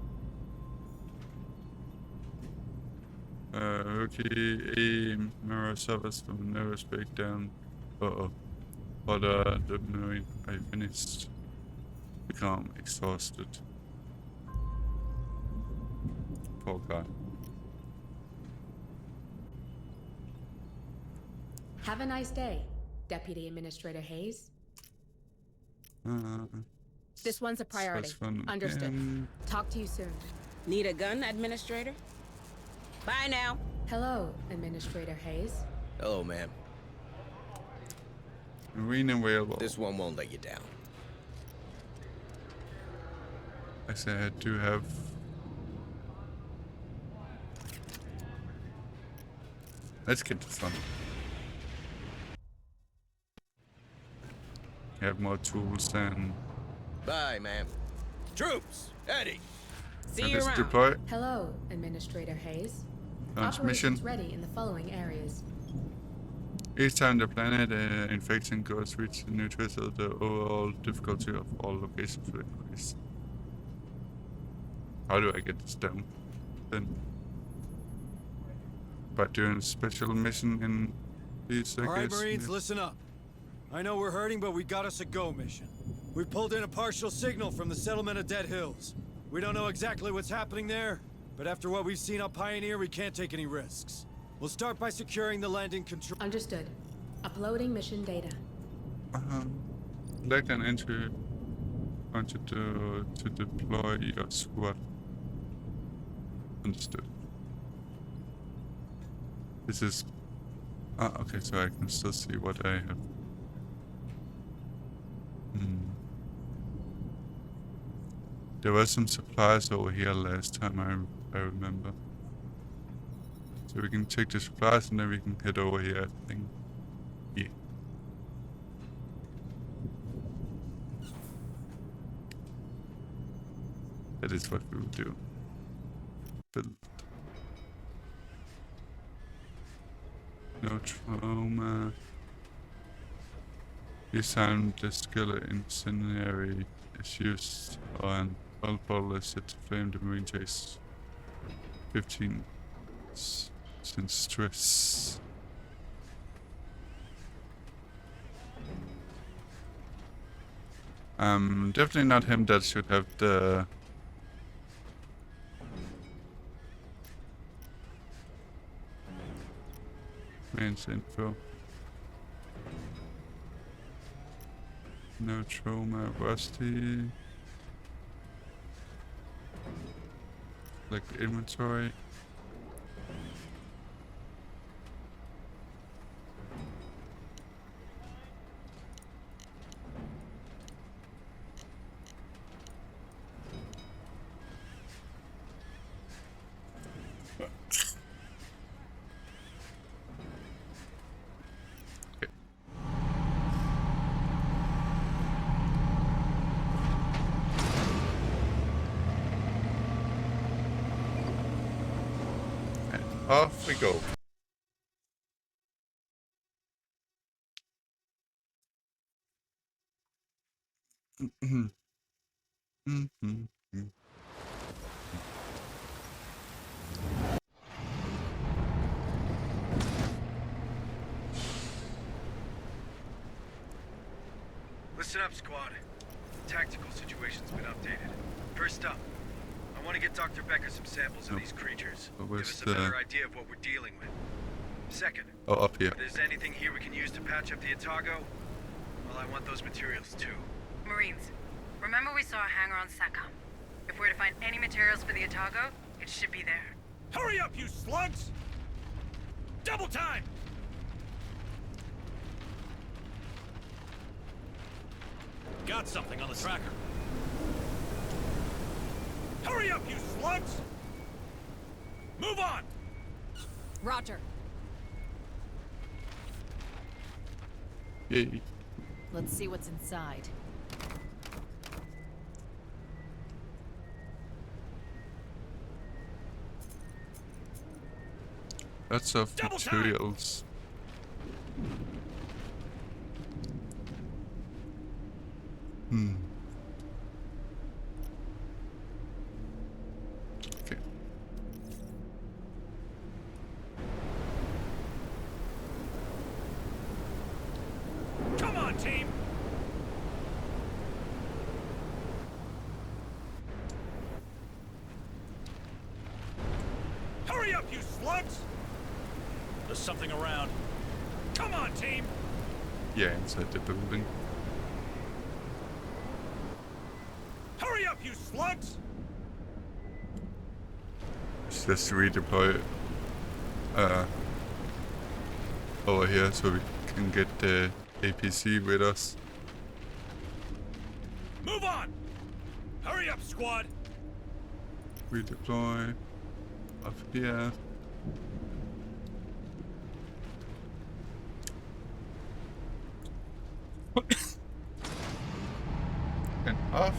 Okay, aim, mirror suffers from nervous breakdown. Uh-oh. But the Marine I finished. Become exhausted. Poor guy. Have a nice day, Deputy Administrator Hayes. This one's a priority. Understood. Again. Talk to you soon. Need a gun, Administrator? Bye now. Hello, Administrator Hayes. Hello, ma'am. Marine available. This one won't let you down. I said I do have. Let's get this done. Have more tools than Bye, ma'am. Troops, Eddie. See you around. Deploy. Hello, Administrator Hayes. Transmission. Operations ready in the following areas. Each time the planet infection goes reach a new threshold, the overall difficulty of all locations will increase. How do I get this done? Then by doing a special mission in these, I All right, guess. Marines, Yeah. listen up. I know we're hurting, but we got us a go mission. We pulled in a partial signal from the settlement of Dead Hills. We don't know exactly what's happening there, but after what we've seen on Pioneer, we can't take any risks. We'll start by securing the landing control. Understood. Uploading mission data. Select an entry onto to deploy your squad. Understood. This is... okay, so I can still see what I have. There were some supplies over here last time, I remember. So we can take the supplies and then we can head over here, I think. Yeah. That is what we will do. Build. No trauma. This time the skill incendiary is used on all bottle is set to flame the marine chase. 15 since stress. Definitely not him that should have the man's info. No trauma, rusty. Like the inventory. Off we go. Listen up, squad. Tactical situation's been updated. First up, I want to get Dr. Becker some samples of these creatures. Give us a better idea of what we're dealing with. Second, oh, up here. if there's anything here we can use to patch up the Otago, well, I want those materials too. Marines, remember we saw a hangar on SACOM. If we're to find any materials for the Otago, it should be there. Hurry up, you slugs! Double time! Got something on the tracker. Hurry up, you slugs! Move on! Roger. Yay. Let's see what's inside. Lots of materials. Okay. Come on, team! Hurry up, you slugs! There's something around. Come on, team! Yeah, inside the building. Hurry up, you slugs! Let's just redeploy over here so we can get the APC with us. Move on! Hurry up, squad! Redeploy up here. And off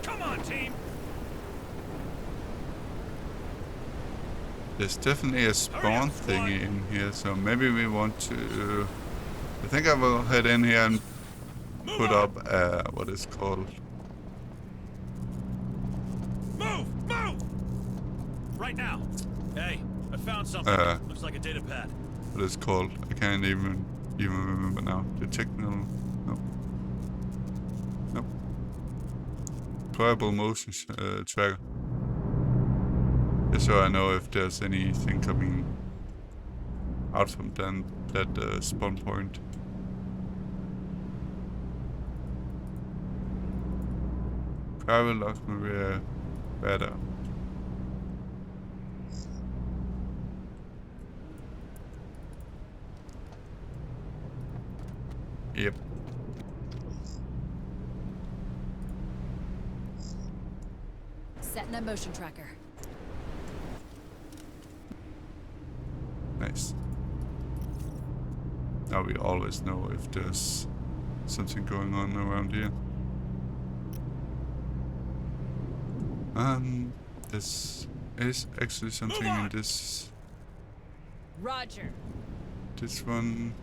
Come on, team. There's definitely a spawn thingy in here, so maybe we want to... I think I will head in here and put up what is called... Move! Right now. Hey, I found something. Looks like a data pad. What is called? I can't even remember now. The technical... Nope. Pliable motion tracker. Just so I know if there's anything coming out from that spawn point. Private lock Maria better. Yep. Setting a motion tracker. Nice. Now we always know if there's something going on around here. This is actually something in this... Roger. This one...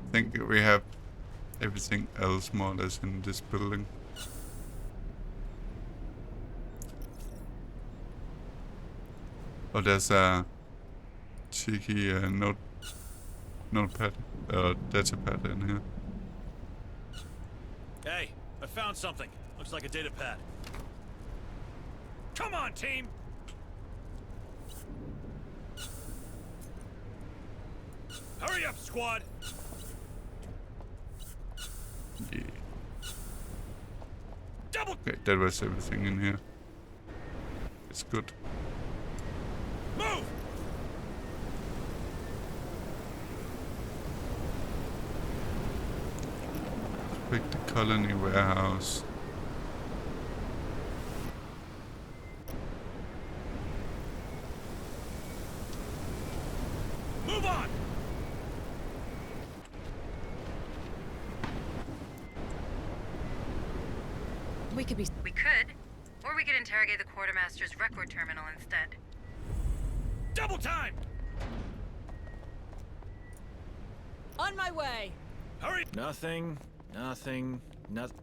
I think we have everything else more or less in this building. Oh, there's a cheeky notepad, datapad in here. Hey, I found something. Looks like a data pad. Come on, team! Hurry up, squad! Yeah. Double. Okay, that was everything in here. It's good. Move! Pick the colony warehouse. Move on! We could, or we could interrogate the quartermaster's record terminal instead. Double time! On my way. Hurry! Nothing.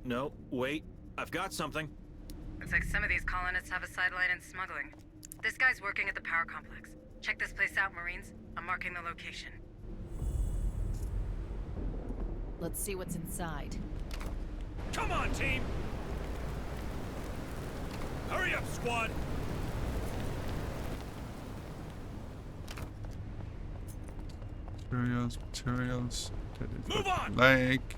No, wait. I've got something. Looks like some of these colonists have a sideline in smuggling. This guy's working at the power complex. Check this place out, Marines. I'm marking the location. Let's see what's inside. Come on, team! Hurry up, squad! Materials. That is Move on! Like.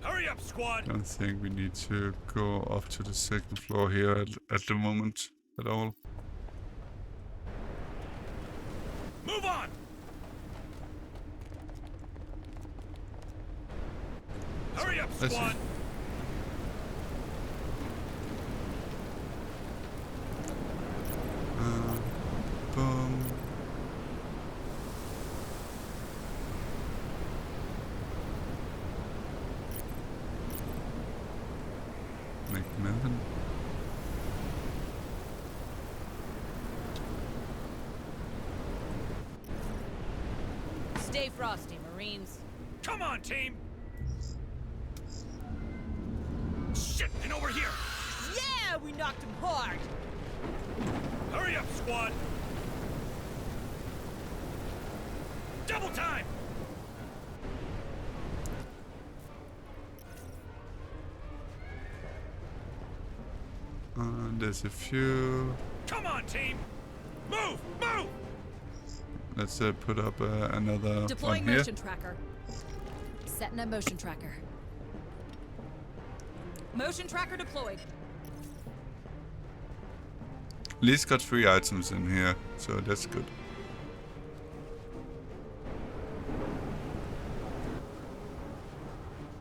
Hurry up, squad! I don't think we need to go up to the second floor here at the moment at all. Move on! Hurry up, squad! Boom. Make nothing. Stay frosty, Marines. Come on, team! Shit, and over here! Yeah, we knocked him hard. Hurry up, squad! Double time! There's a few. Come on, team! Move! Let's put up another Deploying one here. motion tracker. Setting a motion tracker. Motion tracker deployed. At least got 3 items in here, so that's good.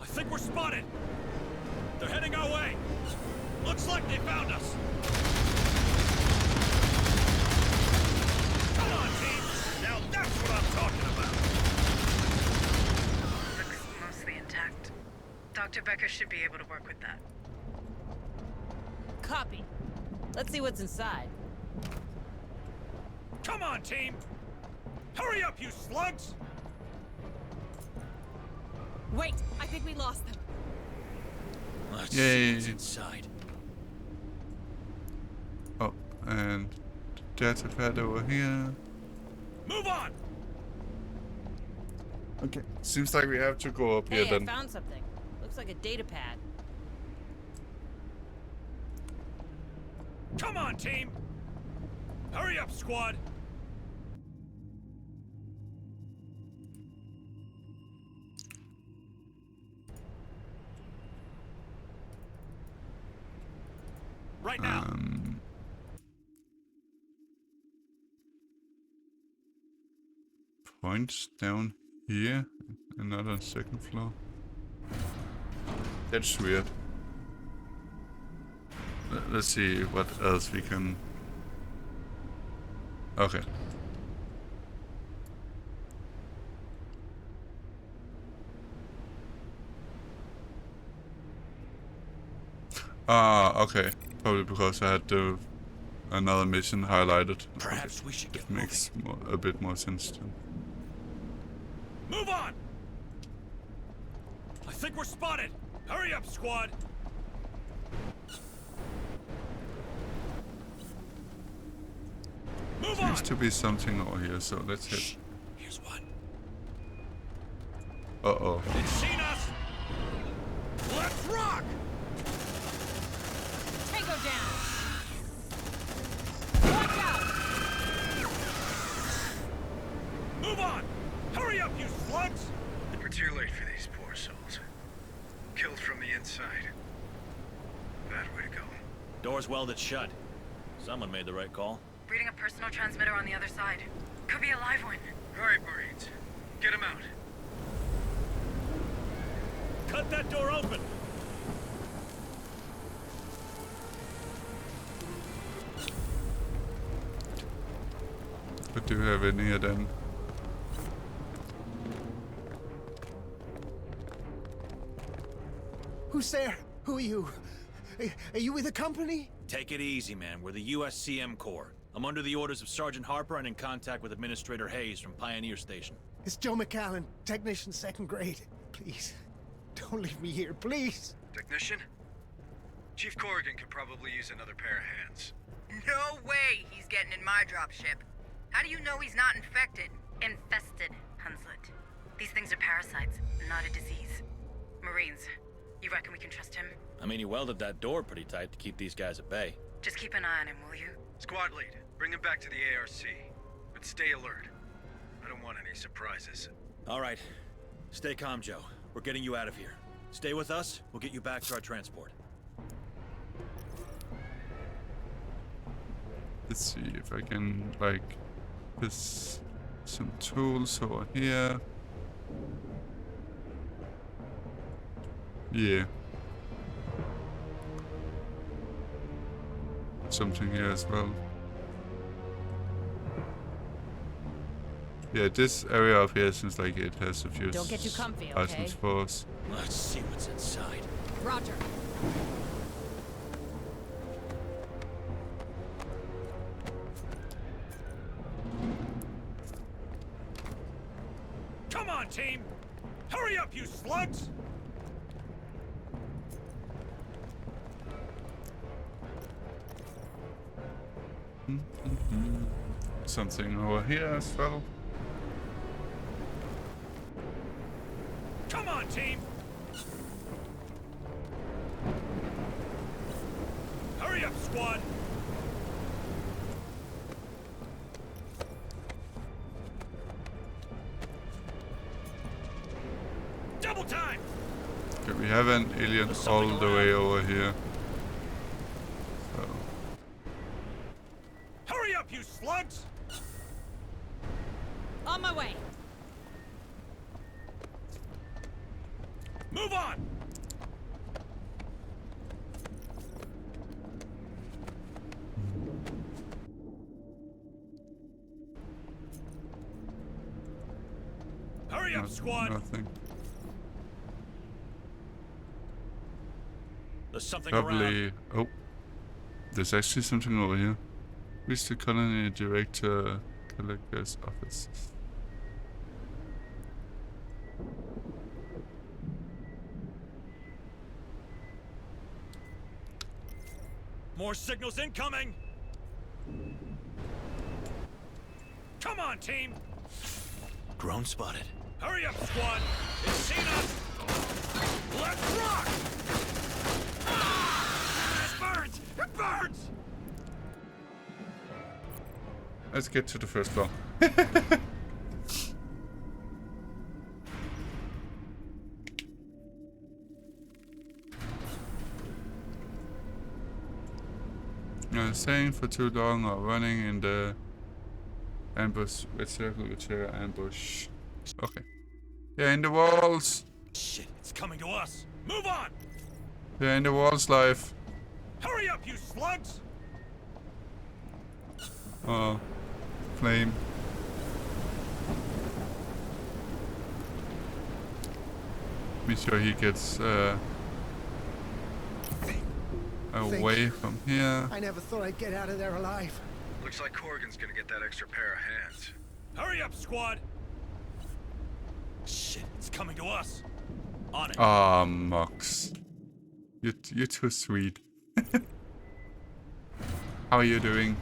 I think we're spotted! They're heading our way! Looks like they found us. Come on, team. Now that's what I'm talking about. Looks mostly intact. Dr. Becker should be able to work with that. Copy. Let's see what's inside. Come on, team. Hurry up, you slugs. Wait, I think we lost them. Let's Yay. see what's inside. Oh, and data pad over here. Move on. Okay, seems like we have to go up here Hey, then. I found something. Looks like a data pad. Come on, team. Hurry up, squad. Right now. Points down here, another second floor. That's weird. Let's see what else we can. Okay. Ah, okay. Probably because I had another mission highlighted. Perhaps we should get It makes a bit more sense to. Move on. I think we're spotted. Hurry up, squad. Move on. Seems to be something over here, so let's hit. Here's one. Uh-oh. It's seen us. Let's rock. Tango down. Watch out. Move on. Hurry up, you slugs. We're too late for these poor souls. Killed from the inside. Bad way to go. Door's welded shut. Someone made the right call. Reading a personal transmitter on the other side. Could be a live one. All right, Marines. Get him out. Cut that door open. But do you have any here then? Who's there? Who are you? Are you with the company? Take it easy, man. We're the USCM Corps. I'm under the orders of Sergeant Harper and in contact with Administrator Hayes from Pioneer Station. It's Joe McAllen, technician 2nd grade. Please, don't leave me here, please. Technician? Chief Corrigan could probably use another pair of hands. No way he's getting in my dropship. How do you know he's not infected? Infested, Hunslet. These things are parasites, not a disease. Marines, you reckon we can trust him? I mean, he welded that door pretty tight to keep these guys at bay. Just keep an eye on him, will you? Squad lead, bring him back to the ARC. But stay alert. I don't want any surprises. All right. Stay calm, Joe. We're getting you out of here. Stay with us. We'll get you back to our transport. Let's see if I can, like, there's some tools over here. Yeah. Something here as well. Yeah, this area up here seems like it has a few Don't get too comfy, okay? items for us. Let's see what's inside. Roger. Come on, team! Hurry up, you slugs! Something over here as well. Come on, team! Hurry up, squad! Double time! Okay, we have an alien all the way over here. So. Hurry up, you slugs! On my way. Move on! Hurry up, squad! Nothing. There's something Probably. around. Oh, there's actually something over here. Reach the colony director collector's office. More signals incoming! Come on, team! Drone spotted. Hurry up, squad! It's seen us! Let's rock! Ah! It burns! It burns! Let's get to the first floor. Staying for too long or running in the ambush. Let's circle the chair ambush. Okay. Yeah, in the walls. Shit, it's coming to us. Move on! Yeah, in the walls, live. Hurry up, you slugs! Oh, flame. Make sure he gets away from here. I never thought I'd get out of there alive. Looks like Corrigan's gonna get that extra pair of hands. Hurry up, squad! Shit, it's coming to us. On it. Ah, Mox. You're too sweet. How are you doing?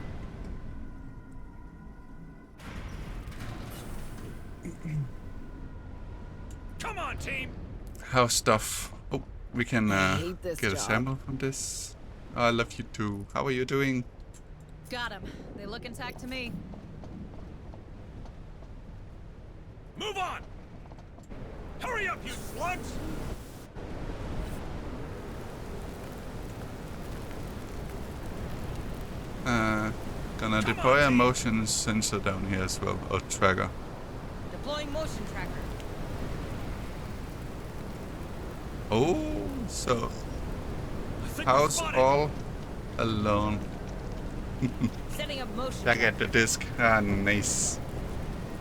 Come on, team! How's stuff? Oh, we can get a job. sample from this. I love you too. How are you doing? Got him. They look intact to me. Move on! Hurry up, you slugs! Gonna deploy a motion sensor down here as well, or tracker. Deploying motion tracker. Oh, so house all alone. Setting up motion Back tracker. at the disc. Ah, nice.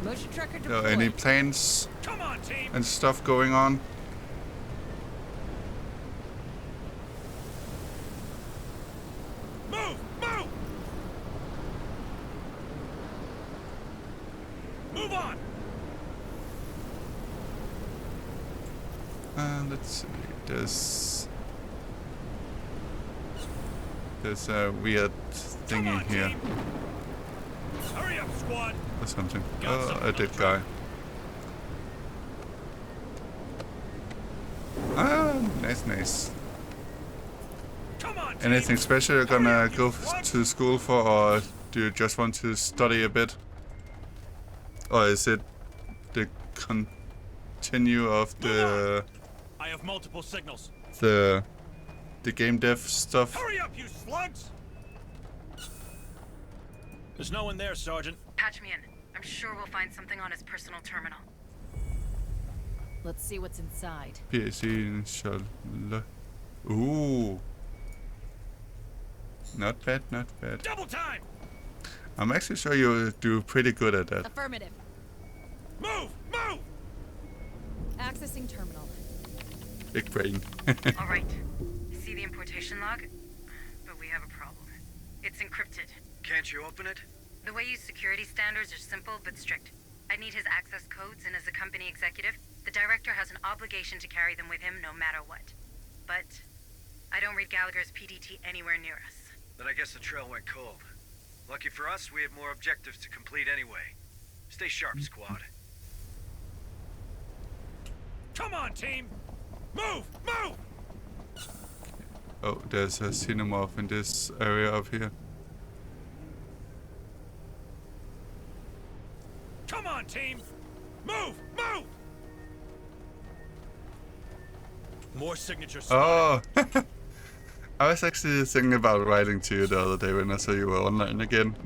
Motion tracker So deployed. any plans Come on, team! and stuff going on? Move! Move! Move on! Let's see. There's a weird thingy here Hurry up, squad! or something. Oh, a dead guy. Ah, nice. Come on, Anything special you're gonna go to school for, or do you just want to study a bit? Or is it the continue of the I have multiple signals. the game dev stuff? Hurry up, you slugs! There's no one there, Sergeant. Patch me in. I'm sure we'll find something on his personal terminal. Let's see what's inside. PAC install. Ooh. Not bad. Double time! I'm actually sure you do pretty good at that. Affirmative. Move! Move! Accessing terminal. Big brain. All right. See the importation log? But we have a problem. It's encrypted. Can't you open it? The way you security standards are simple but strict. I need his access codes, and as a company executive, the director has an obligation to carry them with him no matter what. But I don't read Gallagher's PDT anywhere near us. Then I guess the trail went cold. Lucky for us, we have more objectives to complete anyway. Stay sharp, squad. Come on, team! Move! Move! Oh, there's a xenomorph in this area up here. Come on, team! Move! Move! More signatures. Oh! I was actually thinking about writing to you the other day when I saw you were online again.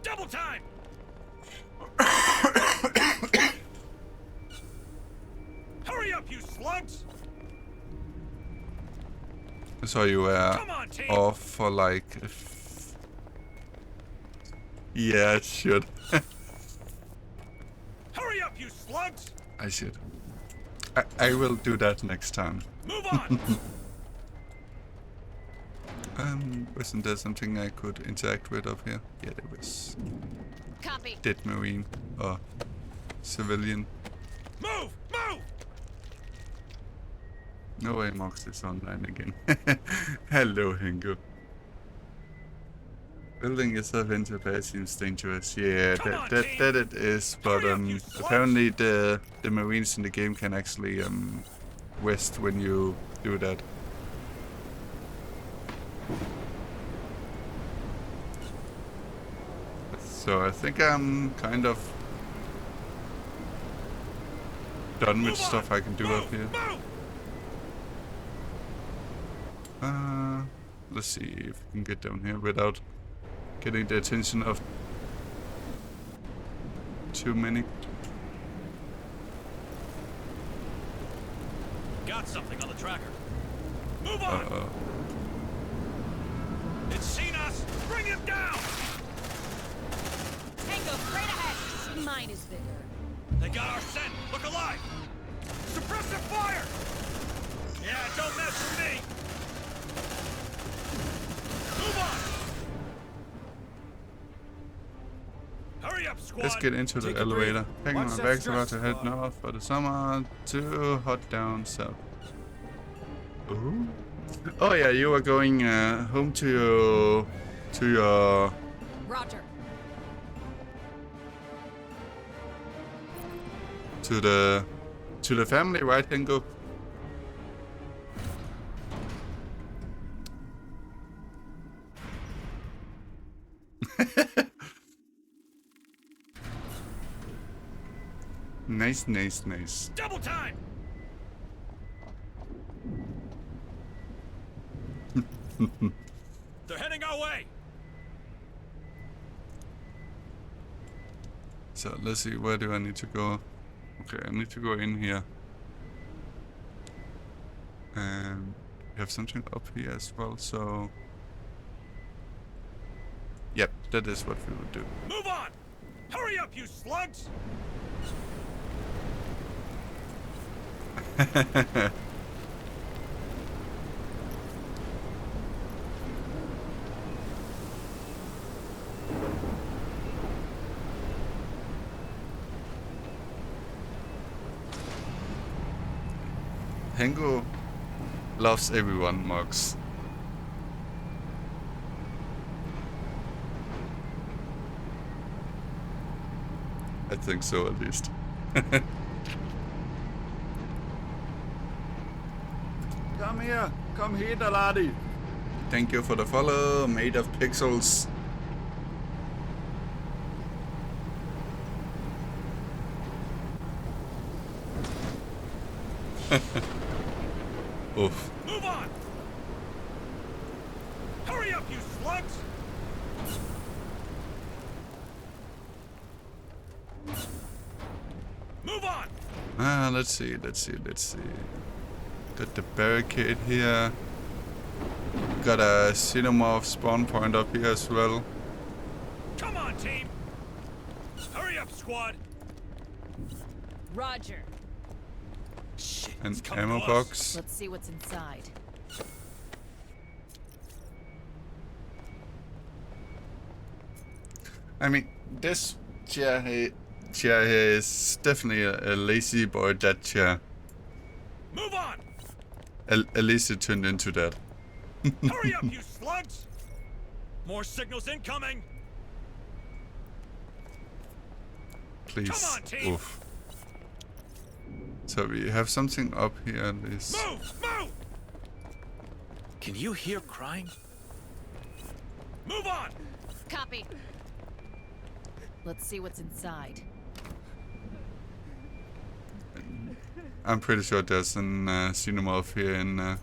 Double time! Hurry up, you slugs! I saw you were on, off for like... yeah, it should. Hurry you slugs! I should. I will do that next time. Move on! Wasn't there something I could interact with up here? Yeah, there was. Copy. Dead Marine or civilian. Move! Move! No way, Mox is online again. Hello, Hingo. Building yourself into a base seems dangerous. Yeah, that it is, but apparently the Marines in the game can actually rest when you do that. So I think I'm kind of done with stuff I can do up here. Let's see if we can get down here without getting the attention of too many. Got something on the tracker. Move on! It's seen us! Bring him down! Tango, straight ahead! Mine is bigger. They got our scent! Look alive! Suppressive fire! Yeah, don't mess with me! Move on! Hurry up, squad! Let's get into the elevator. Packing my bags about to head north for the summer to hot down south. Ooh. Oh yeah, you are going home to your Roger. to the family, right, Hingo? Nice, nice, nice. Double time! They're heading our way! So let's see, where do I need to go? Okay, I need to go in here. And we have something up here as well, so... Yep, that is what we would do. Move on! Hurry up, you slugs! Hengo loves everyone, Mox. I think so, at least. Come here, laddie. Thank you for the follow, made of pixels. Oof. Move on! Hurry up, you slugs! Move on! Let's see. Got the barricade here. Got a xenomorph spawn point up here as well. Come on, team! Hurry up, squad! Roger. Shit, An ammo box. Let's see what's inside. I mean, this chair here is definitely a lazy boy, that chair. Move on! At least it turned into that. Hurry up, you slugs! More signals incoming! Please. Come on, team! Oof. So we have something up here. This. Move! Move! Can you hear crying? Move on! Copy. Let's see what's inside. I'm pretty sure there's an xenomorph here in that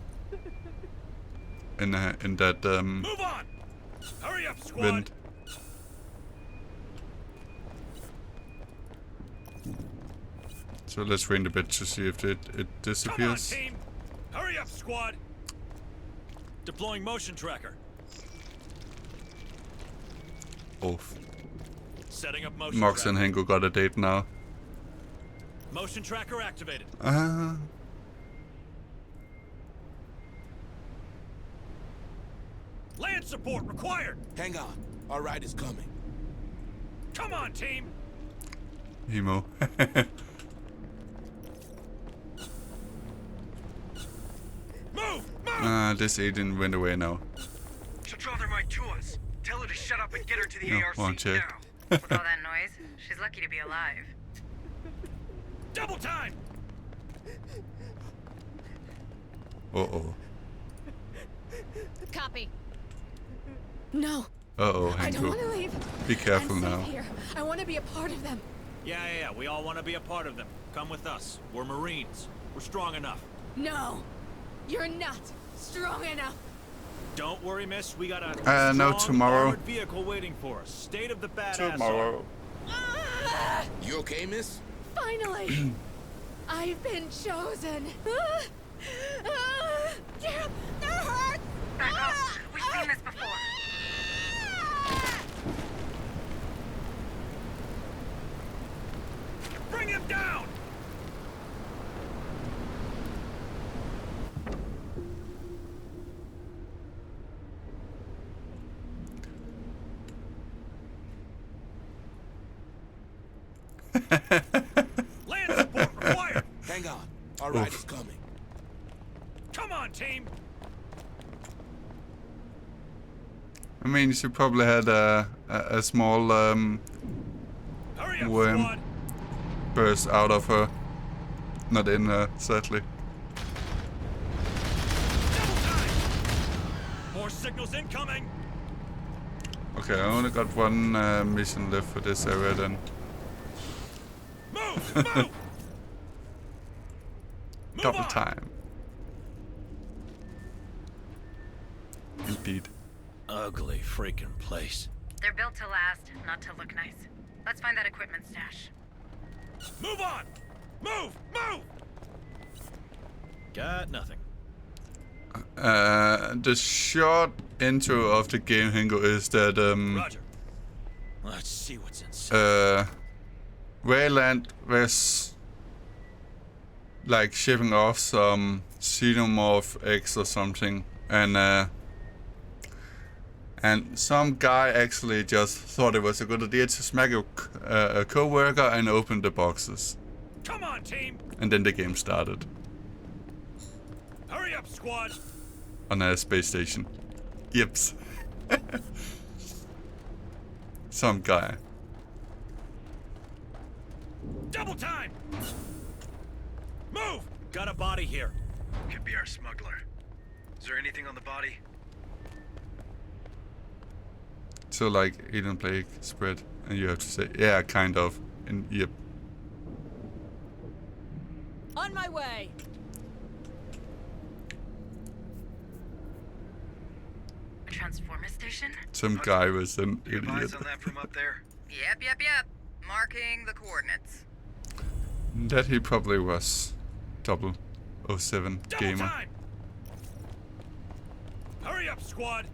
Move on! Hurry up, squad! wind. So let's wait a bit to see if it disappears. Come on, team! Hurry up, squad! Deploying motion tracker. Oof. Setting up motion Mox and tracker. Hengo got a date now. Motion tracker activated. Land support required. Hang on. Our ride is coming. Come on, team. Emo. This agent went away now. She'll draw their mind to us. Tell her to shut up and get her to the No, ARC won't check. now. With all that noise, she's lucky to be alive. Double time. Uh-oh. Copy. No. Uh-oh, I don't Hanko. want to leave. Be careful I'm safe now. here. I want to be a part of them. Yeah. We all want to be a part of them. Come with us. We're Marines. We're strong enough. No. You're not strong enough. Don't worry, miss. We got a no, strong tomorrow. armored vehicle waiting for us. State of the badass. Tomorrow. You okay, miss? Finally. I've been chosen. Damn, that hurts. Back off. We've seen this before. Bring him down. Land support required. Hang on. Our ride is coming. Come on, team. I mean, she probably had a small Hurry up, worm squad. burst out of her. Not in her, sadly. More signals incoming. Okay, I only got one mission left for this area then. Move! Move! Double time. Indeed. Ugly freaking place. They're built to last, not to look nice. Let's find that equipment stash. Move on! Move! Move! Got nothing. The short intro of the game, Hingo, is that Roger. Let's see what's inside. Wayland was like shipping off some xenomorph eggs or something, and some guy actually just thought it was a good idea to smack a co-worker and open the boxes. Come on, team! And then the game started. Hurry up, squad! On a space station. Yips. Some guy. Double time! Move! Got a body here. Could be our smuggler. Is there anything on the body? So like alien plague spread, and you have to say, yeah, kind of. And yep. On my way. A transformer station? Some guy was an Do you have eyes idiot. on that from up there? Yep. Marking the coordinates. That he probably was. 007 Double gamer. time! Hurry up, squad!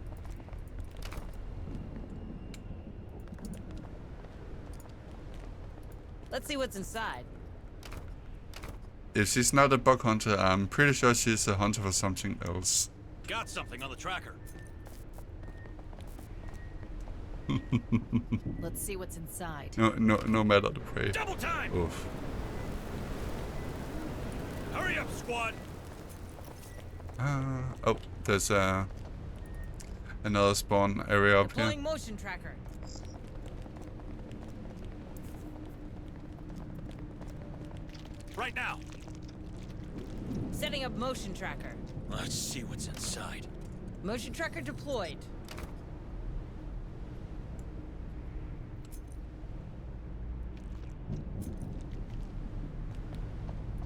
Let's see what's inside. If she's not a bug hunter, I'm pretty sure she's a hunter for something else. Got something on the tracker. Let's see what's inside. No matter the prey. Double time! Oof. Hurry up, squad! Oh, there's another spawn area up here. Deploying motion tracker. Right now. Setting up motion tracker. Let's see what's inside. Motion tracker deployed.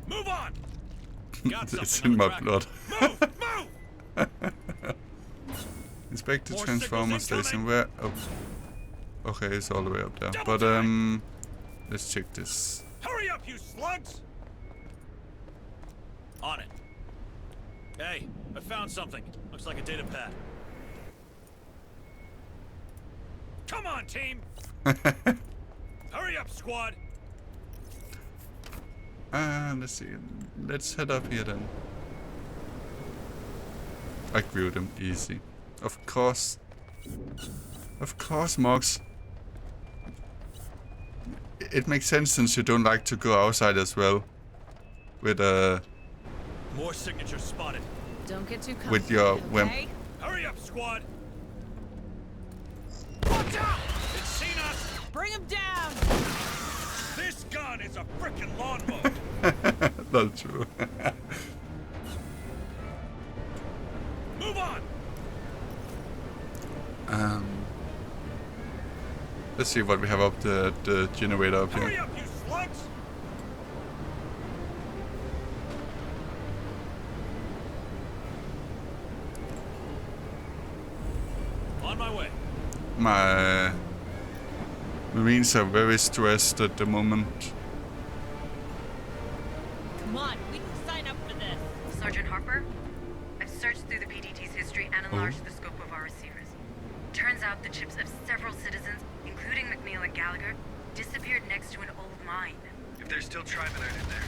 Move on! Got It's something in on my the blood. tracker. Move! Inspect the More transformer signals station. incoming. Where? Oh. Okay, it's all the way up there. Double But let's check this. Hurry up, you slugs! On it. Hey, I found something. Looks like a data pad. Come on, team! Hurry up, squad! Let's see. Let's head up here then. I grew them easy. Of course. Of course, Mox. It makes sense since you don't like to go outside as well. With More signatures spotted. Don't get too comfortable. with your wimp. Okay? Hurry up, squad! Watch out! It's seen us! Bring him down! This gun is a frickin' lawnmower! Not true. Move on! Let's see what we have up the generator up Hurry here. up, you slugs! On my way. My Marines are very stressed at the moment. Come on, we can sign up for this. Sergeant Harper, I've searched through the PDT's history and enlarged the scope of our receivers. Turns out the chips of several citizens, including McNeil and Gallagher, disappeared next to an old mine. If there's still Trimonite in there,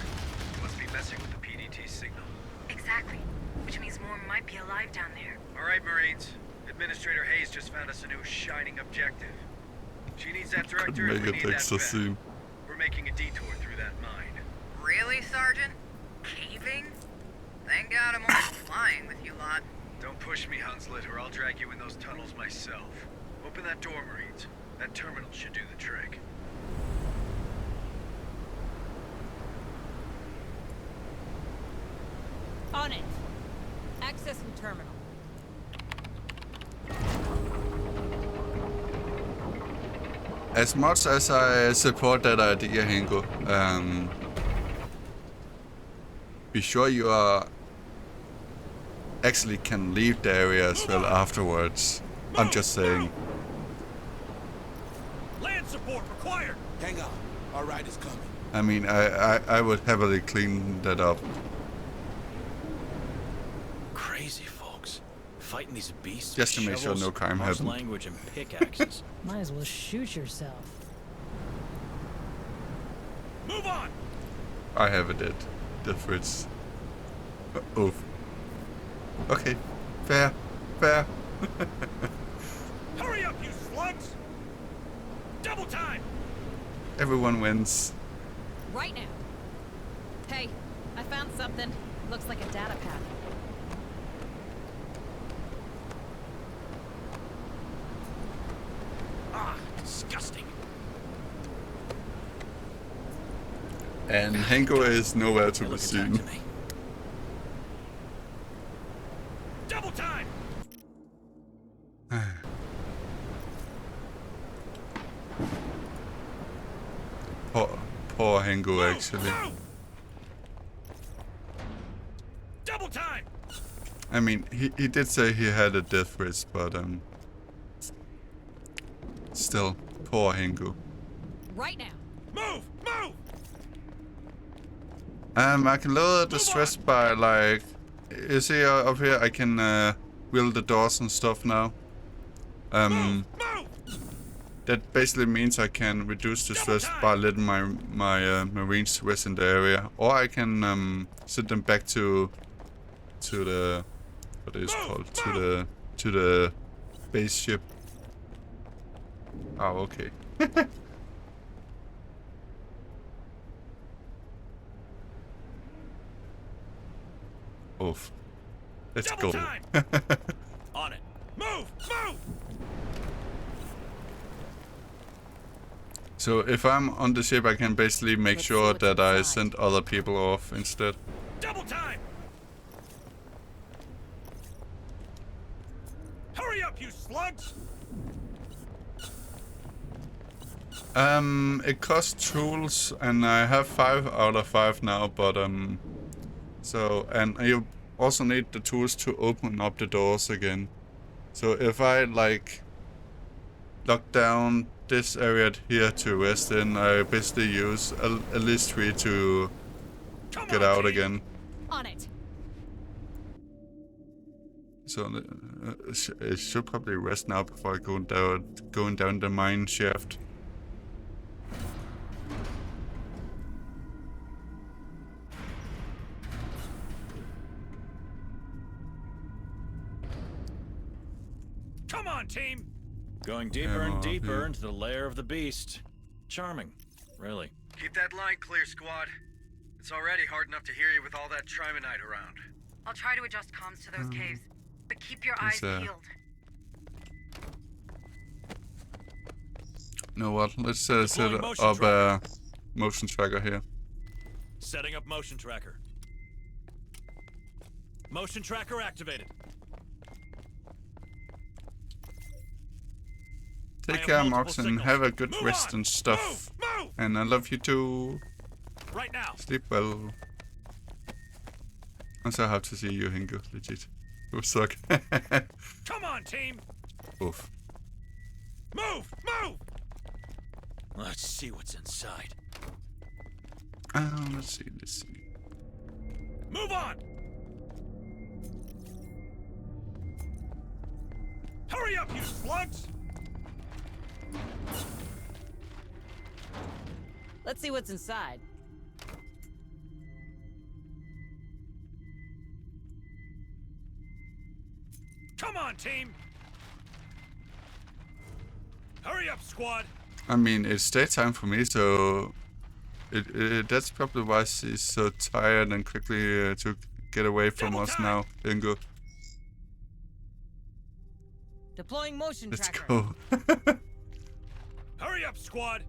it must be messing with the PDT signal. Exactly. Which means more might be alive down there. All right, Marines. Administrator Hayes just found us a new shining objective. She needs that director and we need that vet. We're making a detour through that mine. Really, Sergeant? Caving? Thank God I'm only flying with you lot. Don't push me, Hunslet, or I'll drag you in those tunnels myself. Open that door, Marines. That terminal should do the trick. On it. Accessing terminal. As much as I support that idea, Hengo, be sure you are actually can leave the area as well afterwards. I'm just saying. Land support required. Hang on. Our ride is coming. I mean, I would heavily clean that up. Crazy folks. Fighting these beasts Just to with make sure shovels, no crime harsh happened. language and pickaxes. Might as well shoot yourself. Move on! I have it at the fridge. Oof. Okay. Fair. Fair. Hurry up, you slugs! Double time! Everyone wins. Right now. Hey, I found something. Looks like a data pad. Ah, disgusting. And Hengo is nowhere to be seen. Double time! Poor Hengo, actually. Double time! I mean, he did say he had a death wish, but still, poor Hengo. Right now. Move! Move! I can lower the stress by, like, you see up here, I can wheel the doors and stuff now. That basically means I can reduce the stress by letting my Marines rest in the area, or I can send them back to the what is it called, to the base ship. Oh, okay. Oof. Let's go. On it. Move! Move! So if I'm on the ship, I can basically make sure that I send other people off instead. Double time! Hurry up, you slugs! It costs tools, and I have 5 out of 5 now, but so, and you also need the tools to open up the doors again. So if I like lock down this area here to rest in, I basically use at least 3 to get out again. On it. So it should probably rest now before I going down the mine shaft. Come on, team! Going deeper and deeper into the lair of the beast. Charming, really. Keep that line clear, squad. It's already hard enough to hear you with all that Trimonite around. I'll try to adjust comms to those caves, but keep your eyes peeled. You know what? Let's set up a motion tracker here. Setting up motion tracker. Motion tracker activated. Take care, Mox, and have a good rest and stuff. And I love you too. Right now. Sleep well. I'm so happy to see you, Hingo. Legit. You suck. Come on, team. Oof. Move! Move! Let's see what's inside. Let's see. Move on! Hurry up, you slugs! Let's see what's inside. Come on, team! Hurry up, squad! I mean, it's daytime for me, so that's probably why she's so tired and quickly to get away from us now. Ingo. Deploying motion Let's tracker. go. Hurry up, squad!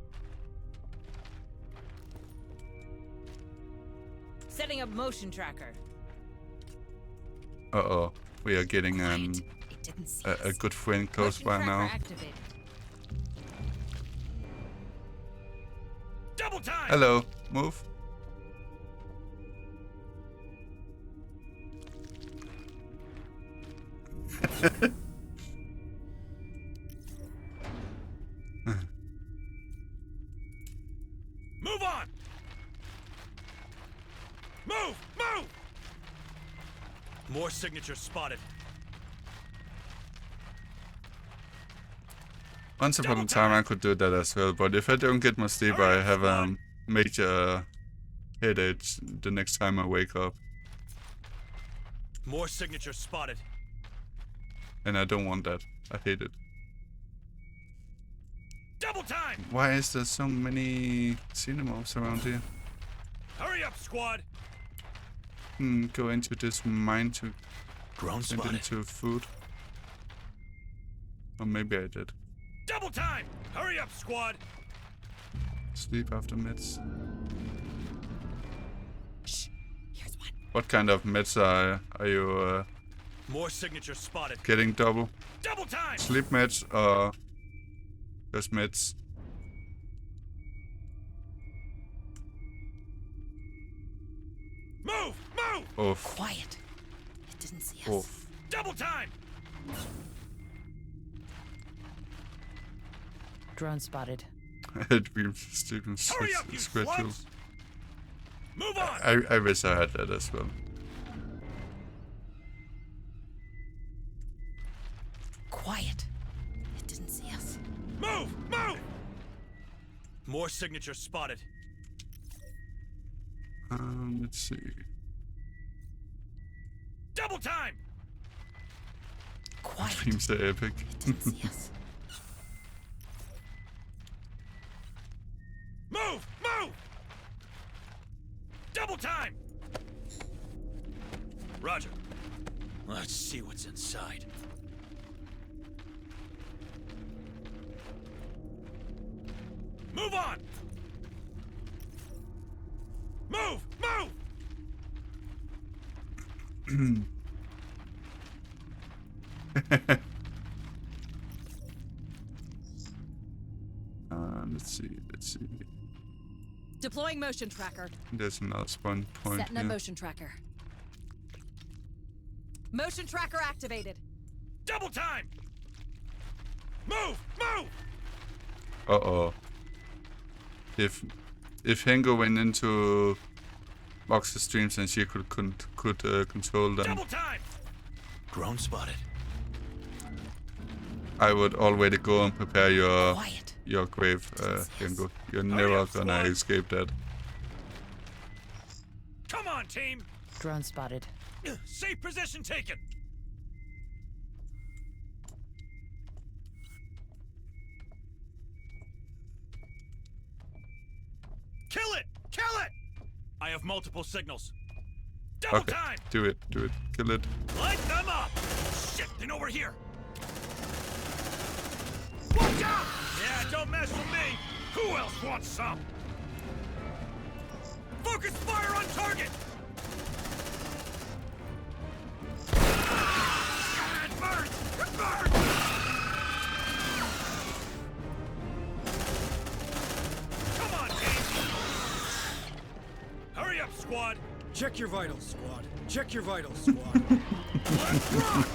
Setting up motion tracker. Uh-oh. We are getting a good friend close by now. Activated. Double time! Hello. Move. Move on! Move! Move! More signatures spotted. Once upon a time I could do that as well, but if I don't get my sleep, I have major headaches the next time I wake up. More signatures spotted. And I don't want that. I hate it. Double time! Why is there so many cinemas around here? Hurry up, squad! Go into this mine to Drone get into food. Or maybe I did. Double time! Hurry up, squad! Sleep after meds. Shh. Here's one. What kind of meds are you More signatures spotted. getting? Double time! Sleep meds or just meds? Move! Move! Oof. Quiet. It didn't see us. Oof. Double time! Drone spotted. I had dreams sleeping Hurry up, you schedule. slugs! Move on! I wish I had that as well. Quiet. It didn't see us. Move! Move! More signatures spotted. Let's see. Double time! Quiet. Dreams are epic. It didn't see us. Move! Move! Double time! Roger. Let's see what's inside. Move on! Move! Move! Let's see. Deploying motion tracker. There's another spawn point Setting here. a motion tracker. Motion tracker activated. Double time! Move! Move! Uh-oh. If Hengo went into Mox's streams and she could control them, Double time! Drone spotted. I would already go and prepare your grave, Hengo. You're never gonna escape that. Come on, team! Drone spotted. Safe position taken! Kill it! Kill it! I have multiple signals. Double Okay, time! do it. Kill it. Light them up! Shit, and over here! Watch out! Yeah, don't mess with me! Who else wants some? Focus fire on target! Ah, it burns! It burns! Come on, team! Hurry up, squad! Check your vitals, squad. Check your vitals, squad. Let's rock!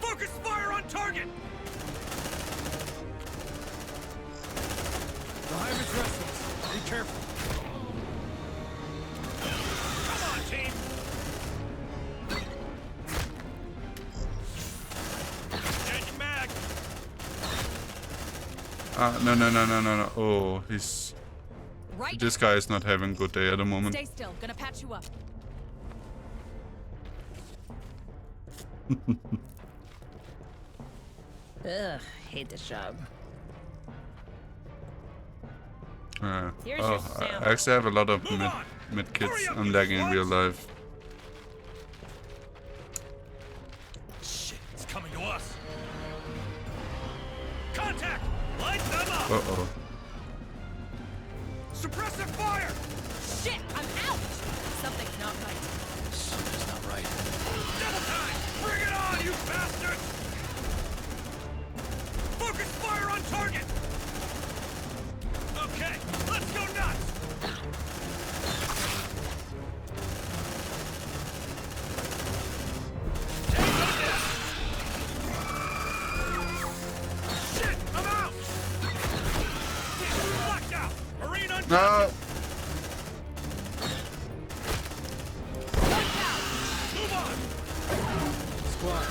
Focus fire on target! The hive is restless. Be careful. Come on, team! Changing mag! No. Oh, he's... Right. This guy is not having a good day at the moment. Stay still. Gonna patch you up. Ugh, hate this job. Here's your I sample. actually have a lot of mid kits. I'm lagging in real life. Shit, it's coming to us. Contact! Light them up! Uh-oh. Suppressive fire! Shit, I'm out! Something's not right. Something's not right. Double time! Bring it on, you bastards! Focus fire on target! Okay, let's go nuts! Shit, I'm out! Locked out! Marine unconscious! No! Move on! Squad.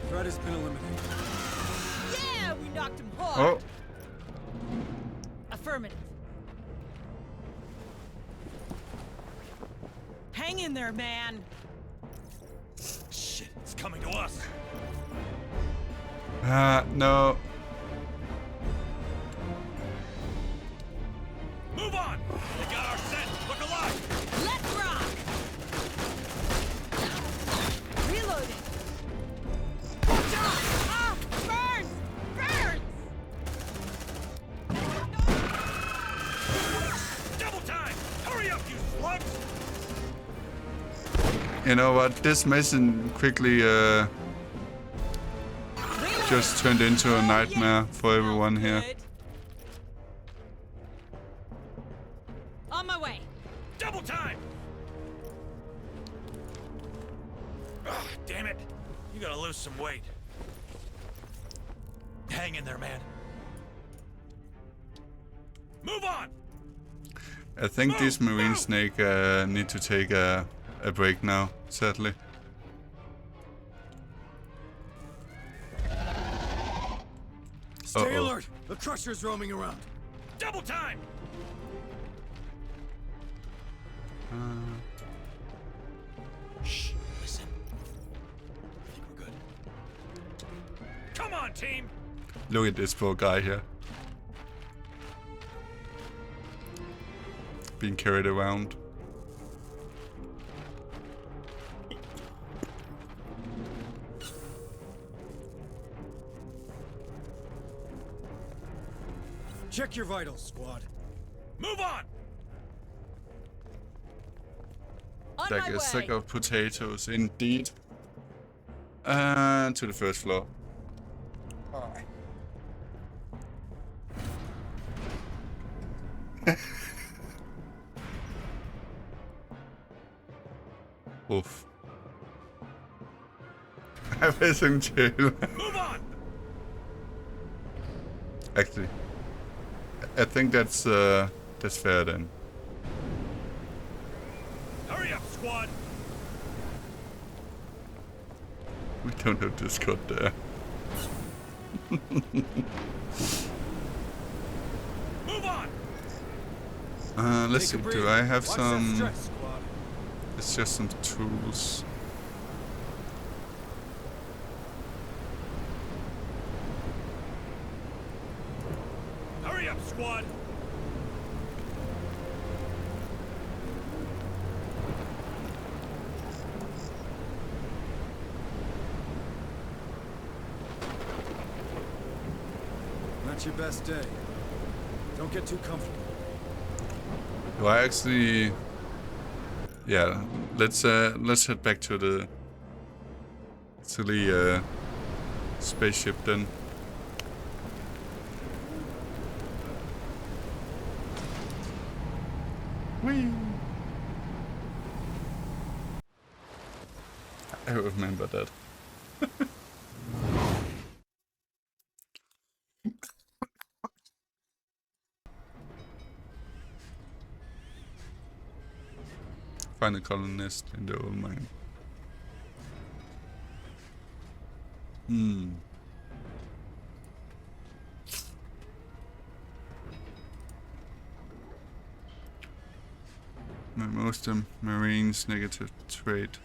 Threat has been eliminated. Yeah, we knocked him hard. Oh! Affirmative. Hang in there, man. Shit, it's coming to us. No. Move on! They got our scent! Look alive! Let's rock! Reloading. Watch out! Ah! Burns! Burns! Double time! Hurry up, you slugs! You know what? This mission quickly just turned into a nightmare for everyone here. On my way. Double time! Ah, damn it! You gotta lose some weight. Hang in there, man. Move on! I think this marine snake need to take a break now, sadly. Stay alert! The Crusher's roaming around. Double time! Shh, listen. I think we're good. Come on, team! Look at this poor guy here. Being carried around. Check your vitals, squad. Move on! Like a sack of potatoes, indeed. To the first floor. Oof. I was in jail. Move on! Actually, I think that's fair then. Hurry up, squad! We don't have Discord there. Move on! Let's see. Do I have Watch some? that stress, squad. It's just some tools. Not your best day. Don't get too comfortable. Do I actually? Yeah. Let's head back to the spaceship then. Whee! I remember that. Find a colonist in the old mine. Most Marines' negative trait.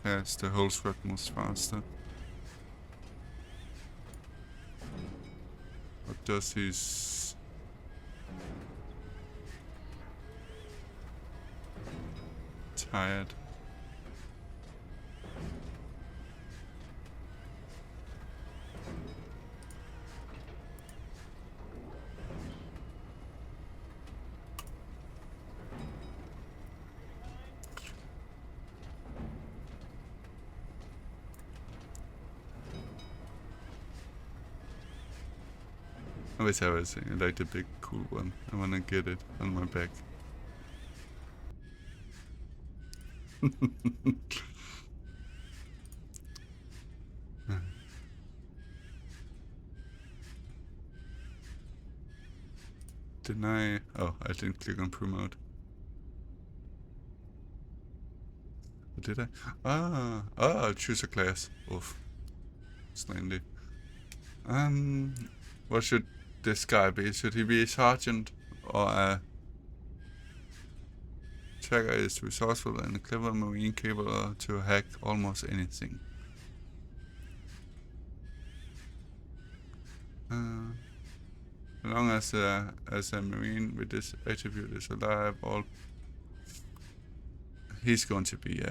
Yes, the whole squad moves faster. What does his tired? Always have everything. I like the big cool one. I wanna get it on my back. Deny. Oh, I didn't click on promote. Or did I? Ah, choose a class. Oof. Slightly. What should this guy be? Should he be a sergeant or a tracker? Is resourceful and a clever marine capable to hack almost anything. As long as a marine with this attribute is alive, he's going to be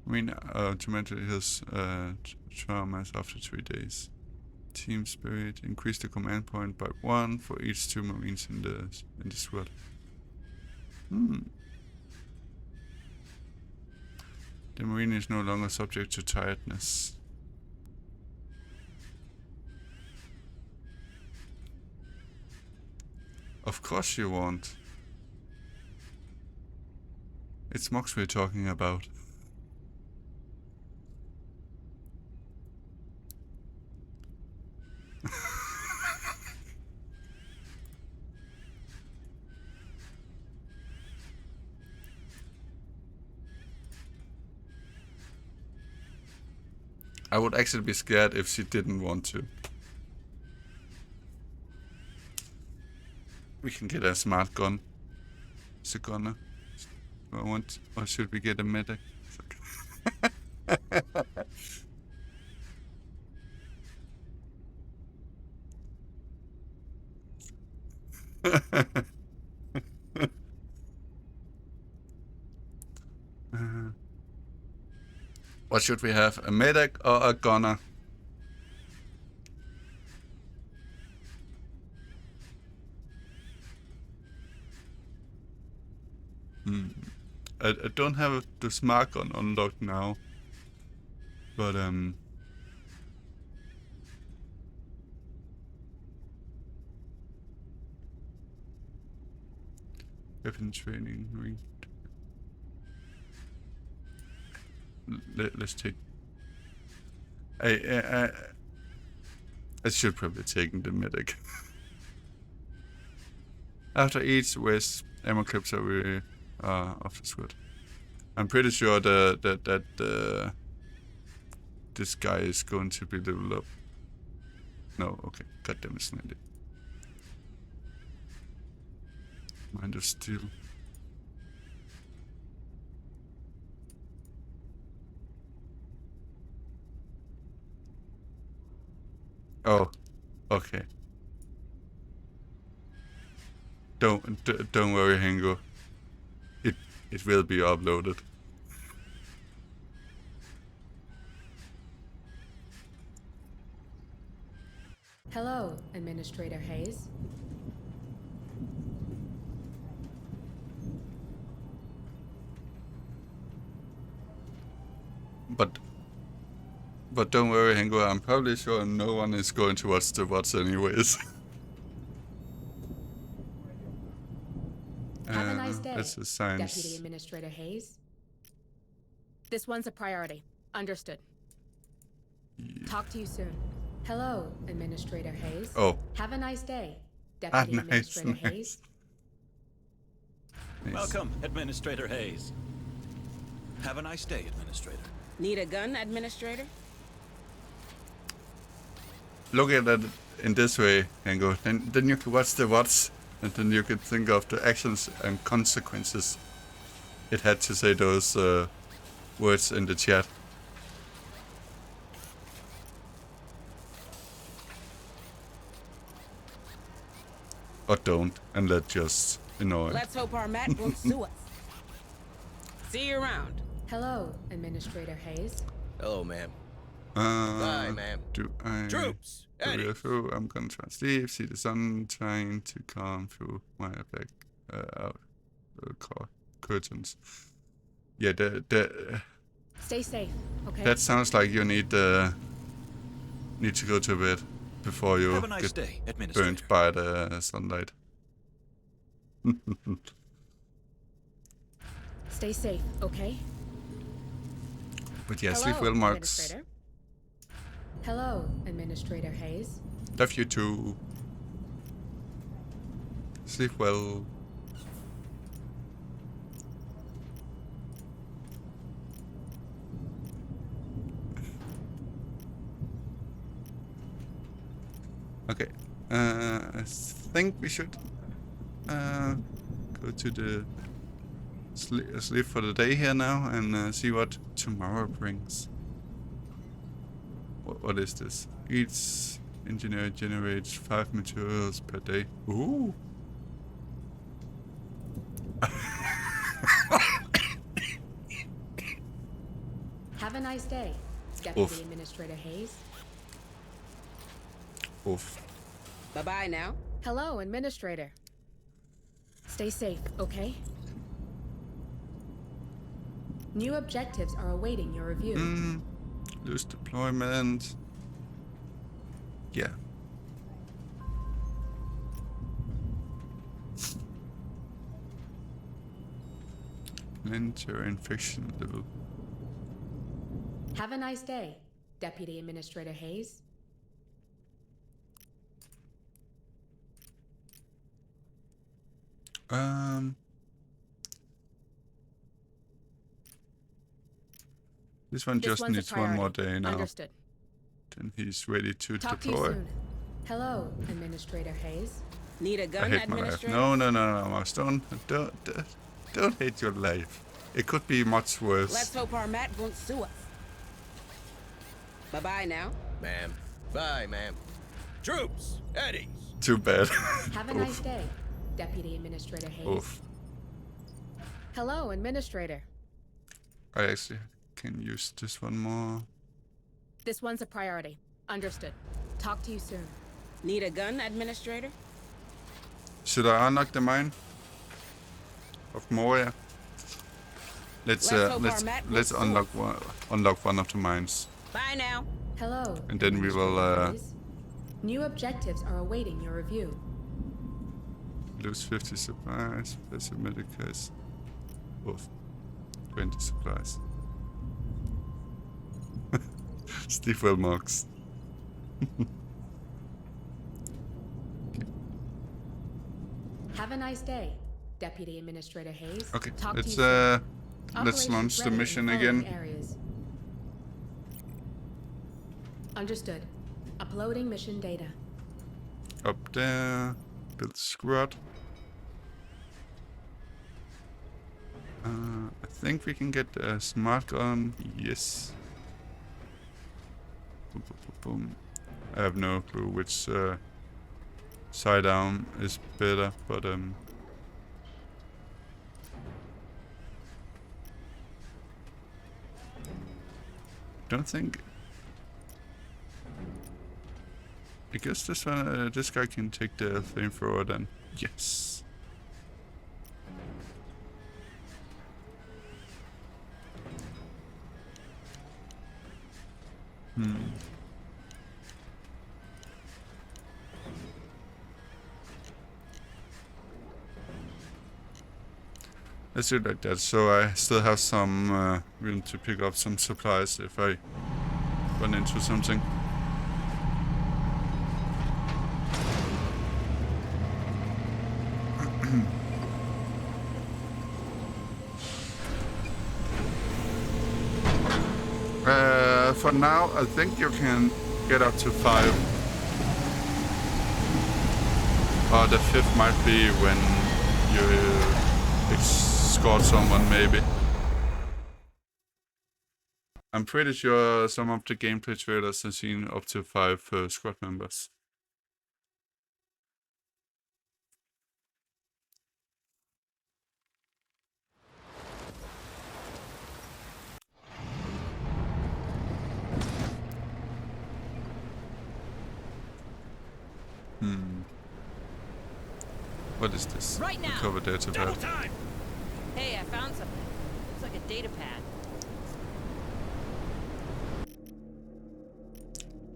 marine automatically has traumas after 3 days. Team spirit, increase the command point by 1 for each 2 marines in the squad. The marine is no longer subject to tiredness. Of course you won't. It's Mox we're talking about. I would actually be scared if she didn't want to. We can get a smart gun. It's a gunner. Or should we get a medic? What should we have? A medic or a gunner? I don't have the smart gun unlocked now. But weapon training. Let's take. I should probably take the medic. After each waste, ammo clips are off the squad. I'm pretty sure that this guy is going to be leveled up. No, okay. Goddamn it, Slendy. Mind of Steel. Oh, okay. Don't worry, Hango. It will be uploaded. Hello, Administrator Hayes. But don't worry, Hengo, I'm probably sure no one is going to watch the VODs anyways. Have a nice day, It's a science. Deputy Administrator Hayes. This one's a priority. Understood. Yeah. Talk to you soon. Hello, Administrator Hayes. Oh. Have a nice day, Deputy Administrator Hayes. Nice. Welcome, Administrator Hayes. Have a nice day, Administrator. Need a gun, Administrator? Look at it in this way, Hengo. Then you can watch the VODs, and then you can think of the actions and consequences it had to say those words in the chat. Or don't, and let just annoy. Let's hope our Matt won't sue us. See you around. Hello, Administrator Hayes. Hello, ma'am. Bye, ma'am. Do I Troops, go Eddie. through? I'm gonna try and sleep. See the sun trying to come through my black curtains. Yeah, Stay safe, okay? that sounds like you need to go to bed before you Have a nice get day, Administrator. burnt by the sunlight. Stay safe, okay? But yeah, Hello, sleep well, Marks. Administrator. Hello, Administrator Hayes. Love you too. Sleep well. Okay, I think we should go to the sleep for the day here now and see what tomorrow brings. What is this? Each engineer generates 5 materials per day. Ooh! Have a nice day, Deputy Oof. Administrator Hayes. Oof. Bye-bye now. Hello, Administrator. Stay safe, okay? New objectives are awaiting your review. Loose deployment. Yeah. Enter infection level. Have a nice day, Deputy Administrator Hayes. This one just one's a needs one more priority. day now. Understood. Then he's ready to Talk to you deploy. soon. Hello, Administrator Hayes. Need a I gun, hate my life. Administrator? No, Max, don't hate your life. It could be much worse. Let's hope our Matt won't sue us. Bye-bye now. Ma'am. Bye, ma'am. Troops, Eddie. Too bad. Have a nice day, Deputy Administrator Hayes. Oof. Hello, Administrator. I actually can use this one more. This one's a priority. Understood. Talk to you soon. Need a gun, Administrator? Should I unlock the mine of Moria? Let's unlock one of the mines. Bye now. Hello. And then we will Hayes. New objectives are awaiting your review. lose 50 supplies, place a medicus. Oof. 20 supplies. Steve well marks. Have a nice day, Deputy Administrator Hayes. Okay, Talk let's to you soon. let's launch the Operations ready in mission following again. Areas. Understood. Uploading mission data. Up there, build squad. I think we can get a smart gun. Yes. Boom, boom, boom, boom. I have no clue which sidearm is better, but don't think. I guess this one, this guy can take the flamethrower then. Yes. Let's do it like that, so I still have some room to pick up some supplies if I run into something. For now, I think you can get up to 5. Or the 5th might be when you escort someone, maybe. I'm pretty sure some of the gameplay trailers have seen up to 5 squad members. What is this? Right now. Recover data pad. Hey, I found something. Looks like a data pad.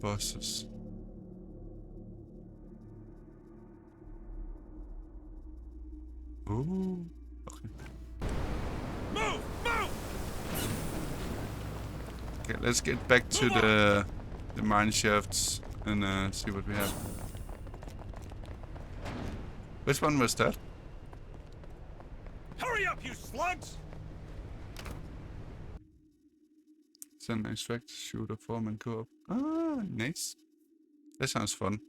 Bosses. Ooh. Okay. Move! Move! Okay, let's get back to the mine shafts and see what we have. Which one was that? Hurry up, you slugs! Send extract, shooter, form, and co-op. Ah, nice. That sounds fun.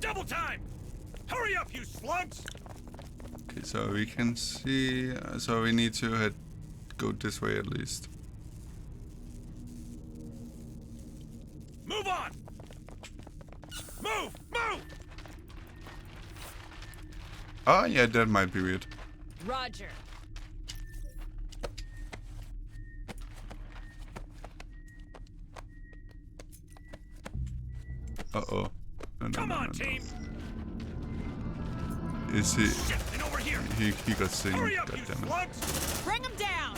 Double time! Hurry up, you slugs! Okay, so we can see. So we need to go this way at least. Move on! Move! Move! Oh yeah, that might be weird. Roger. Uh-oh. No, Come on, team! Is he... And over here! He got seen. Hurry up, you Goddammit. slugs! Bring him down!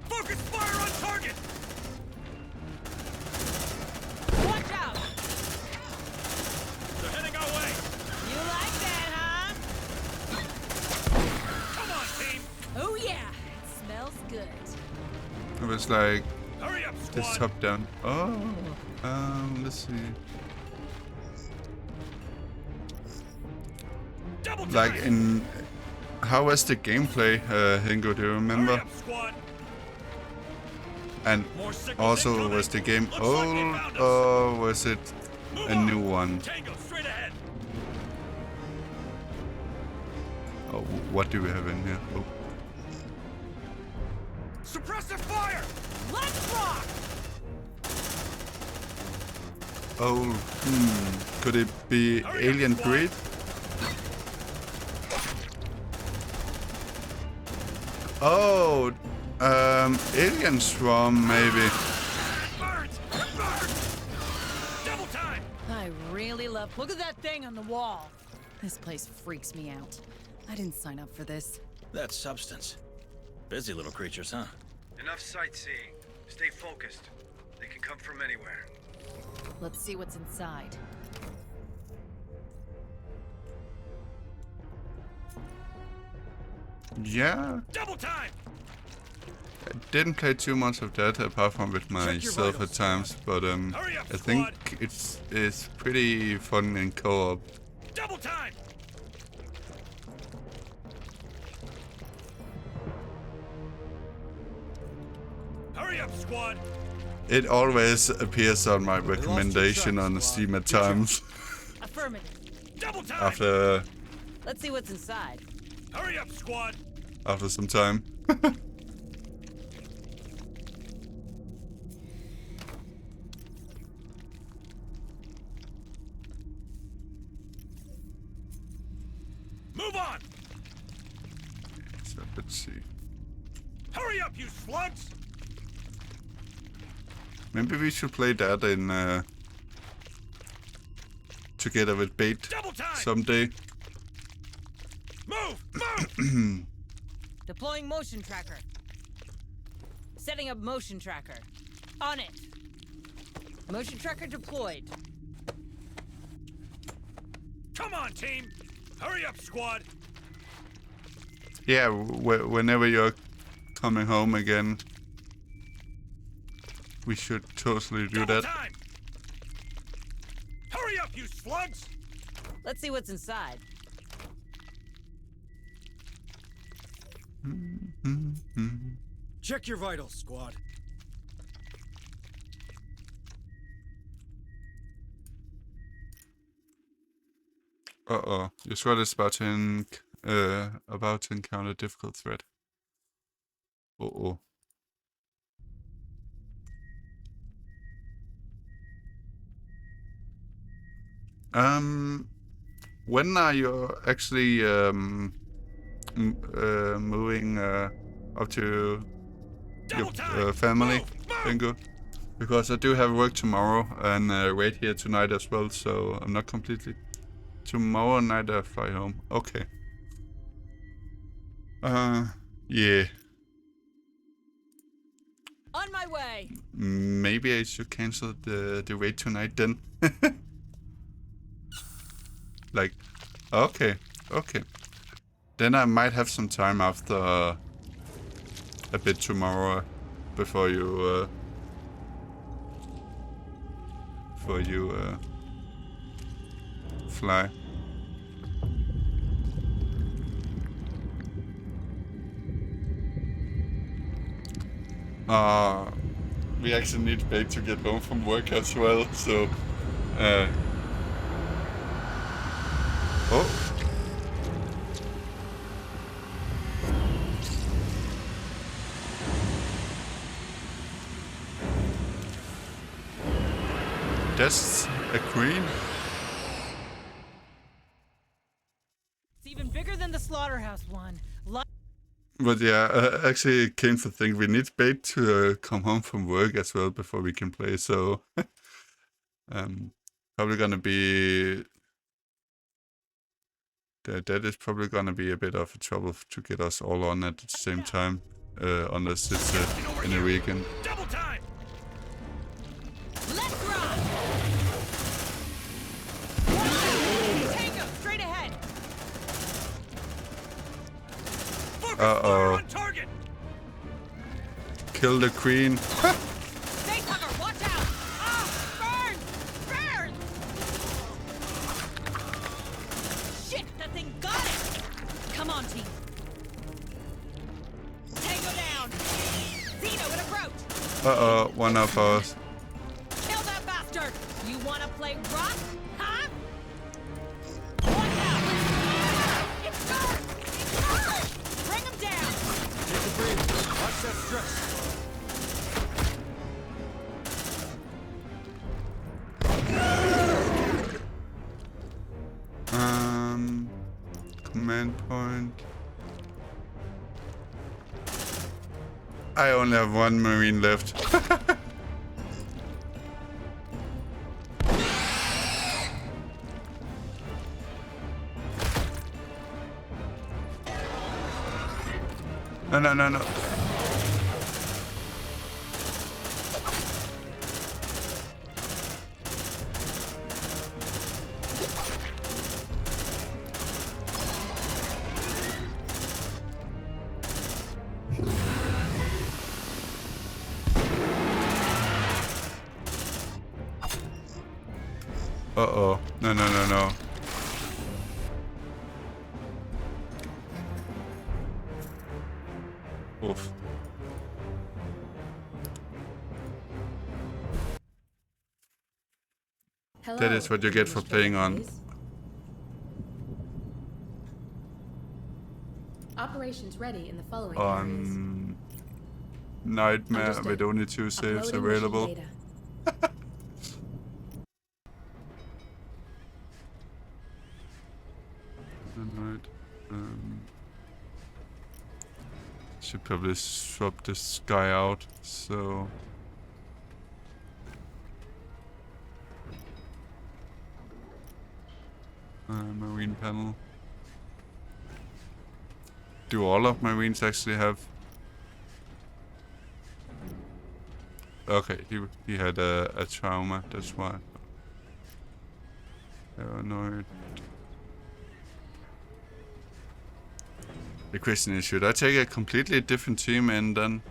Focus fire on target! Watch out! They're heading our way! You like that, huh? Come on, team! Oh yeah! It smells good. It was like... Hurry up, this squad! top down. Oh. Let's see. Double Like time! in... How was the gameplay, Hingo, do you remember? Hurry up, squad! And More signals also, incoming. was the game Looks like they old found us. or was it Move a on. new one? Tango, straight ahead! Oh, what do we have in here? Oh. Suppressive fire! Let's rock! Oh, could it be Hurry up, Alien squad. Breed? Oh, Alien Swarm, maybe. Birds! Birds! Double time! I really love... Look at that thing on the wall. This place freaks me out. I didn't sign up for this. That's substance. Busy little creatures, huh? Enough sightseeing. Stay focused. They can come from anywhere. Let's see what's inside. Yeah, Double time! I didn't play too much of that apart from with Check your myself vitals, at times, but Hurry up, I squad. think it's pretty fun in co-op. Double time! Hurry up, squad! It always appears on my recommendation on Steam at times Affirmative. Double time! after Let's see what's inside. Hurry up, squad! after some time. Move on! So let's see. Hurry up, you slugs! Maybe we should play that in together with bait someday. Move! Deploying motion tracker. Setting up motion tracker. On it. Motion tracker deployed. Come on, team! Hurry up, squad! Yeah, whenever you're coming home again, we should totally do that. Time. Hurry up, you slugs! Let's see what's inside. Check your vitals, squad. Uh-oh. Your squad is about to encounter a difficult threat. Uh-oh. When are you actually moving up to your family, Bingo? Because I do have work tomorrow and wait here tonight as well, so I'm not completely. Tomorrow night I fly home. Okay. Yeah. On my way. Maybe I should cancel the raid tonight then. Like, okay. Then I might have some time after a bit tomorrow before you fly. We actually need bait to get home from work as well, so oh. That's a queen. It's even bigger than the slaughterhouse one. But yeah, I actually came to think we need bait to come home from work as well before we can play, so probably gonna be that is probably gonna be a bit of a trouble to get us all on at the same time, unless it's in a weekend. Double time! Let's rock! Tango, straight ahead! Uh-oh. Kill the queen. Facehugger, watch out! Ah, burn! Burn! Shit, that thing got it! Come on, team. Tango down! Zeno in approach! Uh-oh, one of us. Kill that bastard! You wanna play rock? Huh? Watch out! It's hurt! It's hurt! Bring him down! Take a breather. Watch that stress. Command point. I only have one marine left. No. Uh-oh. No. Oof. Hello, That is what you get for playing on Operations ready in the following areas. Nightmare Understood. with only 2 saves Uploading available. mission data. Right. Should probably swap this guy out, so... Marine panel. Do all of Marines actually have... Okay, he had a trauma, that's why. Paranoid. The question is, should I take a completely different team and then...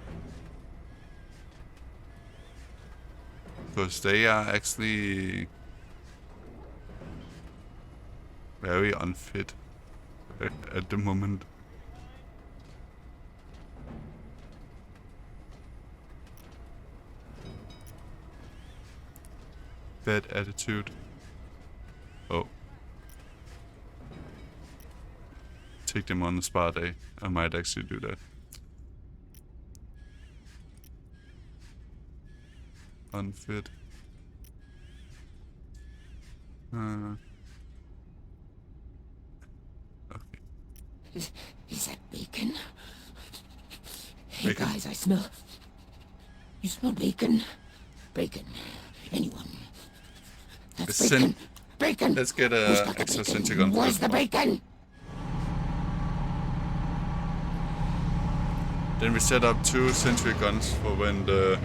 Because they are actually... very unfit at the moment. Bad attitude. Oh. Take them on the spa day. I might actually do that. Unfit. Is that bacon? Hey Bacon? guys, I smell... You smell bacon? Bacon. Anyone? That's bacon. Bacon! Let's get a extra sentry gun. Where's the bacon? Then we set up 2 sentry guns for when the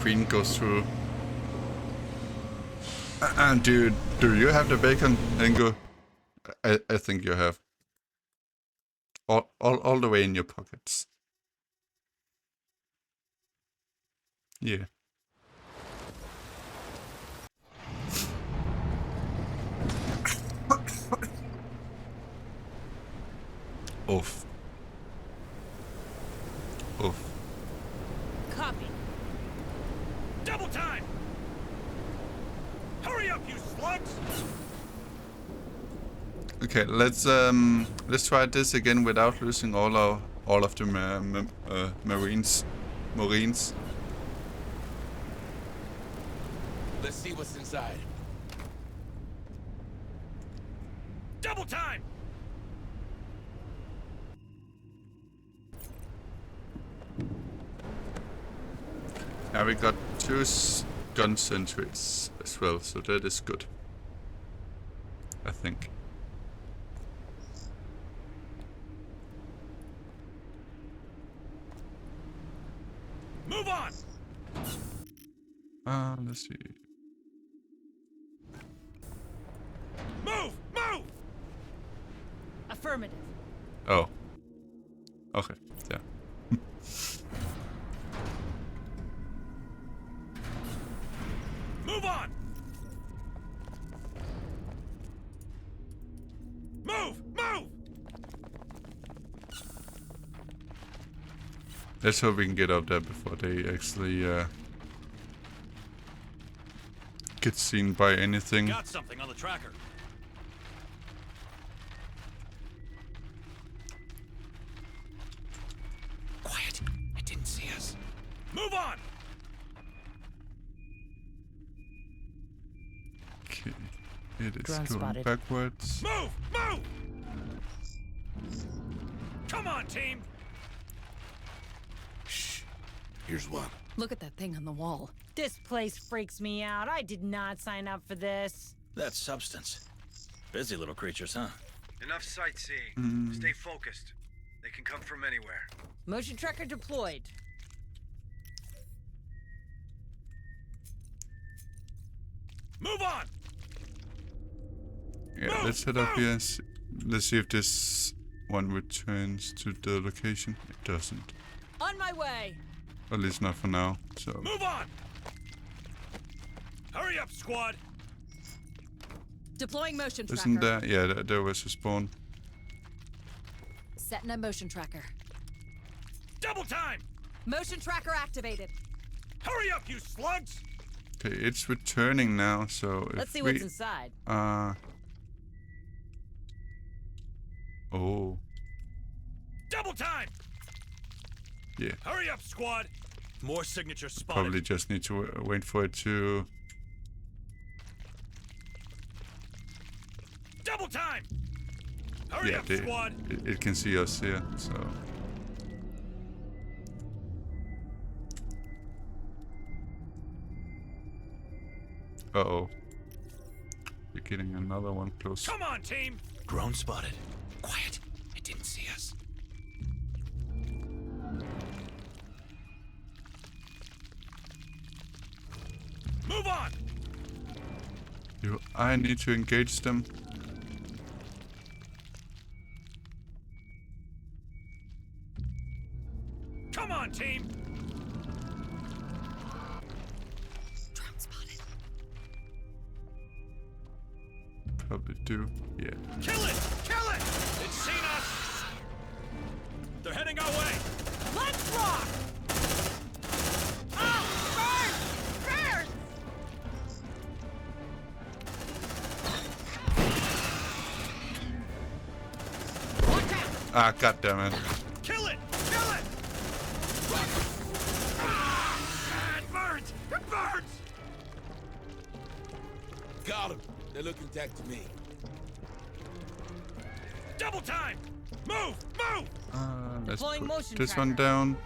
queen goes through. Dude, do you have the bacon, Ingo? I think you have. All the way in your pockets. Yeah. Oof. Oof. Copy. Double time! Hurry up, you slugs! Okay, let's try this again without losing all of the Marines. Let's see what's inside. Double time! Now we got 2 gun sentries as well, so that is good. I think. Move on! Let's see. Move! Move! Affirmative. Oh. Okay, yeah. Move on! Move! Move! Let's hope we can get up there before they actually get seen by anything. Got something on the tracker. Quiet. I didn't see us. Move on! Okay, it is Drone going spotted. backwards. Move! Move! Come on, team! Shh. Here's one. Look at that thing on the wall. This place freaks me out. I did not sign up for this. That's substance. Busy little creatures, huh? Enough sightseeing. Stay focused. They can come from anywhere. Motion tracker deployed. Move on! Yeah, let's head up here. Let's see if this one returns to the location. It doesn't. On my way! At least not for now, so... Move on! Hurry up, squad! Deploying motion tracker. Isn't there? Yeah, there was a spawn. Setting a motion tracker. Double time! Motion tracker activated. Hurry up, you slugs! Okay, it's returning now, so if Let's see what's inside. Oh. Double time! Yeah. Hurry up, squad! More signatures spotted. Probably just need to wait for it to... Double time! yeah, it can see us here, so. Uh-oh. You're getting another one close. Come on, team! Drone spotted. Quiet. It didn't see us. Move on! I need to engage them. Come on, team! Drone spotted. Probably do, yeah. Kill it! Kill it! It's seen us! They're heading our way! Let's rock! Ah! Burn! Burn! Ah, goddammit. Kill it! Kill it! Ah, it burns! It burns! Got him. They're looking back to me. Double time! Move! Move! Let's Deploying put motion this tracker. one down.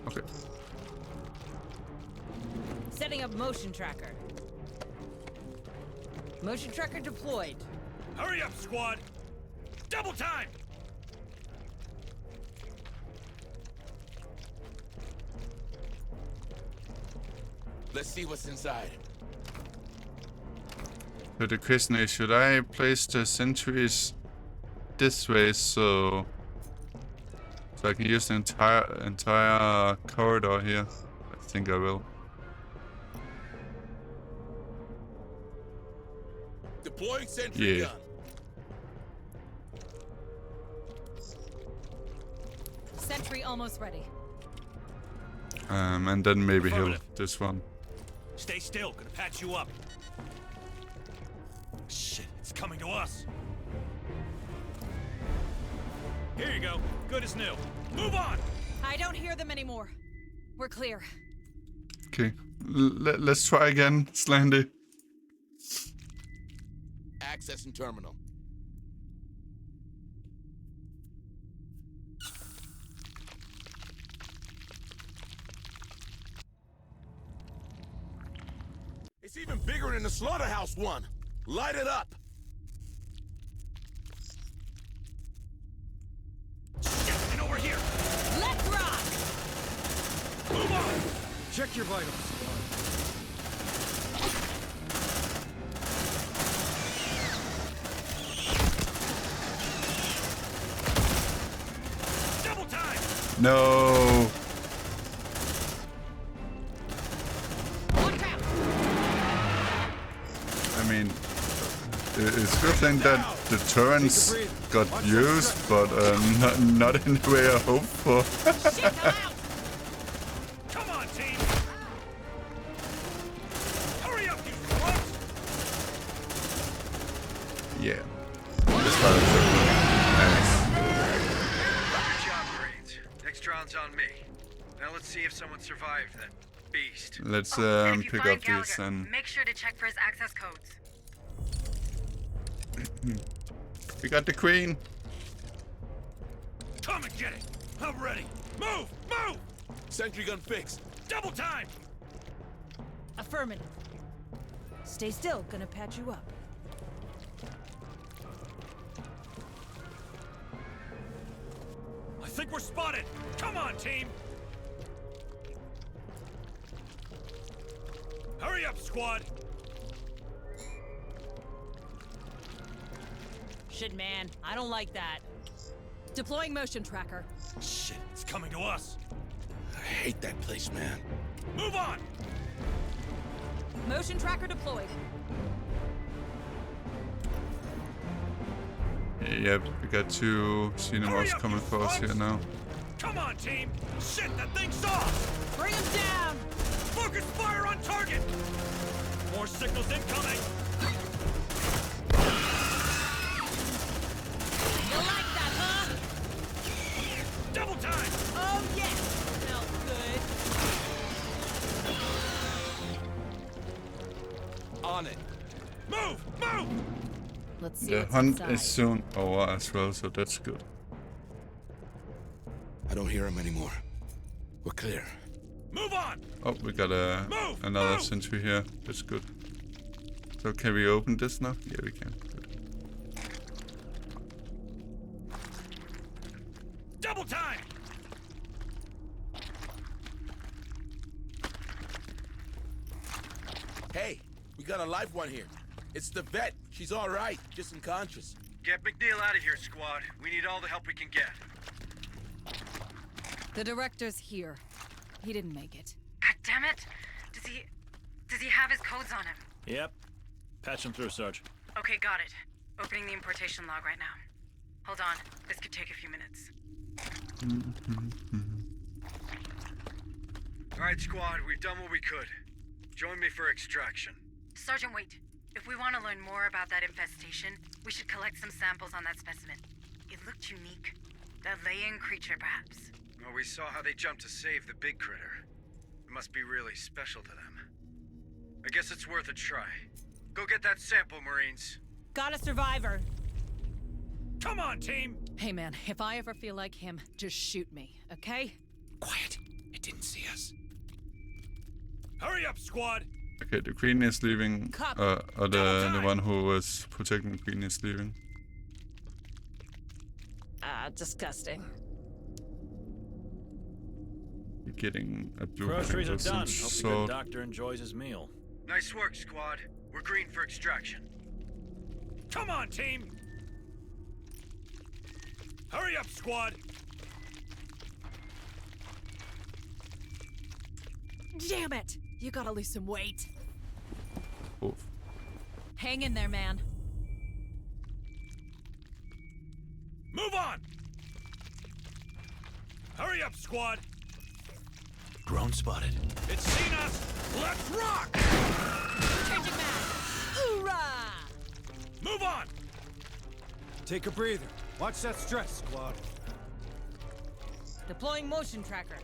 Okay. Setting up motion tracker. Motion tracker deployed. Hurry up, squad! Double time! Let's see what's inside. So the question is, should I place the sentries this way so I can use the entire corridor here? I think I will. Deploying sentry gun. Sentry almost ready. And then maybe heal this one. Stay still, gonna patch you up. Shit, it's coming to us. Here you go, good as new. Move on! I don't hear them anymore. We're clear. Okay, let's try again, Slandy. Accessing terminal. It's even bigger than the slaughterhouse one. Light it up. Shit, and over here. Let's rock! Move on! Check your vitals. Double time! No. I mean, it's a good thing that the turrets got used, but not in the way I hoped for. Come on, team! Hurry up, you scrubs! Yeah. This part is nice. Good job, Marines. Next round's on me. Now let's see if someone survived that beast. Let's And if you pick find up these Gallagher, and make sure to check for his access codes. we got the queen. Come and get it! I'm ready! Move! Move! Sentry gun fixed. Double time! Affirmative. Stay still, gonna patch you up. I think we're spotted! Come on, team! Hurry up, squad! Shit, man. I don't like that. Deploying motion tracker. Shit, it's coming to us. I hate that place, man. Move on! Motion tracker deployed. Yep, we got two cinemas coming for us here now. Come on, team! Shit, that thing's off! Bring him down! Focus fire on target! More signals incoming! You like that, huh? Double time! Oh, yes! Smells good. On it. Move! Move! Let's see The what's hunt inside. is soon over as well, so that's good. I don't hear him anymore. We're clear. Move on! Oh, we got another sentry here. That's good. So can we open this now? Yeah, we can. Good. Double time! Hey, we got a live one here. It's the vet. She's all right, just unconscious. Get McNeil out of here, squad. We need all the help we can get. The director's here. He didn't make it. God damn it! Does he have his codes on him? Yep. Patch him through, Sarge. Okay, got it. Opening the importation log right now. Hold on. This could take a few minutes. Alright, squad. We've done what we could. Join me for extraction. Sergeant, wait. If we want to learn more about that infestation, we should collect some samples on that specimen. It looked unique. That Leyan creature, perhaps. Well, we saw how they jumped to save the big critter. It must be really special to them. I guess it's worth a try. Go get that sample, Marines. Got a survivor. Come on, team! Hey man, if I ever feel like him, just shoot me, okay? Quiet. It didn't see us. Hurry up, squad! Okay, the Queen is leaving. Or the one who was protecting the Queen is leaving. Disgusting. You're getting a blueprint Groceries are of some done. Hope the sort. good doctor enjoys his meal. Nice work, squad. We're green for extraction. Come on, team! Hurry up, squad! Damn it! You gotta lose some weight. Oof. Hang in there, man. Move on! Hurry up, squad! Drone spotted. It's seen us! Let's rock! Changing mag! Hoorah! Move on! Take a breather. Watch that stress, squad. Deploying motion tracker.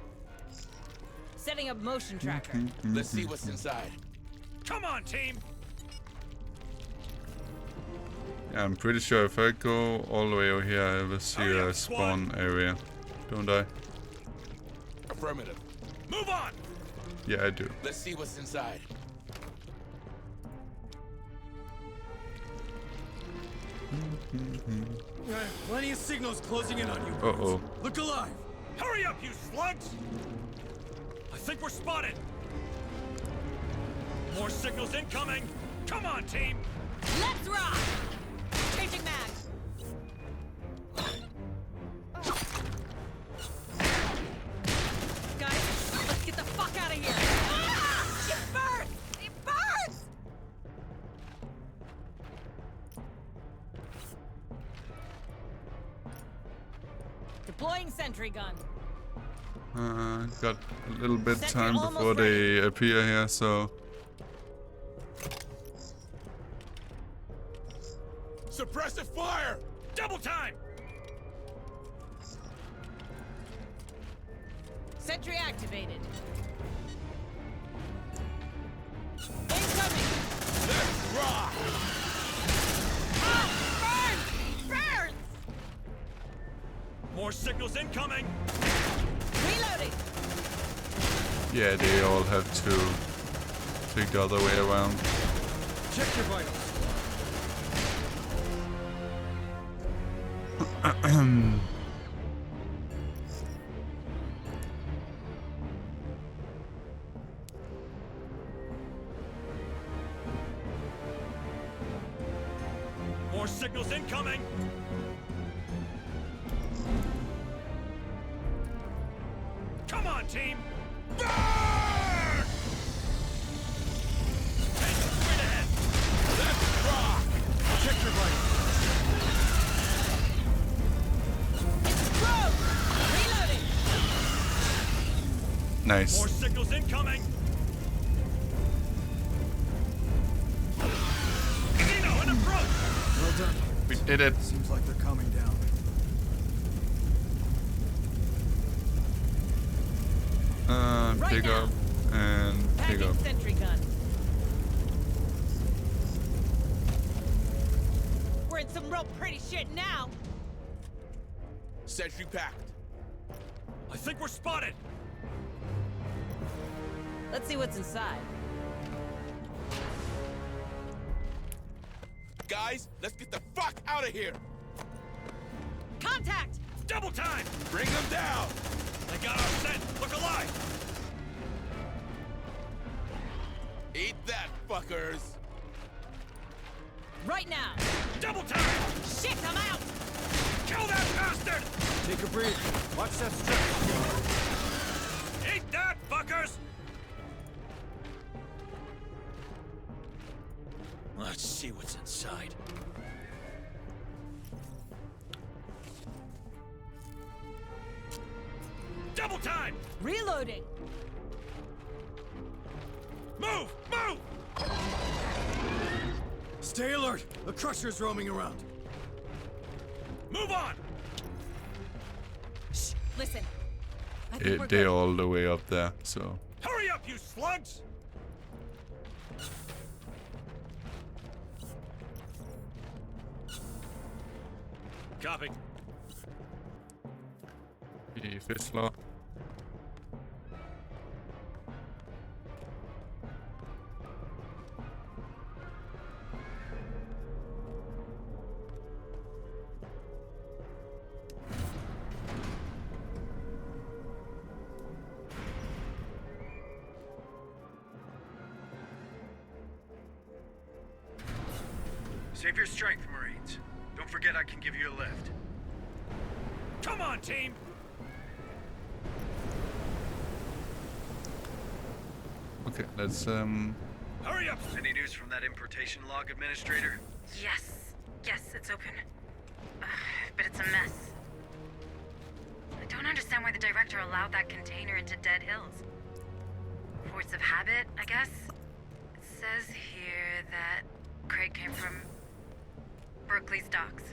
Setting up motion tracker. Let's see what's inside. Come on, team! Yeah, I'm pretty sure if I go all the way over here, I will see a spawn area. Don't I? Affirmative. Move on! Yeah, I do. Let's see what's inside. Plenty of signals closing in on you. Uh-oh. Look alive. Hurry up, you slugs! I think we're spotted. More signals incoming. Come on, team! Let's rock! Changing mag! Guys, let's get the fuck out of here! Ah! It burns! It burns! Deploying sentry gun. Got a little bit time before they appear here, so... Suppressive fire! Double time! Sentry activated. Incoming! Let's rock! Ah! Burns! Burns! More signals incoming! Reloading! Yeah, they all have to take the other way around. Check your vitals. More signals incoming! Come on, team! Burn! Tango straight ahead! Let's rock! Check your vitals. Reloading! Nice. More signals incoming! Nino, an approach! Well done. We did it. Seems like they're coming down. Pick up and pick up. Sentry gun. in some real pretty shit now. Sentry packed. I think we're spotted. Let's see what's inside. Guys, let's get the fuck out of here. Contact! Double time! Bring them down. They got our scent. Look alive. Eat that, fuckers. Right now. Double time! Shit, I'm out! Kill that bastard! Take a breath. Watch that stretch. Eat that, fuckers! Let's see what's inside. Double time! Reloading. Move! Move! Stay alert. The Crusher's roaming around. Move on! Shh, listen. I think we're They're good. all the way up there, so... Hurry up, you slugs! Copy. I Fizzler. Save your strength, Marines. Don't forget I can give you a lift. Come on, team! Okay, let's Hurry up! Any news from that importation log, Administrator? Yes. Yes, it's open. But it's a mess. I don't understand why the Director allowed that container into Dead Hills. Force of habit, I guess? It says here that crate came from Berkeley's docks.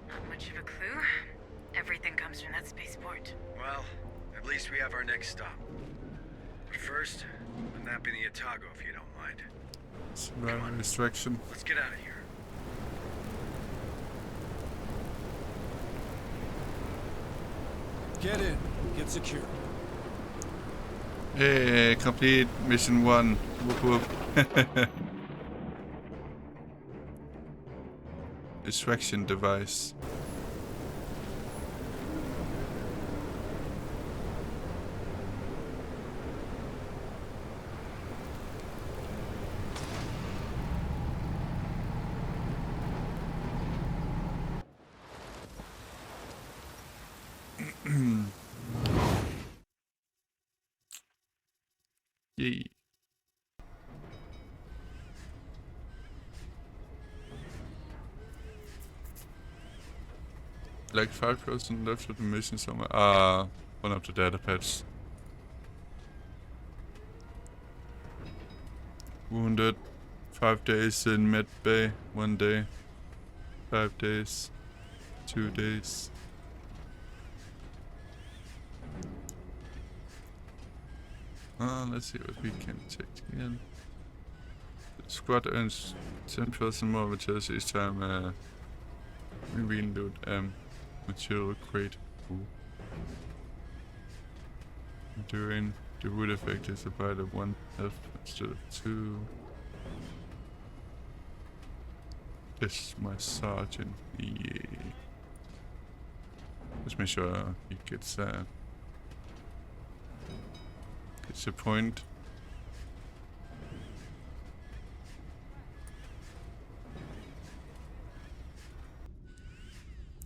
Not much of a clue. Everything comes from that spaceport. Well, at least we have our next stop. But first, a nap in the Otago, if you don't mind. survival distraction. Let's get out of here. Get in. Get secure. Hey, complete mission 1. Whoop whoop. Distraction device. Yay. Like 5% left of the mission somewhere. One of the data pads. Wounded. 5 days in Med Bay. 1 day. 5 days. 2 days. Let's see what we can take again. The squad earns 10% more materials each time we reload material crate. Ooh. During the wood effect is applied at 1 health instead of 2. This is my sergeant. Yeah. Let's make sure he gets the point.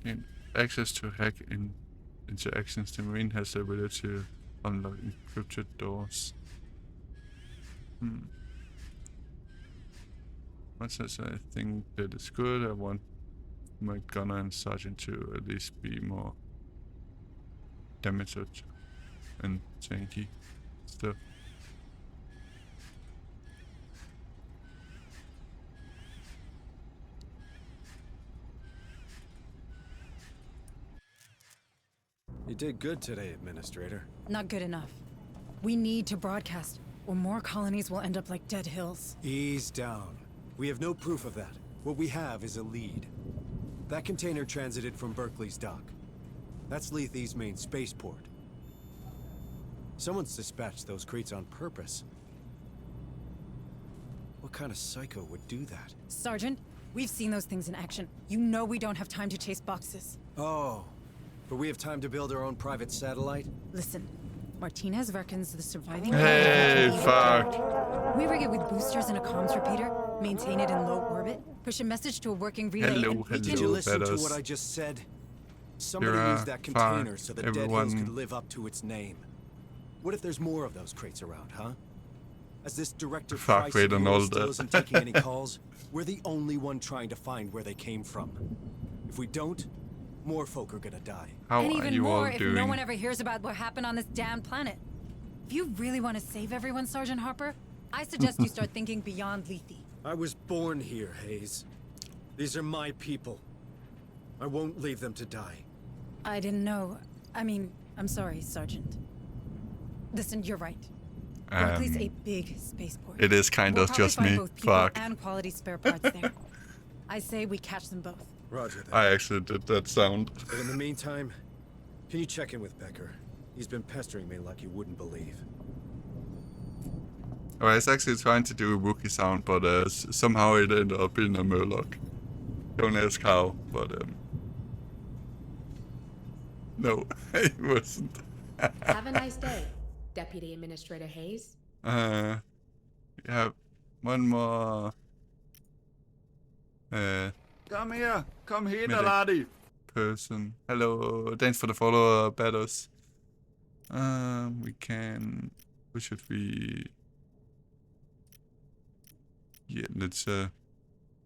And access to hack interactions. The Marine has the ability to unlock encrypted doors. Once I think that is good, I want my gunner and sergeant to at least be more damaged and tanky stuff. You did good today, Administrator. Not good enough. We need to broadcast, or more colonies will end up like Dead Hills. Ease down. We have no proof of that. What we have is a lead. That container transited from Berkeley's dock. That's Lethe's main spaceport. Someone's dispatched those crates on purpose. What kind of psycho would do that? Sergeant, we've seen those things in action. You know we don't have time to chase boxes. Oh, but we have time to build our own private satellite? Listen, Martinez reckons the surviving... Hey, fuck. We rig it with boosters and a comms repeater, maintain it in low orbit, push a message to a working relay... Did you listen to what I just said? Somebody used that container so the Dead Hills could live up to its name. What if there's more of those crates around, huh? As this Director Price still isn't taking any calls, we're the only one trying to find where they came from. If we don't, more folk are gonna die. How and are even you more all if doing? no one ever hears about what happened on this damn planet. If you really want to save everyone, Sergeant Harper, I suggest you start thinking beyond Lethe. I was born here, Hayes. These are my people. I won't leave them to die. I didn't know. I mean, I'm sorry, Sergeant. Listen, you're right. Berkeley's a big spaceport. It is kind of just me. Both people Fuck. and quality spare parts there. I say we catch them both. Roger that. I actually did that sound. But in the meantime, can you check in with Becker? He's been pestering me like you wouldn't believe. I was actually trying to do a Wookiee sound, but somehow it ended up in a Murloc. Don't ask how, but no, it wasn't. Have a nice day, Deputy Administrator Hayes. Yeah, one more. Come here, laddie. Person. Hello, thanks for the follow, Bados. We can. Who should we? Yeah, let's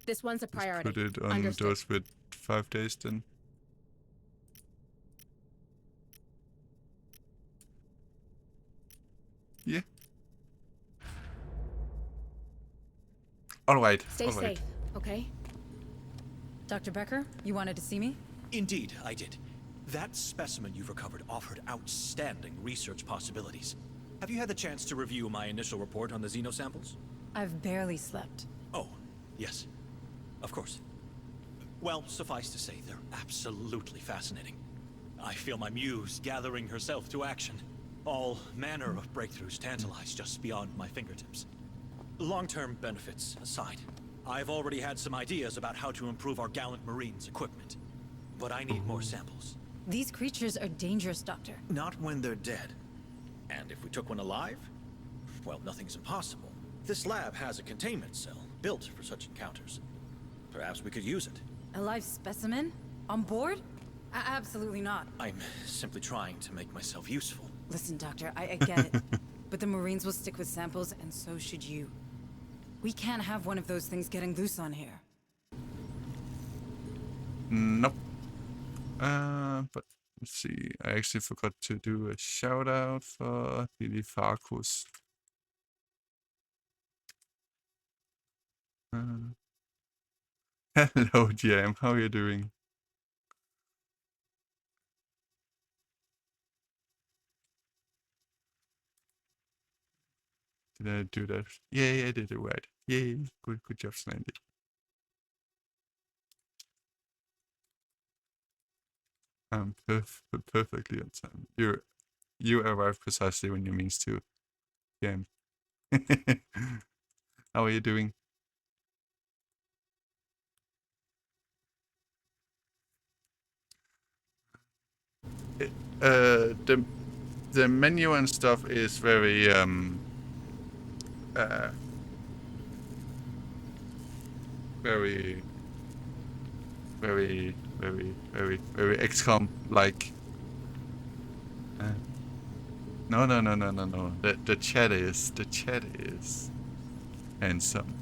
This one's a priority. put it on those with 5 days then. Yeah. Alright. Stay safe, okay? Dr. Becker, you wanted to see me? Indeed, I did. That specimen you've recovered offered outstanding research possibilities. Have you had the chance to review my initial report on the xenosamples? I've barely slept. Oh, yes. Of course. Well, suffice to say, they're absolutely fascinating. I feel my muse gathering herself to action. All manner of breakthroughs tantalize just beyond my fingertips. Long-term benefits aside, I've already had some ideas about how to improve our gallant Marines' equipment. But I need more samples. These creatures are dangerous, Doctor. Not when they're dead. And if we took one alive? Well, nothing's impossible. This lab has a containment cell built for such encounters. Perhaps we could use it. A live specimen? On board? Absolutely not. I'm simply trying to make myself useful. Listen, Doctor, I get it. But the Marines will stick with samples, and so should you. We can't have one of those things getting loose on here. Nope. But let's see. I actually forgot to do a shout out for Lily Farkus. Hello, Jam. How are you doing? Did I do that? Yeah, I did it right. Yay. Good job, Slendy. I'm perfectly on time. You arrived precisely when you means to. Game. How are you doing? The menu and stuff is very very XCOM like. No. The chat is handsome.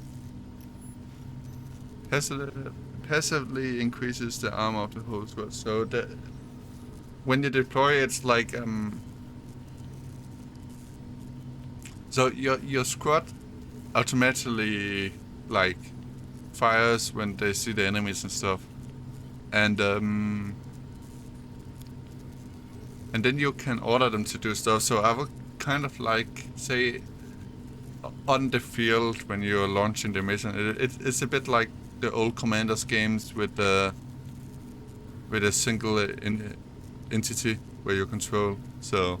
Passively increases the armor of the whole squad. So that when you deploy, it's like so your squad automatically like fires when they see the enemies and stuff, and then you can order them to do stuff. So I would kind of like say on the field when you're launching the mission, it's a bit like the old Commanders games with the with a single entity where you control. So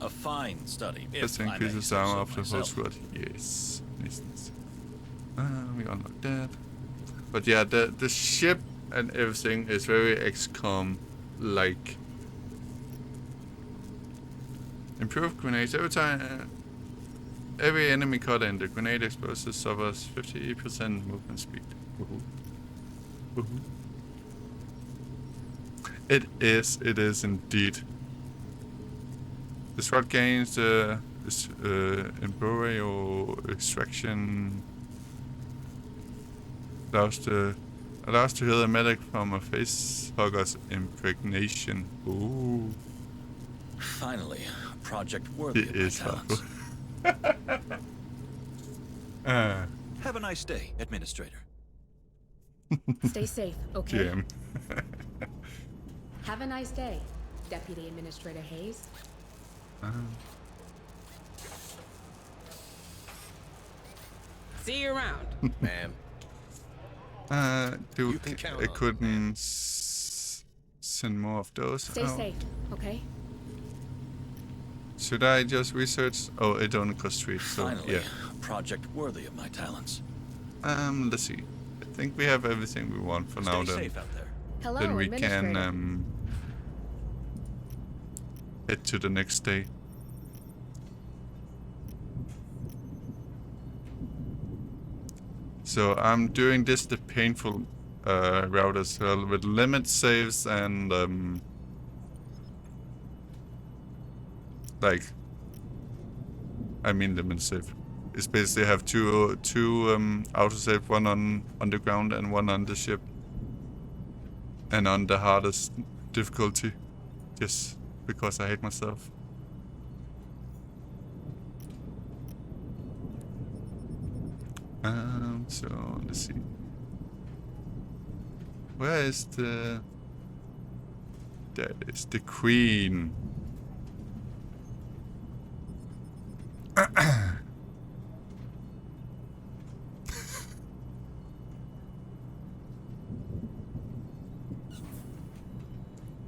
A fine study. this If I may increases say the armor so of the whole myself. squad. Yes, nice. We unlock that. But yeah, the ship and everything is very XCOM like. Improved grenades every time. Every enemy caught in the grenade explosion suffers 50% movement speed. Woohoo. Woohoo. It is indeed. The SWAT gains embryo extraction allows to heal a medic from a facehugger's impregnation. Ooh. Finally, a project worthy It of my is talents. Have a nice day, Administrator. Stay safe, okay? Jam. Have a nice day, Deputy Administrator Hayes. See you around. Ma'am. Dude, You can count I on it, couldn't send more of those. Stay out. safe, okay? Should I just research? Oh, it only costs 3, so Finally, yeah. a project worthy of my talents. Let's see. I think we have everything we want for now. Stay Then, safe out there. Hello, then we Administrator. can head to the next day. So I'm doing this the painful route as well with limit saves and like I mean limit save. It's basically have two autosave, one on the ground and one on the ship. And on the hardest difficulty. Just because I hate myself. So let's see. Where is the... That is the queen.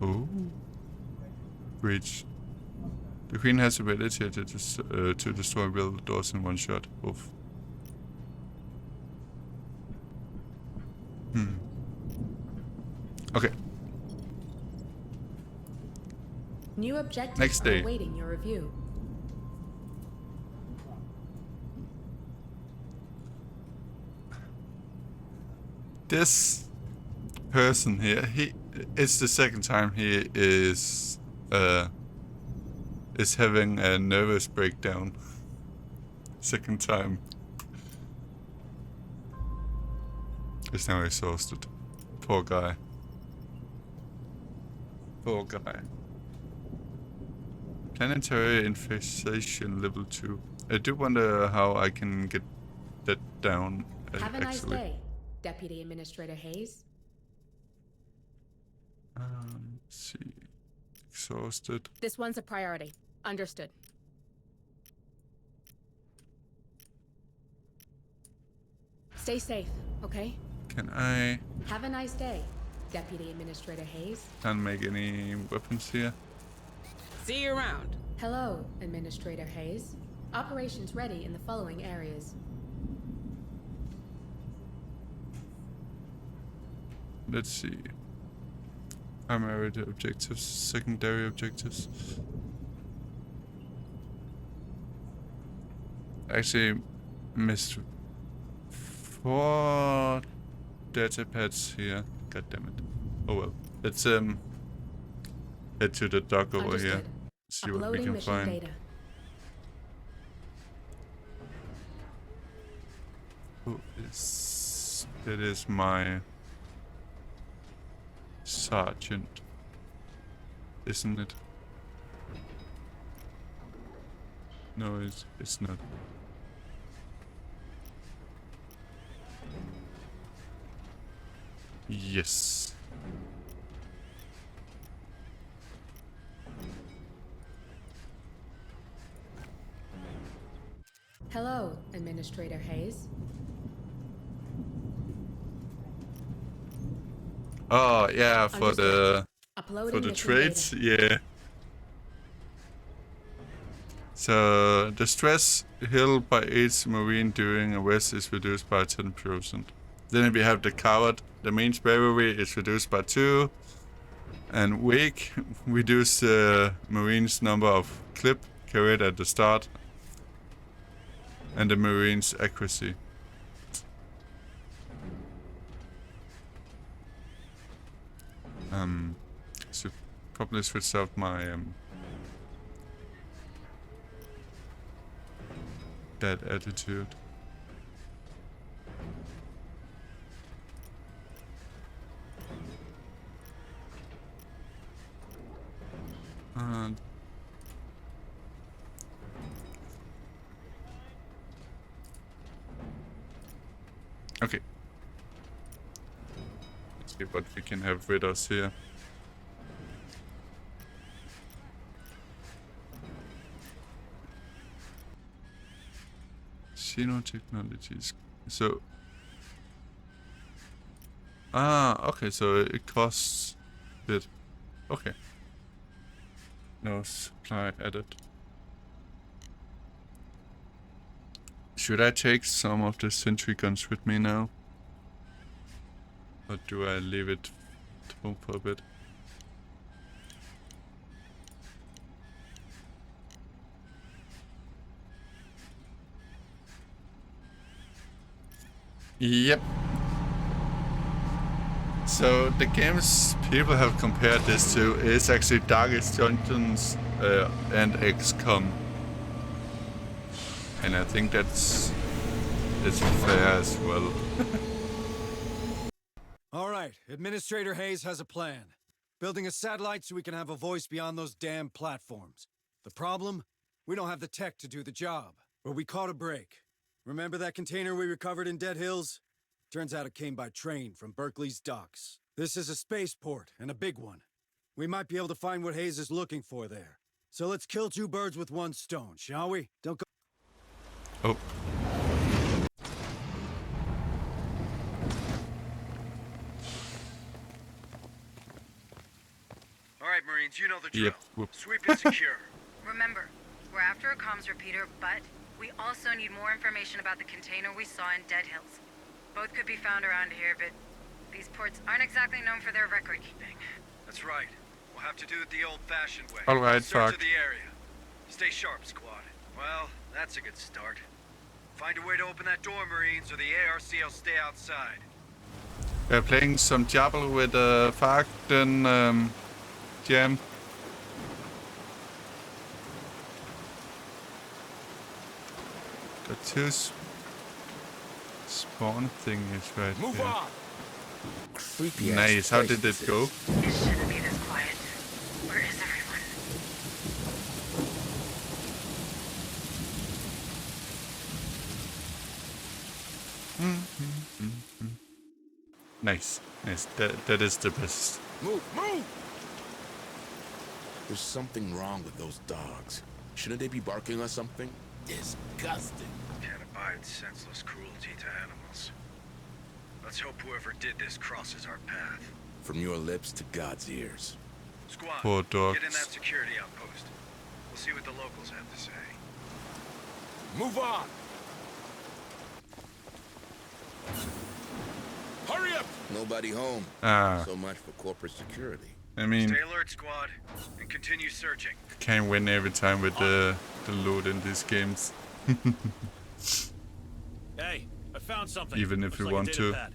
Oh. Bridge. The queen has the ability to destroy real doors in one shot. Oof. Okay. New objectives Next day. are awaiting your review. This person here, it's the second time he is having a nervous breakdown. Second time. He's now exhausted. Poor guy. Poor guy. Planetary infestation level 2. I do wonder how I can get that down. Have a nice actually. day, Deputy Administrator Hayes. Let's see. Exhausted. This one's a priority. Understood. Stay safe, okay? Can I... Have a nice day, Deputy Administrator Hayes. Can't make any weapons here. See you around. Hello, Administrator Hayes. Operations ready in the following areas. Let's see. Primary objectives, secondary objectives. Actually missed 4 data pads here. God damn it. Oh well. Let's head to the dock over here. Understood. See what we Uploading can mission find. data. Who is... It is my... sergeant. Isn't it? No, it's not. Yes. Hello, Administrator Hayes. Oh yeah, for Understood. the Uploading mission trades, yeah. So the stress held by each marine during a rest is reduced by 10%. Then we have the coward. The main bravery is reduced by 2, and weak reduce the marine's number of clip carried at the start, and the marine's accuracy. Should probably switch out my that attitude. And okay. Let's see what we can have with us here. Xeno technologies. So okay, so it costs a bit. Okay. No supply added. Should I take some of the sentry guns with me now? Or do I leave it at home for a bit? Yep. So the games people have compared this to is actually Darkest Dungeons and XCOM, and I think it's fair as well. All right, Administrator Hayes has a plan. Building a satellite so we can have a voice beyond those damn platforms. The problem? We don't have the tech to do the job. But we caught a break. Remember that container we recovered in Dead Hills? Turns out it came by train from Berkeley's docks. This is a spaceport, and a big one. We might be able to find what Hayes is looking for there. So let's kill 2 birds with 1 stone, shall we? Don't go... Oh. Alright, Marines, you know the drill. Yep. Sweep and secure. Remember, we're after a comms repeater, but we also need more information about the container we saw in Dead Hills. Both could be found around here, but these ports aren't exactly known for their record keeping. That's right. We'll have to do it the old-fashioned way. Alright, Search fuck. of the area. Stay sharp, squad. Well, that's a good start. Find a way to open that door, Marines, or the ARC will stay outside. We're playing some Diablo with Fakten Jam. The 2 spawn thing is right Move here. on. Creepy ass Nice, how did place it go? It shouldn't be this quiet. Where is everyone? Nice, nice. That is the best. Move, move! There's something wrong with those dogs. Shouldn't they be barking or something? Disgusting. Can't abide senseless cruelty to animals. Let's hope whoever did this crosses our path. From your lips to God's ears. Squad, Poor dogs. get in that security outpost. We'll see what the locals have to say. Move on! Hurry up! Nobody home. Ah. So much for corporate security. I mean, Stay alert, squad, and continue searching. can't win every time with the loot in these games. Hey, I found something. Even if Looks you like a want data to. pad.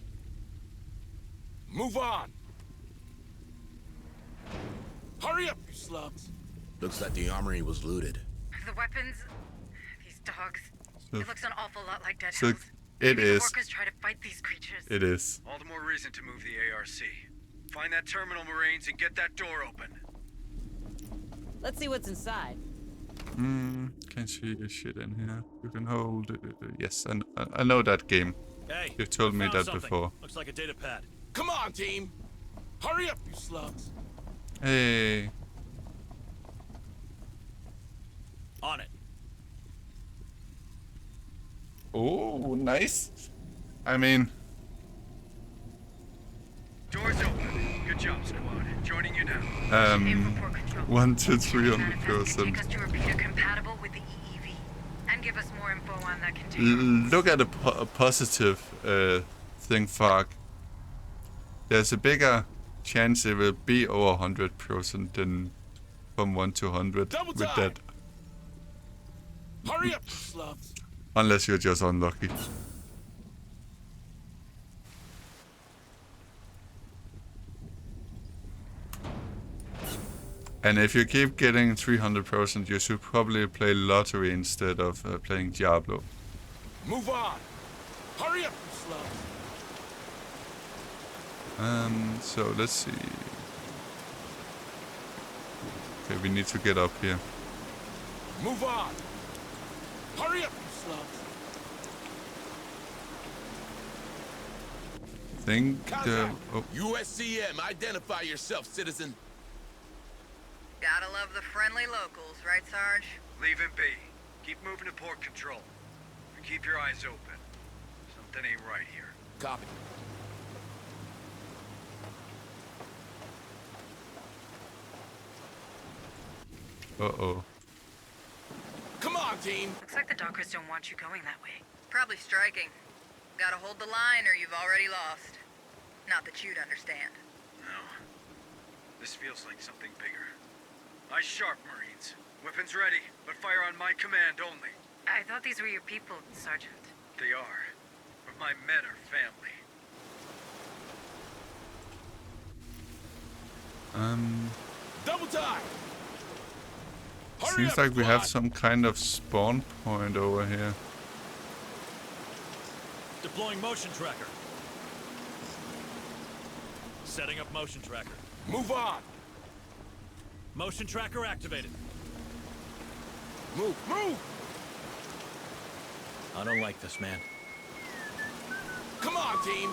Move on! Hurry up, you slugs! Looks like the armory was looted. The weapons, these dogs. So- It looks an awful lot like Dead so Hills. it Maybe is. The orcas try to fight these creatures. It is. All the more reason to move the ARC. Find that terminal, Marines, and get that door open. Let's see what's inside. Can't see the shit in here. You can hold it. Yes, I know that game. Hey, You've told me found that something. before. Looks like a data pad. Come on, team! Hurry up, you slugs! Hey. On it. Oh, nice. I mean, Doors open. Good job, squad. Joining you now. 1 to Manifest can 300%. take us to a repeater compatible with the EEV, and give us more info on that container. Look at a positive thing, Fark. There's a bigger chance it will be over 100% than from 1 to 100 with that. Hurry up, you slubs. Unless you're just unlucky. And if you keep getting 300%, you should probably play lottery instead of playing Diablo. Move on. Hurry up, you slubs. So let's see. Okay, we need to get up here. Move on. Hurry up, you slubs. Think the USCM, identify yourself, citizen. Gotta love the friendly locals, right, Sarge? Leave him be. Keep moving to port control. And keep your eyes open. Something ain't right here. Copy. Uh-oh. Come on, team. Looks like the dockers don't want you going that way. Probably striking. Gotta hold the line or you've already lost. Not that you'd understand. No. This feels like something bigger. Eyes sharp, Marines. Weapons ready, but fire on my command only. I thought these were your people, Sergeant. They are. But my men are family. Double time. Seems like we have some kind of spawn point over here. Deploying motion tracker. Setting up motion tracker. Move on. Motion tracker activated. Move, move. I don't like this, man. Come on, team.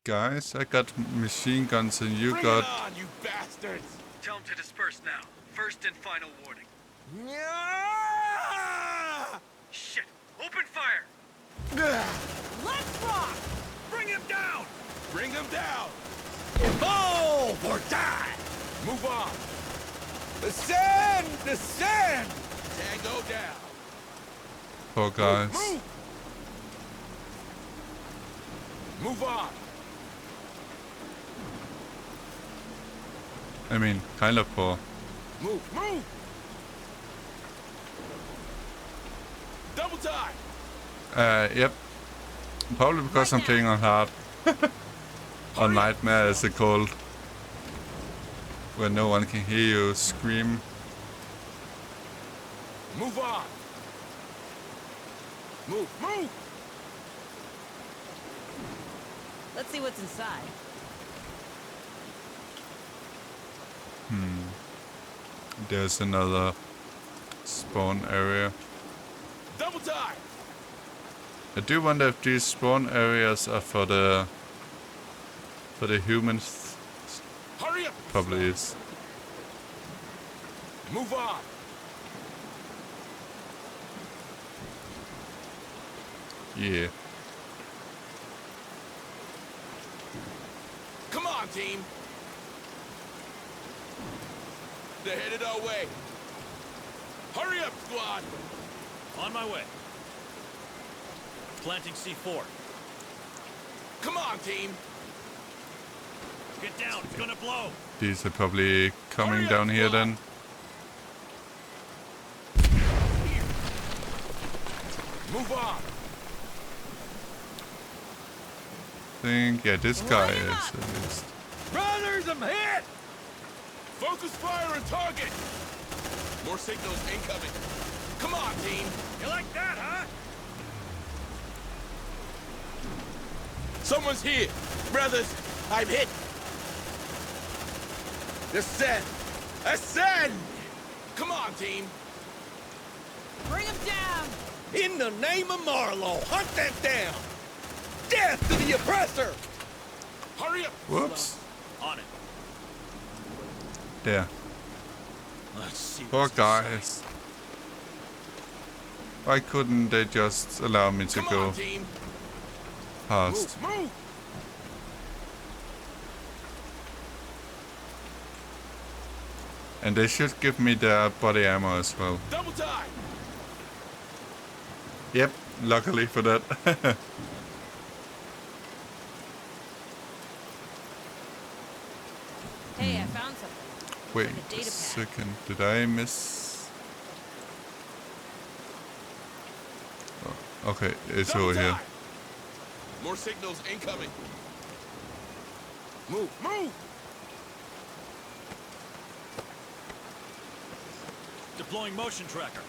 Guys, I got machine guns and you Bring got... it on, you bastards. Tell them to disperse now. First and final warning. Shit! Open fire! Let's rock! Bring him down! Bring him down! Evolve or die! Move on! Descend! Descend! Tango down! Poor guys. Move! Move on! I mean, kind of poor. Move! Move! Double time! Yep. Probably because I'm playing on hard. On Nightmare as it's called. Where no one can hear you scream. Move on! Move! Move! Let's see what's inside. There's another spawn area. Double time! I do wonder if these spawn areas are for the humans. Hurry up! Probably is. Move on! Yeah. Come on, team! They're headed our way. Hurry up, squad! On my way. Planting C4. Come on, team! Get down, it's gonna blow! These are probably coming down here then. Move on! Yeah, this guy is at least. Brothers, I'm hit! Focus fire on target! More signals incoming. Come on, team! You like that, huh? Someone's here! Brothers, I'm hit! Ascend! Ascend! Come on, team! Bring him down! In the name of Marlowe, hunt them down! Death to the oppressor! Hurry up! Whoops. On it. There. Let's see. Poor guys. Why couldn't they just allow me to go past? Move! And they should give me the body armor as well. Double time! Yep, luckily for that. Hey, I found something. Wait Like a a data pad. second, did I miss? Oh, okay, it's Double over here. time! More signals incoming. Move! Deploying motion tracker.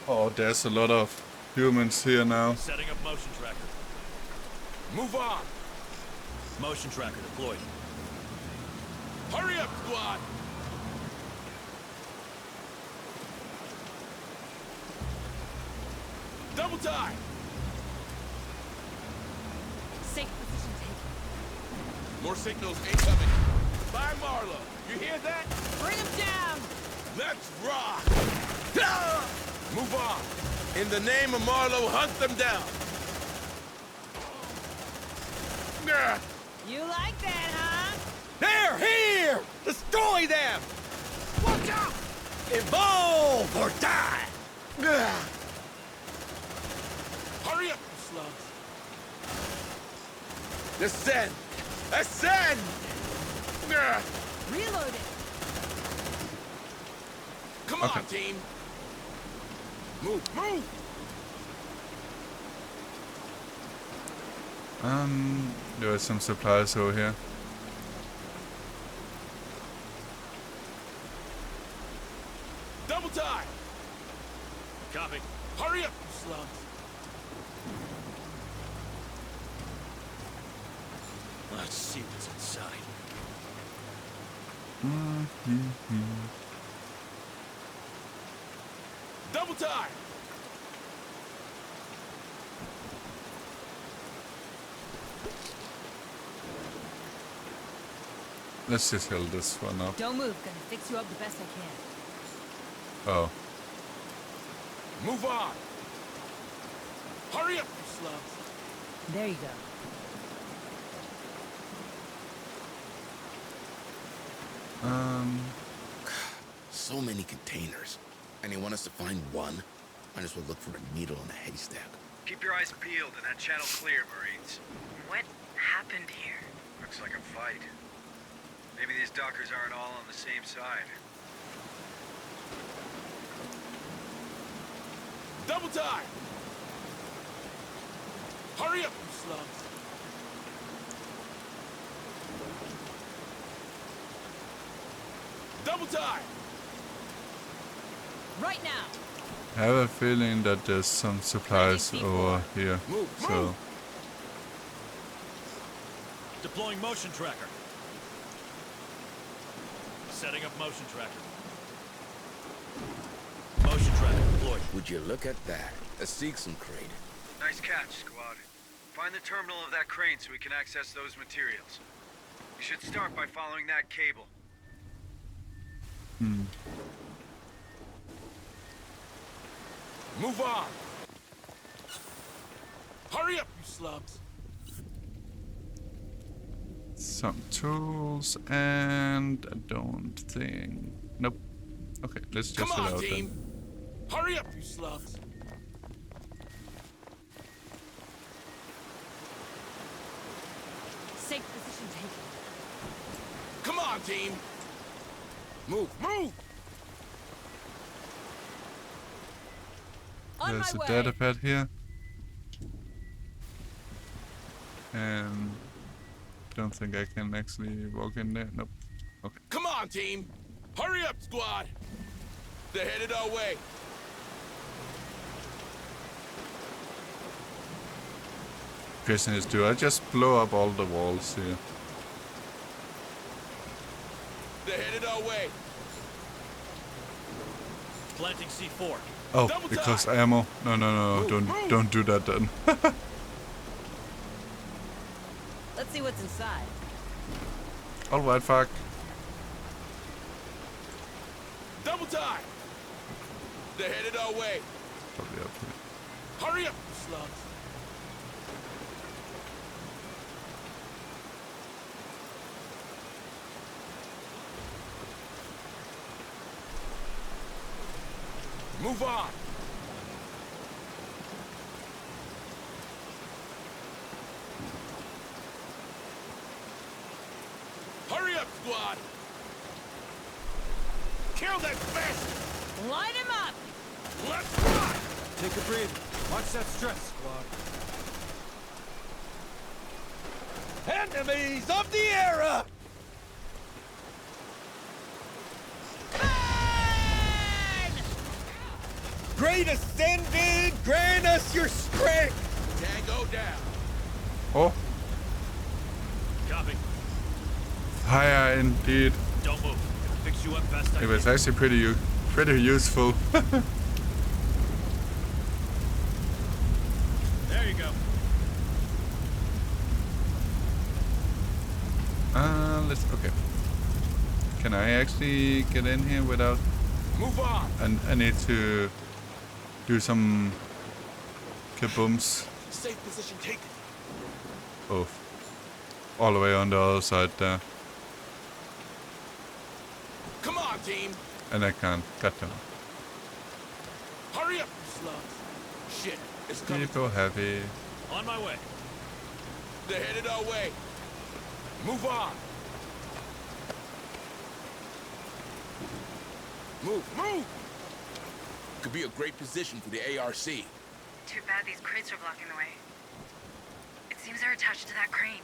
Oh, there's a lot of humans here now. Setting up motion tracker. Move on! Motion tracker deployed. Hurry up, squad! Double time! Safe position taken. More signals incoming. By Marlowe. You hear that? Bring him down! Let's rock! Ah! Move on. In the name of Marlowe, hunt them down. Ah! You like that, huh? They're here! Destroy them! Watch out! Evolve or die! Ah! Hurry up, you slugs. Descend! Ascend! Ah! Reload it! Come Okay. on, team! Move! There are some supplies over here. Double time! Copy. Hurry up, you slugs! Let's see what's inside. Double time! Let's just heal this one up. Don't move, gonna fix you up the best I can. Oh. Move on! Hurry up, you slugs! There you go. So many containers. And they want us to find one? Might as well look for a needle in a haystack. Keep your eyes peeled and that channel clear, Marines. What happened here? Looks like a fight. Maybe these dockers aren't all on the same side. Double time! Hurry up, you slugs! Double time! Right now! I have a feeling that there's some supplies over here. So Deploying motion tracker. Setting up motion tracker. Motion tracker deployed. Would you look at that? A Seegson crate. Nice catch, squad. Find the terminal of that crane so we can access those materials. You should start by following that cable. Move on! Hurry up, you slugs! some tools and I don't think. Nope. Okay, let's just Come head on, out team! then. Hurry up, you slugs! Safe position taken. Come on, team! Move! On There's a my way. data pad here. And don't think I can actually walk in there. Nope. Okay. Come on, team! Hurry up, squad! They're headed our way. question is, do I just blow up all the walls here? They're headed our way. Planting C4. Oh, because ammo. No, don't do that then. Let's see what's inside. Alright, fuck. Double time. They're headed our way. Probably up here. Hurry up, slugs. Move on. Hurry up, squad. Kill that bastard. Line him up. Let's run. Take a breather. Watch that stress, squad. Enemies of the era. Great Ascended, grant us your strength! Tango down. Oh. Copy. Fire indeed. Don't move. I'll fix you up best I It was can. actually pretty useful. There you go. Okay. Can I actually get in here without? Move on. And I need to do some kabooms. Safe position taken. Oh, all the way on the other side there. Come on, team. And I can't get them. Hurry up, slugs. Shit, it's coming. People heavy. On my way. They're headed our way. Move on. Move. Could be a great position for the ARC. Too bad these crates are blocking the way. It seems they're attached to that crane.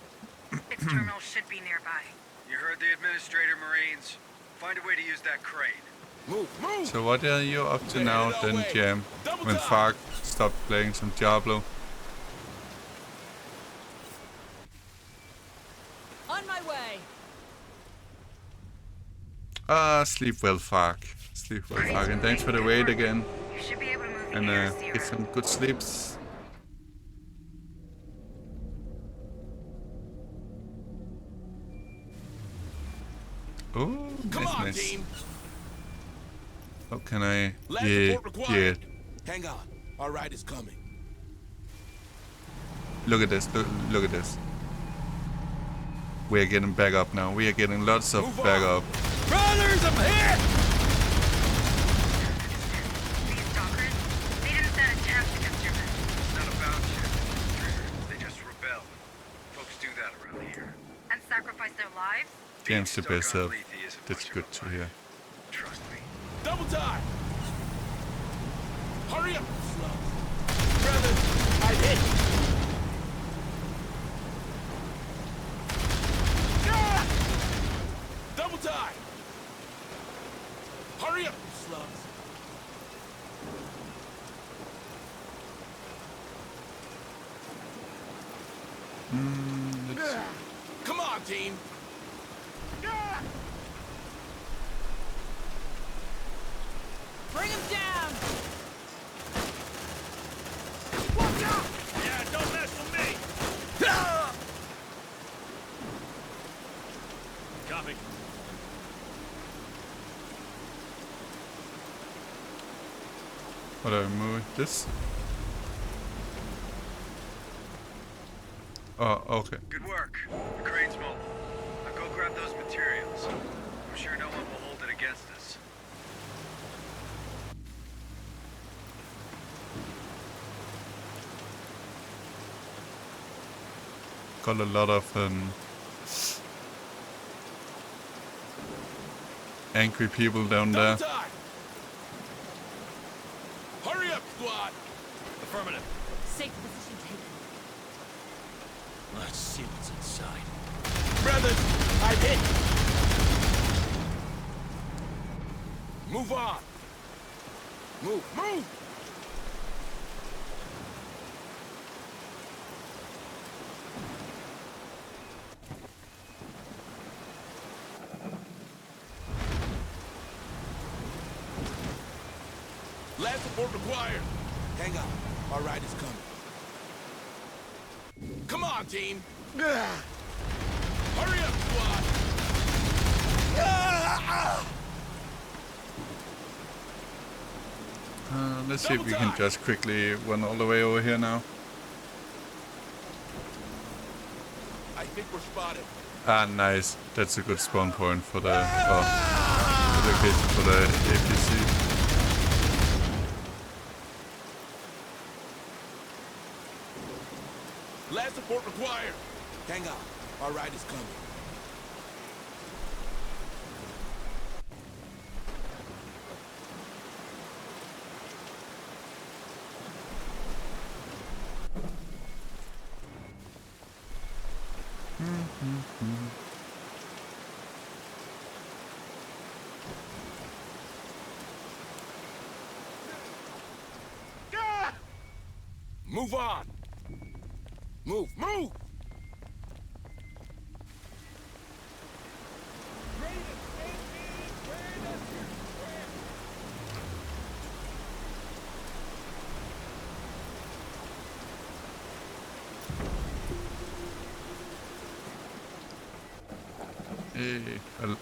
Its terminal should be nearby. You heard the Administrator, Marines. Find a way to use that crane. Move. So what are you up to now then, Jam? When Fark stopped playing some Diablo? On my way. Sleep well, Fark. Sleep well, Fark. And thanks for the wait again. You should be able to move the And ARC get around. some good sleeps. Oh, nice. Team. How can I? Last Yeah. report required. Hang on. Our ride is coming. Look at this. Look at this. We are getting back up now. We are getting lots of back up. Brothers, I'm hit! These stalkers, they didn't stand a chance against your men. It's not about you. They just rebel. Folks do that around here. And sacrifice their lives? James the best up. That's good to hear. Trust me. Double time. Hurry up, slugs. Brothers, I hit. Ah! Double time. Hurry up, slugs. Let's see. Come on, team. Bring him down. Watch out! Yeah, don't mess with me. Copy. What are we moving? This? Oh, okay. Good work. The crane's mobile. Now go grab those materials. I'm sure no one will hold it against us. Got a lot of angry people down there. Hurry up, squad. Affirmative. Safe position taken. Let's see what's inside. Brothers, I hit. Move on. Move. Last support required. Hang on. Our ride is coming. Come on, team. Hurry up, squad. Let's see if we can just quickly run all the way over here now. I think we're spotted. Ah, nice. That's a good spawn point for the location for the APC. Last support required. Hang on. Our ride is coming. Move on. Move.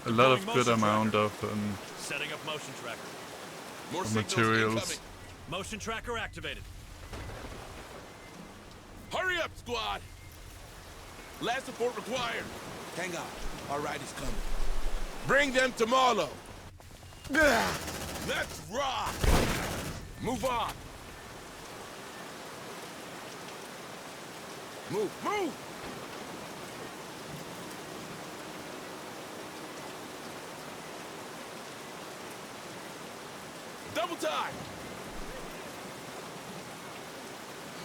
A lot of good amount of setting up motion tracker. More materials. Motion tracker activated. Hurry up, squad. Last support required. Hang on. Our ride is coming. Bring them to Marlow. Let's rock. Move on. Move. Double time.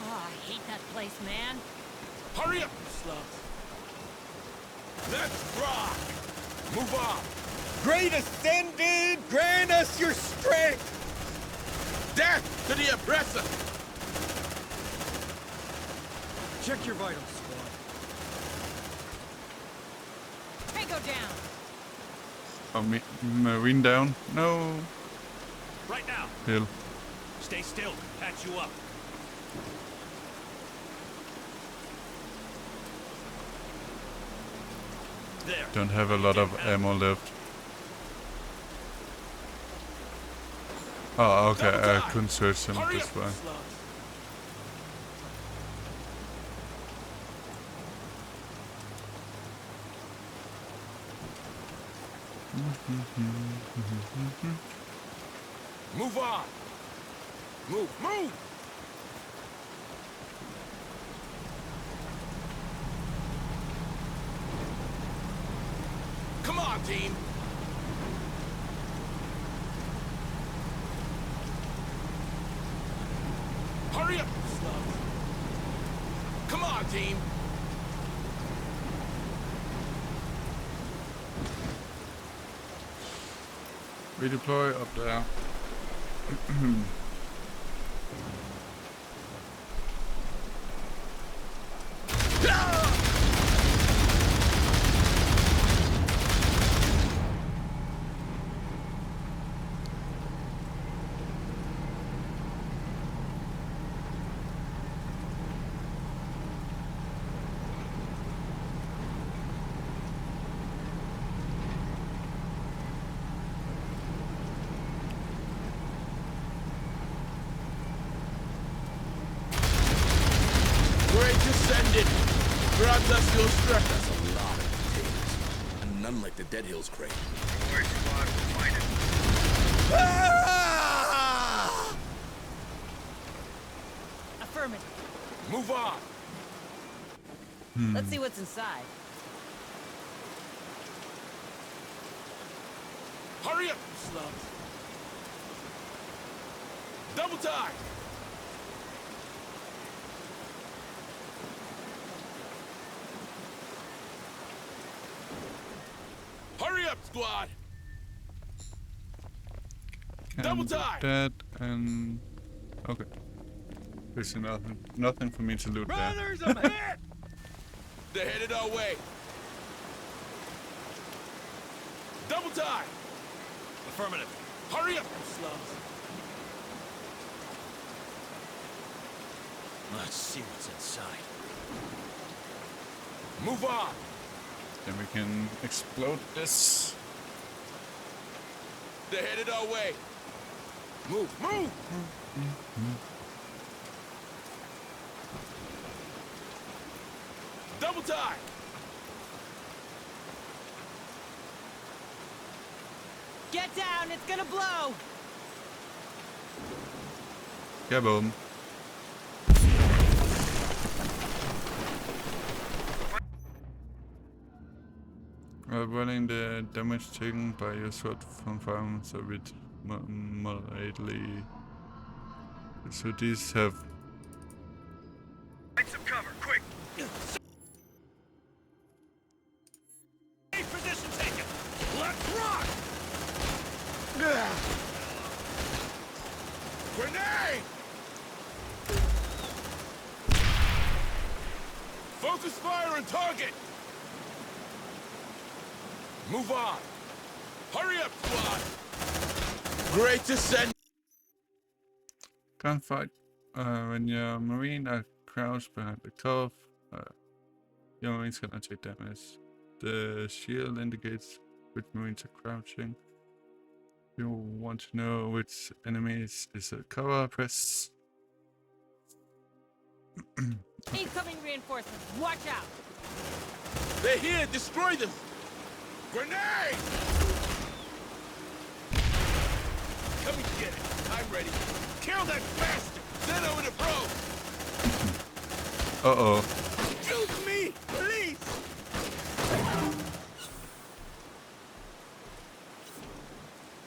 Oh, I hate that place, man. Hurry up, you slugs. Let's rock. Move on. Great Ascended, grant us your strength! Death to the oppressor! Check your vitals, squad. Tango down. Oh, Marine down? No. Right now. Hill. Stay still. Patch you up. There. Don't have a lot of ammo left. Oh, okay. I couldn't search him this way. Move on. Move. Come on, team. Hurry up, slugs. Come on, team. Redeploy up there. Grabs us your strength. That's a lot of containers. And none like the Dead Hills crate. Don't worry, squad. We'll find it. Affirmative. Move on. Let's see what's inside. Hurry up, you slugs. Double time. Hurry up, squad. Double time. That and okay. There's nothing for me to loot there. Brothers, I'm hit. They're headed our way. Double time. Affirmative. Hurry up, you slugs. Let's see what's inside. Move on. Then we can explode this. They're headed our way. Move, move! Double time! Get down, it's gonna blow! Kaboom. Running the damage taken by your shot from firearms a bit moderately. So these have. Find some cover, quick! Position taken! Let's rock! Grenade! Focus fire and target! Move on! Hurry up, squad! Great to send. Gunfight. When your marine are crouched behind the cove, your marines cannot take damage. The shield indicates which marines are crouching. You want to know which enemies is a cover, press. Incoming reinforcements, watch out! They're here! Destroy them! Grenade! Come and get it. I'm ready. Kill that bastard! Send over the pro! Uh-oh. Shoot me, please!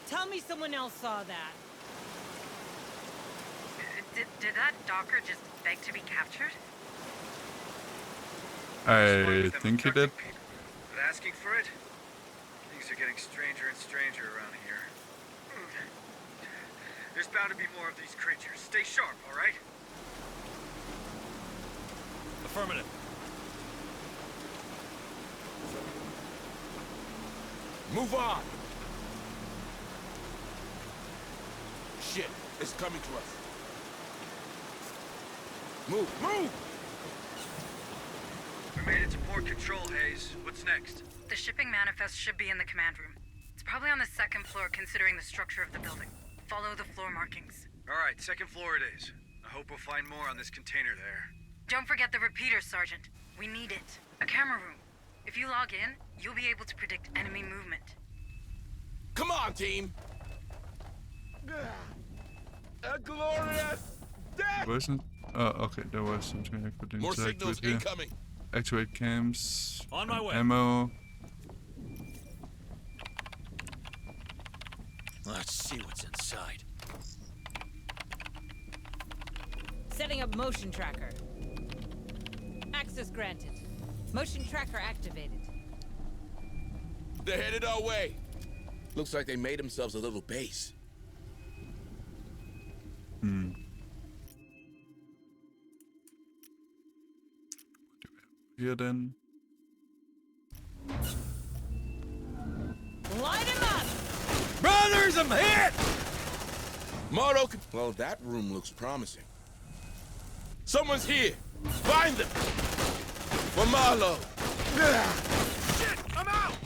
Tell me someone else saw that. Did that Docker just beg to be captured? I think he did. But asking for it? Things are getting stranger and stranger around here. There's bound to be more of these creatures. Stay sharp, all right? Affirmative. Move on! Shit, it's coming to us. Move, move! We made it to port control, Hayes. What's next? The shipping manifest should be in the command room. It's probably on the second floor considering the structure of the building. Follow the floor markings. All right, second floor it is. I hope we'll find more on this container there. Don't forget the repeater, Sergeant. We need it. A camera room. If you log in, you'll be able to predict enemy movement. Come on, team! A glorious death! Wasn't? Oh, okay. There was something I could More interact signals with here. incoming. Activate cams. On my way. Ammo. Let's see what's inside. Setting up motion tracker. Access granted. Motion tracker activated. They're headed our way. Looks like they made themselves a little base. Hmm. Here then. Light him up! Brothers, I'm hit! Mardo, well, that room looks promising. Someone's here. Find them. For Marlowe. Shit, I'm out!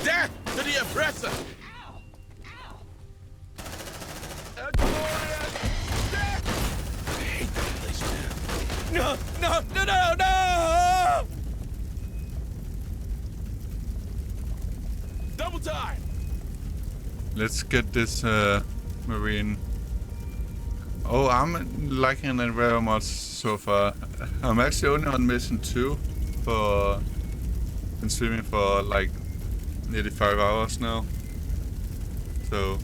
Death to the oppressor! Ow! Ow! A glorious death! I hate that place, man. No! Double time! Let's get this marine. Oh, I'm liking it very much so far. I'm actually only on mission 2 for been streaming for like nearly 5 hours now. So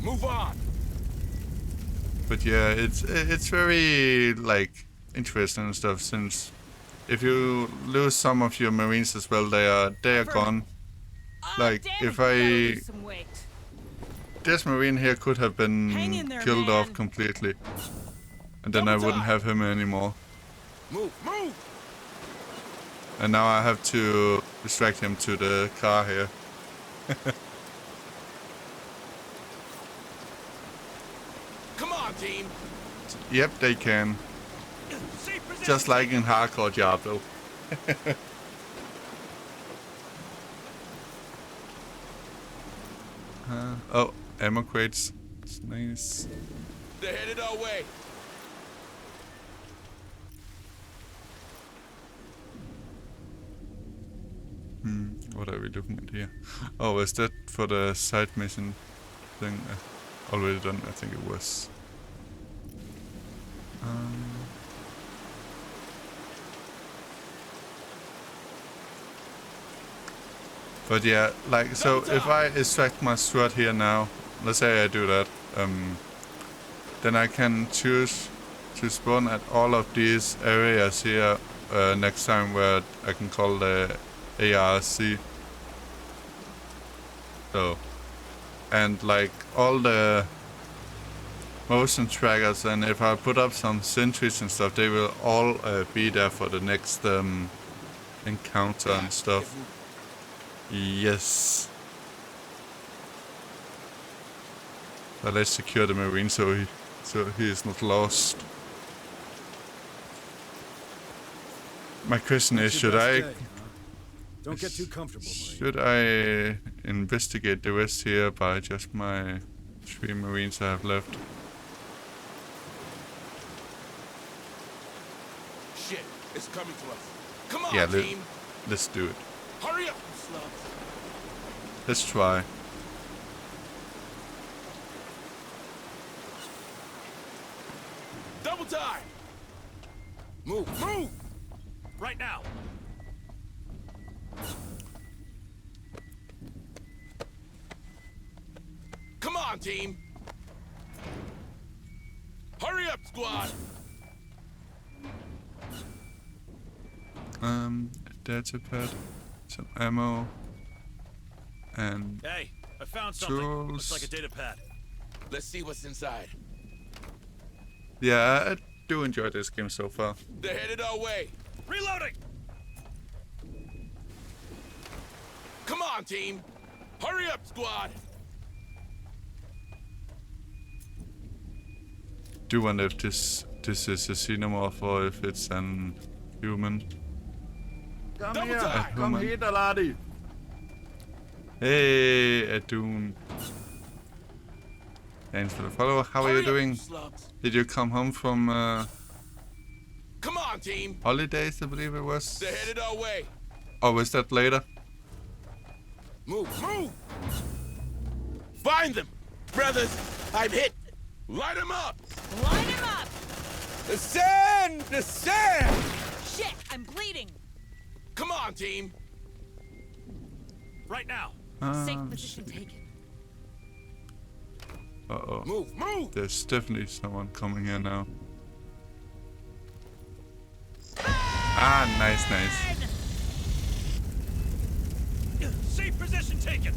move on. But yeah, it's very like interesting and stuff, since if you lose some of your marines as well, they are gone. Like if this marine here could have been killed off completely, and then I wouldn't have him anymore. Move. And now I have to distract him to the car here. Come team. Yep, they can. Just like in hardcore Diablo. Oh, ammo crates. It's nice. They're headed our way. What are we looking at here? Oh, is that for the side mission thing? Already done, I think it was. But yeah, like, so if I extract my sword here now, let's say I do that, then I can choose to spawn at all of these areas here next time where I can call the ARC. So, and like all the motion trackers, and if I put up some sentries and stuff, they will all be there for the next encounter and stuff. Yes. But let's secure the marine so he is not lost. My question is, should I Don't get too comfortable, Marine. Should I investigate the rest here by just my 3 marines I have left? Shit, it's coming to us. Come on, Yeah, team. let's do it. Hurry up, you slugs. Let's try. Double time. Move, move. Right now. Come on, team. Hurry up, squad. Data pad, some ammo, and Hey, I found something. tools. Looks like a data pad. Let's see what's inside. Yeah, I do enjoy this game so far. They're headed our way. Reloading. Come on, team. Hurry up, squad. Do wonder if this is a xenomorph or if it's an human. Come Come here. here. Come here, laddie. Hey, Adun. Thanks for the follow. How are you doing? Did you come home from Come on, team. holidays, I believe it was? They're headed our way. Or was that later? Move, move. Find them. Brothers, I'm hit. Light them up. Line him up! Descend! Descend! Shit, I'm bleeding! Come on, team. Right now. Safe position taken. Uh-oh. Move, move. There's definitely someone coming here now. Nice. Safe position taken.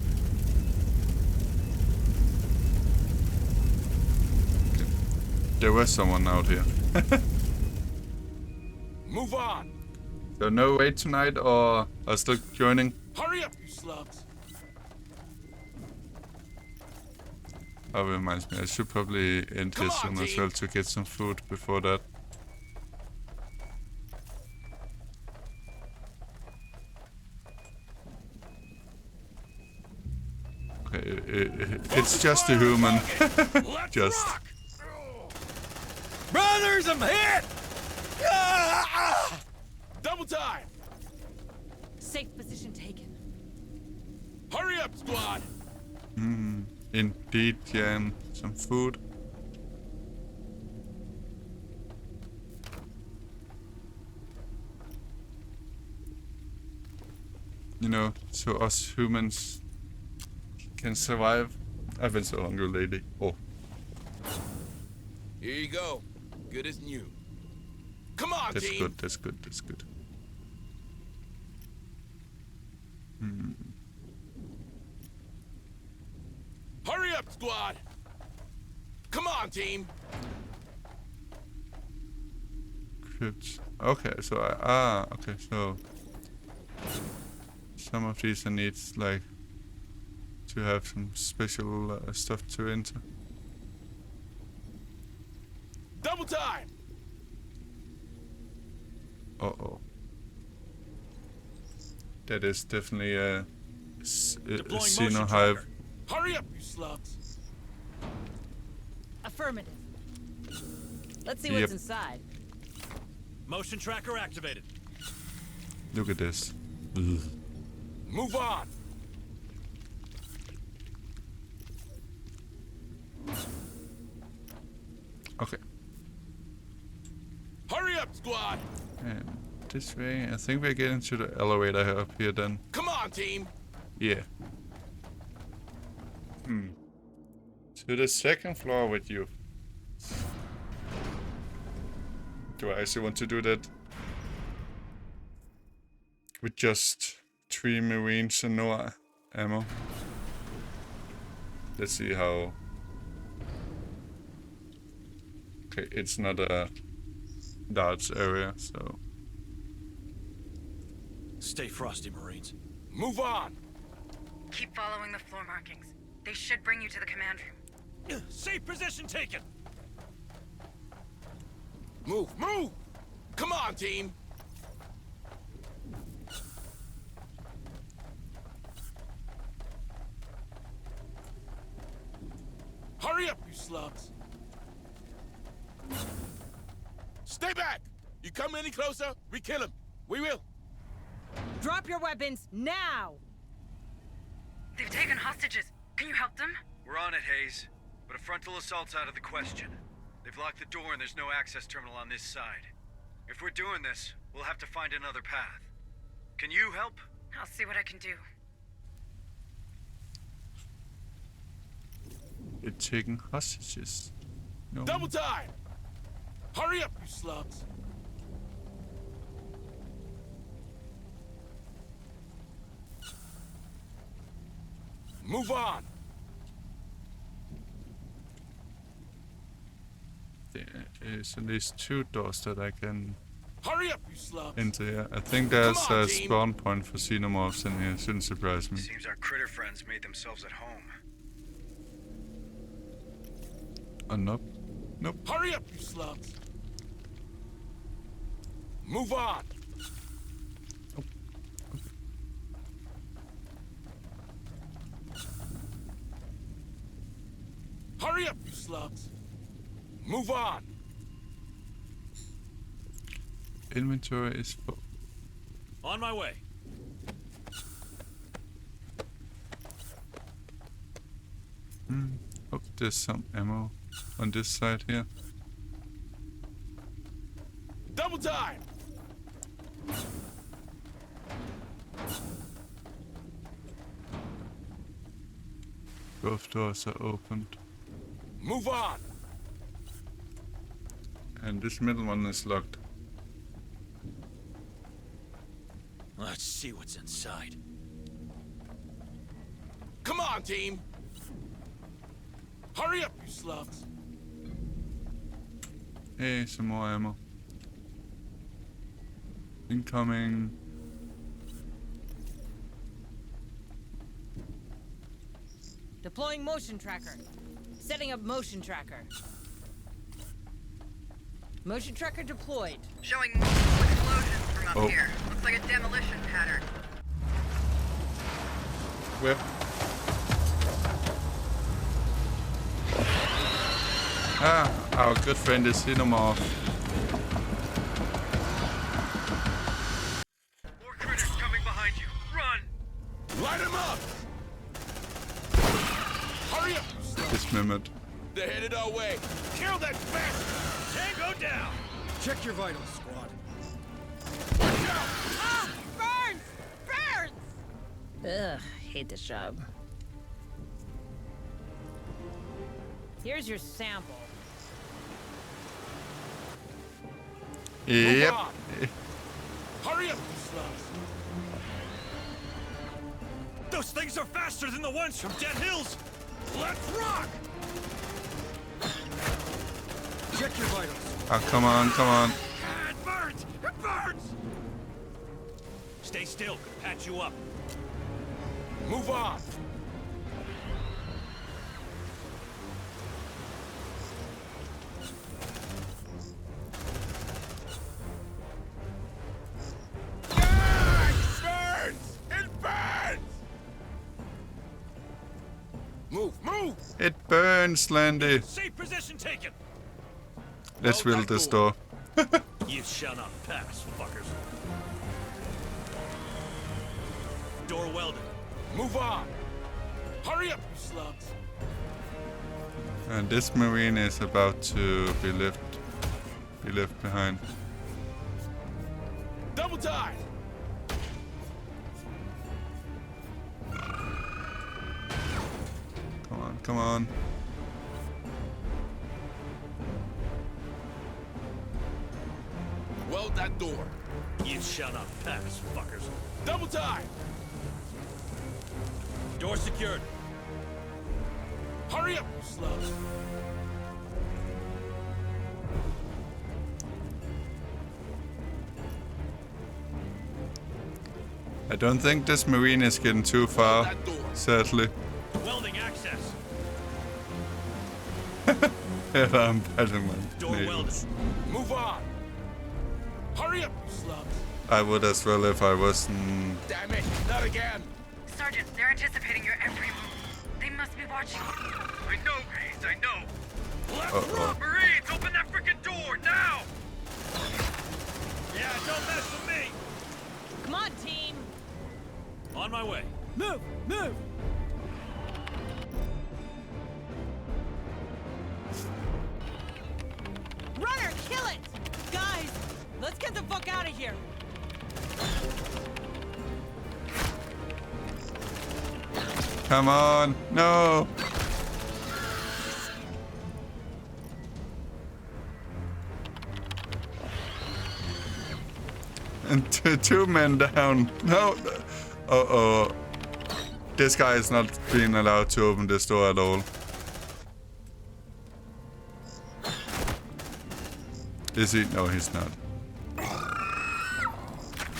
There was someone out here. Move on. So no wait tonight, or are still joining? Hurry up, you slugs. Oh, reminds me, I should probably end Come here on, soon as team. well to get some food before that. Okay, it's just a human. Just. Brothers, I'm hit! Double time. Safe position taken. Hurry up, squad. Indeed, yeah, and some food. You know, so us humans can survive. I've been so hungry lately. Oh. Here you go. Good as new. Come on, That's team. good, that's good. Hurry up, squad. Come on, team. Crypts. Okay, so okay, so some of these I need like to have some special stuff to enter. time! Uh-oh. That is definitely a Xeno hive. Hurry up, you slugs! Affirmative. Let's see what's inside. Motion tracker activated. Look at this. Ugh. Move on! Okay. Hurry up, squad! And this way, I think we're getting to the elevator up here then. Come on, team! Yeah. To the second floor with you. Do I actually want to do that? With just 3 Marines and no ammo. Let's see how... Okay, it's not a large area, so... Stay frosty, Marines. Move on! Keep following the floor markings. They should bring you to the command room. Safe position taken! Move, move! Come on, team! Hurry up, you slugs! Stay back! You come any closer, we kill him. We will. Drop your weapons now! They've taken hostages. Can you help them? We're on it, Hayes. But a frontal assault's out of the question. They've locked the door and there's no access terminal on this side. If we're doing this, we'll have to find another path. Can you help? I'll see what I can do. They're taking hostages. No. Double time! Hurry up, you slugs! Move on! There is at least 2 doors that I can Hurry up, you slugs! enter here. I think there's a spawn point for xenomorphs in here. Shouldn't surprise me. Seems our critter friends made themselves at home. Oh, nope. Nope. Hurry up, you slugs! Move on! Hurry up, you slugs! Move on! Inventory is full. On my way. Oh, there's some ammo on this side here. Double time! Both doors are opened. Move on! And this middle one is locked. Let's see what's inside. Come on, team! Hurry up, you slugs! Hey, some more ammo. Incoming. Deploying motion tracker. Setting up motion tracker. Motion tracker deployed. Showing multiple explosions from up Oh. here. Looks like a demolition pattern. Where? Ah, our good friend is Xenomorph. More critters coming behind you. Run! Light him up! Hurry up, you slugs! Dismembered. They're headed our way. Kill that bastard! Tango down! Check your vitals, squad. Watch out! Ah! Burns! Burns! Ugh, hate this job. Here's your sample. Yep. Hurry up, you slugs! Those things are faster than the ones from Dead Hills! Let's rock! Check your vitals. Oh, come on, come on. It burns! It burns! Stay still. Patch you up. Move on! It burns, Landy. Safe position taken. Let's build this door. You shall not pass, fuckers. Door welded. Move on. Hurry up, you slugs. And this marine is about to be left behind. Double time. Come on, come on. Weld that door. You shall not pass, fuckers. Double time. Door secured. Hurry up, you slugs. I don't think this marine is getting too far, sadly. Welding access. If I'm betting my Door welded. Move on. Hurry up, you slugs. I would as well if I wasn't. Damn it, not again. Sergeant, they're anticipating your every move. They must be watching. I know, Hayes, I know. Let's Uh-oh. Marines, open that freaking door now! Yeah, don't mess with me. Come on, team. On my way. Move! Move! Runner, kill it! Guys, let's get the fuck out of here. Come on, no. And two men down. No. Uh-oh. This guy is not being allowed to open this door at all. Is he? No, he's not.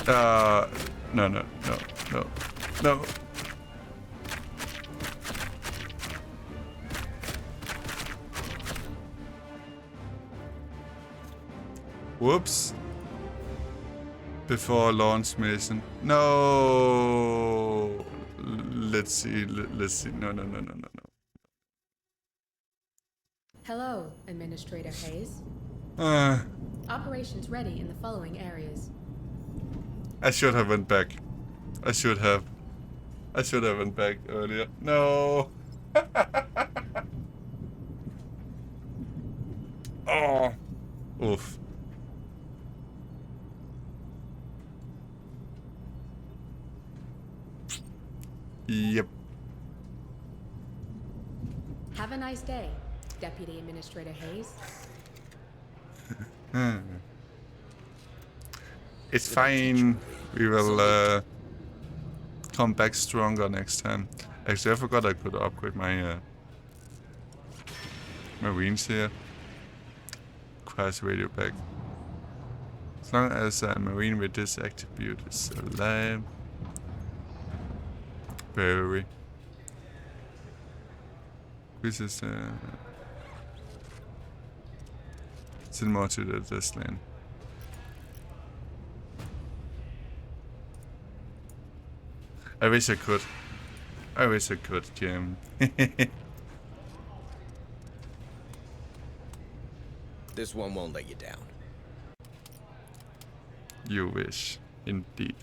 No, no, no, no, no. Whoops. Before launch mission. No. Let's see. Let's see. No, no, no, no, no, no. Hello, Administrator Hayes. Operations ready in the following areas. I should have went back. I should have went back earlier. No. Oh. Oof. Yep. Have a nice day, Deputy Administrator Hayes. It's fine. We will come back stronger next time. Actually, I forgot I could upgrade my marines here. Requires radio back. As long as a marine with this attribute is alive. Very. This is still more to this lane. I wish I could. I wish I could, Jim. This one won't let you down. You wish, indeed.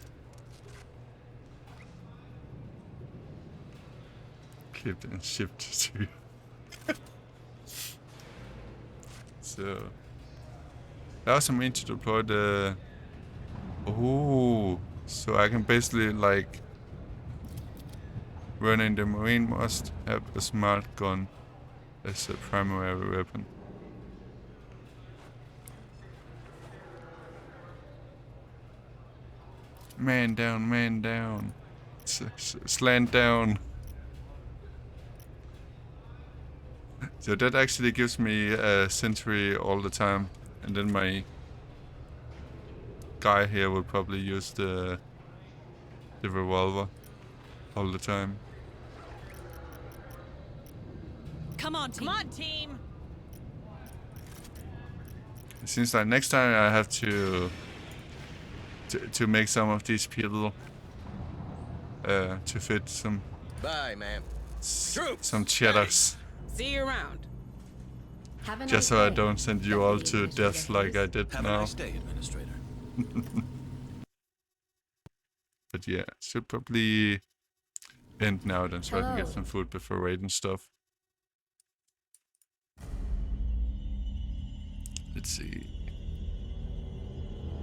Clipped and shipped to you. So I also mean to deploy the. Oh, so I can basically like. Running the marine must have a smart gun as a primary weapon. Man down, man down. Slant down. So that actually gives me a sentry all the time. And then my guy here will probably use the revolver all the time. Come on, team. Come on, team. It seems like next time I have to make some of these people to fit some Bye, ma'am. some cheddars. See you around. Just so I don't send you all to death like I did Have now. a nice day, Administrator. But yeah, should probably end now then so I can get some food before raiding stuff. Let's see.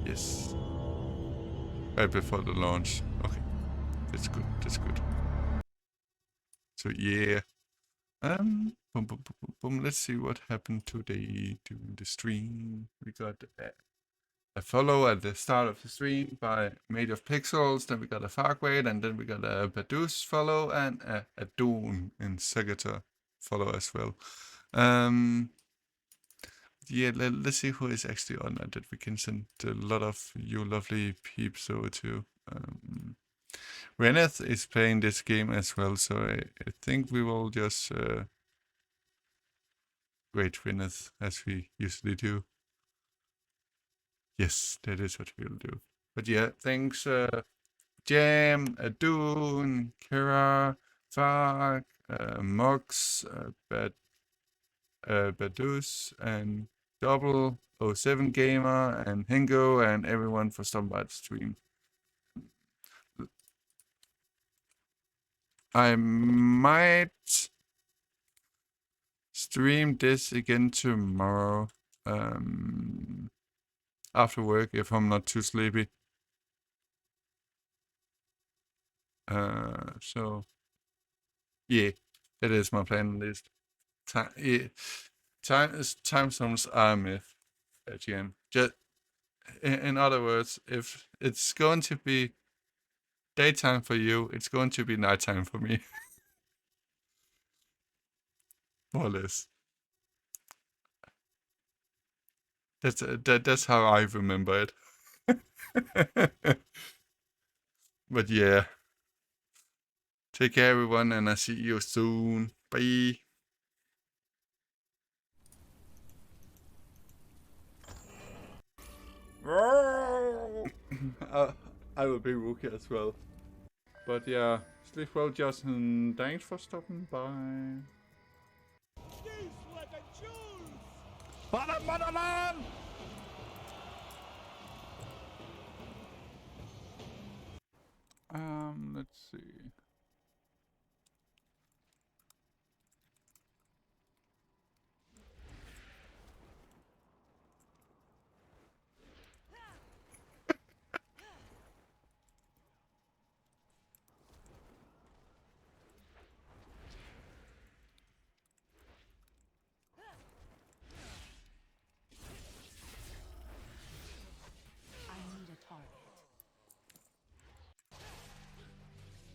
Yes. Right before the launch. Okay. That's good. That's good. So yeah. Boom, boom, boom, boom, boom. Let's see what happened today during the stream. We got a follow at the start of the stream by Made of Pixels, then we got a Farquaid, and then we got a Badus follow and a Dawn in Segator follow as well. Yeah, let's see who is actually on that we can send a lot of you lovely peeps over to. Reneth is playing this game as well, so I think we will just rate Reneth as we usually do. Yes, that is what we'll do. But yeah, thanks Jam, Adun, Kira, Fark, Mox, Badus, and Double, 07 Gamer, and Hingo, and everyone for stopping by the stream. I might stream this again tomorrow after work if I'm not too sleepy. So yeah, that is my plan list. Time zones are a myth at GM. Just in other words, if it's going to be daytime for you, it's going to be nighttime for me. More or less. That's how I remember it. But yeah. Take care everyone and I'll see you soon. Bye. I will be rookie as well. But yeah, sleep well, Justin. Thanks for stopping by. Let's see.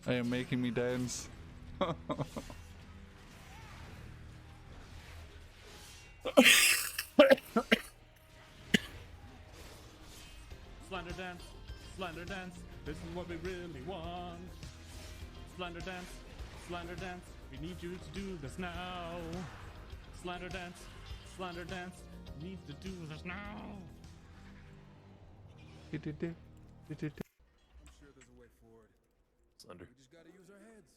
Are you making me dance? Slender dance, slender dance, this is what we really want. Slender dance, we need you to do this now. Slender dance, we need to do this now. I'm sure there's a way forward. Slender. We just gotta use our heads.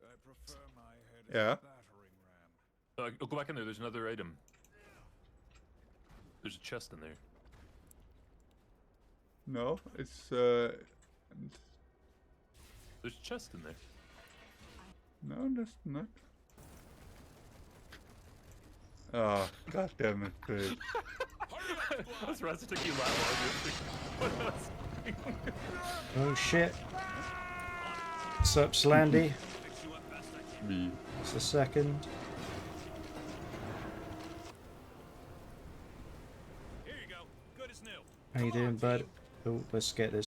I prefer my head as Yeah. a battering ram. Go back in there. There's another item. There's a chest in there. No, it's There's a chest in there. no, that's not. Oh, god damn it, dude. I was surprised it took you that long. Oh shit. What's up, Slandy? Me. Just a second. Here you go. Good as new. How you doing, bud? Oh, let's get this